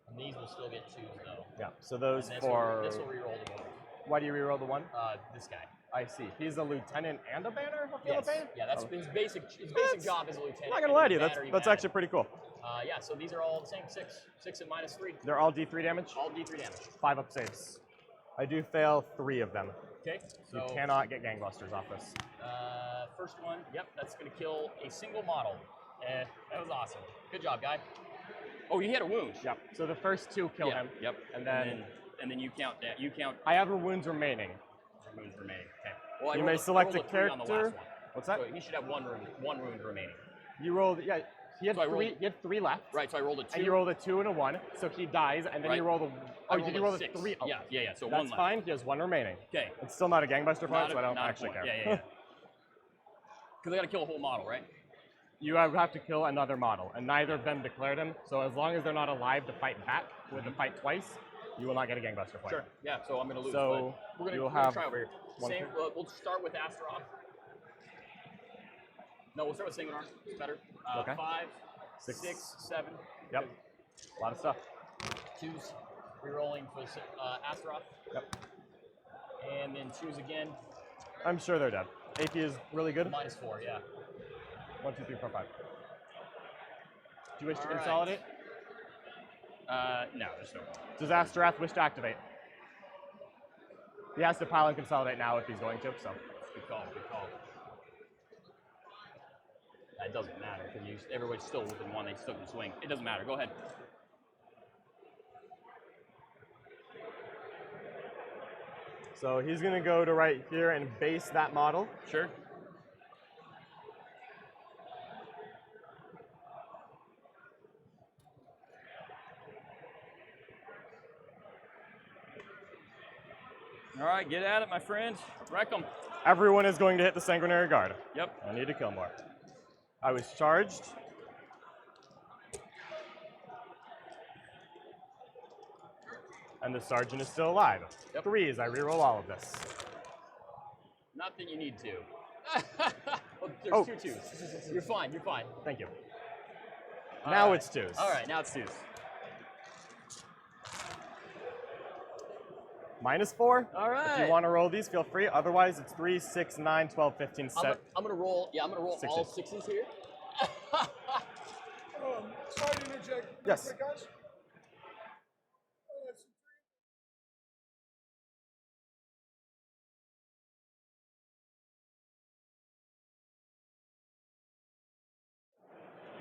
And these will still get 2s though. Yeah. So those And for. this will reroll the 1. Why do you reroll the 1? This guy. I see. He's a lieutenant and a banner of Yes. Philippine? Yeah, that's his basic job as a lieutenant. I'm not gonna and lie then to you. banner That's man. actually pretty cool. Yeah. So these are all the same 6 and -3. They're all D3 damage. All D3 damage. 5 up saves. I do fail 3 of them. Okay. You So cannot get gangbusters off this. first one. Yep. That's gonna kill a single model. That was awesome. Good job, guy. Oh, he had a wound. Yep. So the first 2 kill him. Yep. And then and then you count that. You count I have a wounds remaining. wounds remaining. Okay. Well, You I may rolled select I rolled a 3 on the character. last one. What's that? So he should have one wound remaining. You rolled, yeah. He had So I rolled- 3. He had 3 left. Right. So I rolled a 2. And you rolled a 2 and a 1, so he dies, and then you Right. rolled a. I Oh, rolled did you a roll a 6. 3? Oh, Yeah. So that's one left. fine. He has 1 remaining. Okay. It's still not a gangbuster point, Not so I don't not a actually point. care. Yeah. Because I got to kill a whole model, right? You have to kill another model, and neither of them declared him. So as long as they're not alive to fight back with the fight twice, you will not get a gangbuster point. Sure. Yeah. So I'm gonna lose. So but we're you'll gonna have try over here. one Same. turn. We'll start with Astaroth. No, we'll start with Sanguinar. It's better. Okay. 5, Six. 6, 7. Yep. A lot of stuff. 2s. Rerolling for Astaroth. Yep. And then 2s again. I'm sure they're dead. AP is really good. -4. Yeah. 1, 2, 3, 4, 5. Do you wish to All right. consolidate? No, there's no. Does Astaroth wish to activate? He has to pile and consolidate now if he's going to, so. Good call. Good call. That doesn't matter because everybody's still within 1. They still can swing. It doesn't matter. Go ahead. So he's gonna go to right here and base that model. Sure. All right, get at it, my friend. Wreck them. Everyone is going to hit the Sanguinary Guard. Yep. I need to kill more. I was charged. And the sergeant is still alive. Yep. 3s, I reroll all of this. Not that you need to. Well, there's Oh. 2 2s. You're fine. You're fine. Thank you. All Now right. it's 2s. All right, now it's 2s. -4. All right. If you want to roll these, feel free. Otherwise, it's 3, 6, 9, 12, 15, 7. I'm gonna roll. Yeah, I'm gonna roll all 6s. 6s here. Sorry to interject. Yes. Quick, guys.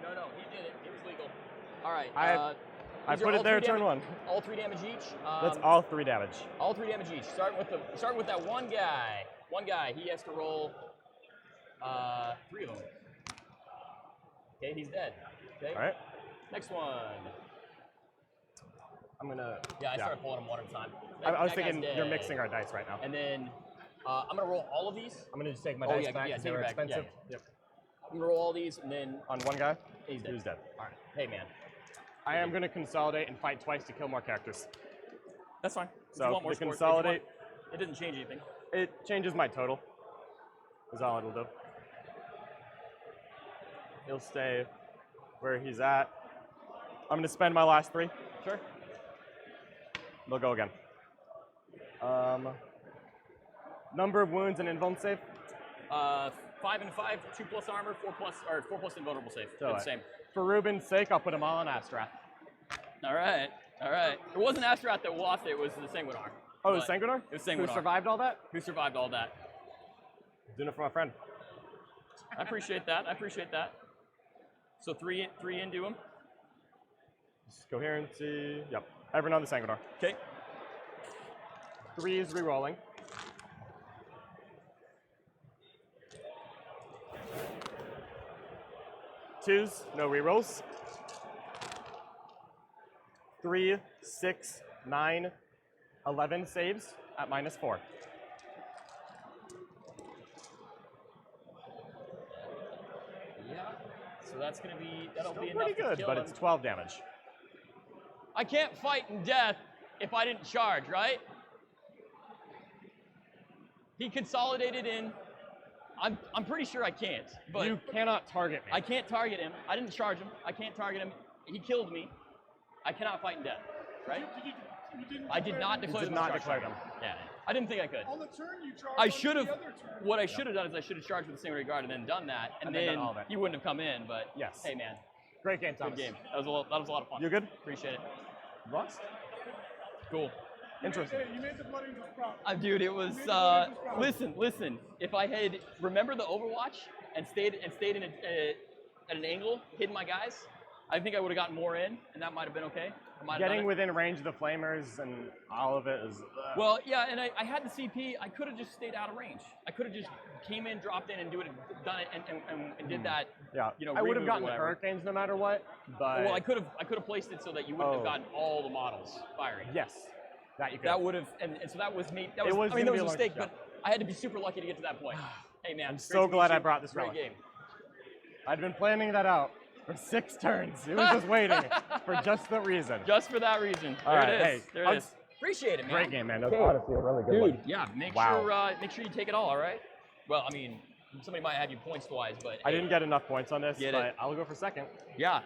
No, he did it. It was legal. All right. I these are put it all there 3 turn damage- 1. All 3 damage each. That's all 3 damage. All 3 damage each. Starting with that one guy. One guy. He has to roll 3 of them. Okay, he's dead. Okay. All right. Next one. I'm going to. Yeah, I started pulling them one at a time. I was That guy's thinking you're dead. mixing our dice right now. And then I'm gonna roll all of these. I'm going to just take my Oh, dice yeah, back yeah, because take they were it back. Yeah, expensive. Yep. I'm gonna roll all these, and then On one guy, he's dead. who's dead. All right. Hey, man. I am going to consolidate and fight twice to kill more characters. That's fine. If So you want more the scores, if you consolidate, want- it doesn't change anything. it changes my total. Is all it'll do. He'll stay where he's at. I'm going to spend my last 3. Sure. They'll go again. Number of wounds and invuln save. 5 and 5, 2+ armor, 4+ invulnerable save. So, They're the same. For Ruben's sake, I'll put them all on Astrath. All right. It wasn't Astaroth that lost it. It was the Sanguinar. Oh, it was But Sanguinar? It was Who Sanguinar. survived all that? Who survived all that? Doing it for my friend. I appreciate that. So 3 into him. Coherency. Yep. Everyone on the Sanguinar. Okay. 3 is re-rolling. Twos, no rerolls. 3, 6, 9, 11 saves at -4. Yeah. So that's gonna be that'll Still be enough pretty to good, kill but him. it's 12 damage. I can't fight in death if I didn't charge, right? He consolidated in. I'm pretty sure I can't, but You cannot target me. I can't target him. I didn't charge him. I can't target him. He killed me. I cannot fight in death, right? You didn't I did not declare did them not charge declare target. them. Yeah, I didn't think I could. On the turn you charge. I on should have. the other turn. What I should have done is I should have charged with the single regard and then done that, and And then then done all of it. he wouldn't have come in. But Yes. hey, man, Great game, good Thomas. game. That was a lot of fun. You good? Appreciate it. Lost? Cool. Interesting. Hey, you made the Blood Angels proud. Dude, it was. Listen. If I had remembered the Overwatch and stayed in at an angle, hidden my guys, I think I would have gotten more in, and that might have been okay. I might have done Getting it. within range of the flamers and all of it is. Well, yeah, and I had the CP. I could have just stayed out of range. I could have just came in, dropped in, and done it, and did that. yeah. You know, I would reboot have or gotten whatever. hurricanes no matter what, but. Well, I could have placed it so that you wouldn't Oh. have gotten all the models firing. Yes. That you could. That would have, and so that was me. That was, It was I mean, gonna that be was a a mistake, large but I had to be super lucky to get to that point. Hey, man. I'm great so to meet glad I you. brought this Great relic. game. I'd been planning that out for 6 turns. It was just waiting for just the reason. Just for that reason. All There right, it is. hey, there it I'll- is. Appreciate it, man. Great game, man. That was honestly a really good Dude, one. yeah. Make Wow. sure you take it all. All right. Well, I mean, somebody might have you points twice, but I hey, didn't get enough points on this, Get but it. I'll go for second. Yeah.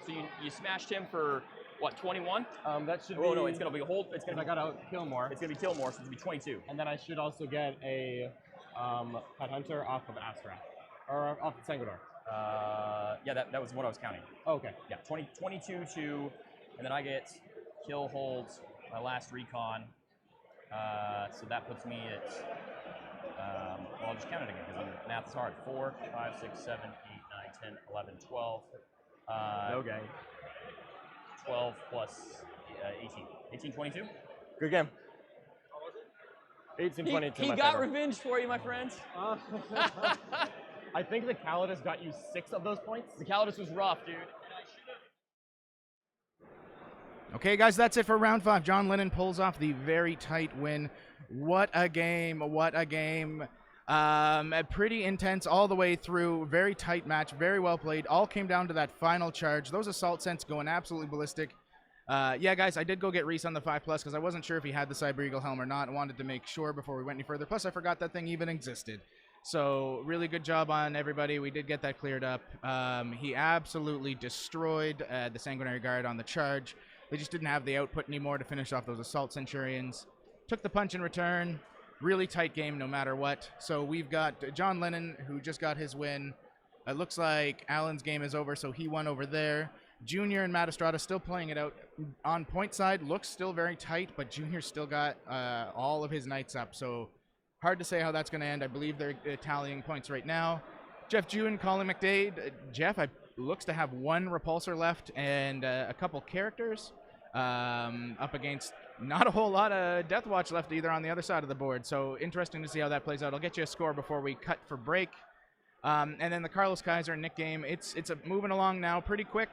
So you smashed him for what, 21? That should Oh be. no, it's gonna be a whole. It's gonna I be. gotta kill more. It's gonna be kill more, so it's gonna be 22. And then I should also get a Headhunter off of Astra. Or off of Sanguinor. Yeah, that was what I was counting. Oh, okay. Yeah, 22 2, and then I get kill holds my last recon. So that puts me at. Well, I'll just count it again because math is hard. 4, 5, 6, 7, 8, 9, 10, 11, 12. No gang. 12 plus 18. 18, 22. Good game. 18-22. He my got favor. revenge for you, my friends. I think the Calidus got you 6 of those points. The Calidus was rough, dude. Okay, guys, that's it for round 5. John Lennon pulls off the very tight win. What a game. What a game. Pretty intense all the way through. Very tight match. Very well played. All came down to that final charge. Those assault scents going absolutely ballistic. Yeah, guys, I did go get Reese on the 5+ because I wasn't sure if he had the Cyber Eagle helm or not. I wanted to make sure before we went any further. Plus, I forgot that thing even existed. So, really good job on everybody. We did get that cleared up. He absolutely destroyed the Sanguinary Guard on the charge. They just didn't have the output anymore to finish off those Assault Centurions. Took the punch in return. Really tight game no matter what. So we've got John Lennon, who just got his win. It looks like Alan's game is over, so he won over there. Junior and Matt Estrada still playing it out. On point side, looks still very tight, but Junior still got all of his knights up. So hard to say how that's going to end. I believe they're tallying points right now. Jeff June, Colin McDade. Jeff looks to have 1 repulsor left and a couple characters. Up against not a whole lot of Death Watch left either on the other side of the board. So interesting to see how that plays out. I'll get you a score before we cut for break. And then the Carlos Kaiser and Nick game, it's moving along now pretty quick.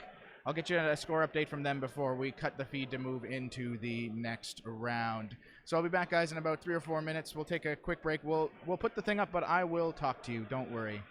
I'll get you a score update from them before we cut the feed to move into the next round. So I'll be back, guys, in about 3 or 4 minutes. We'll take a quick break. We'll put the thing up, but I will talk to you. Don't worry.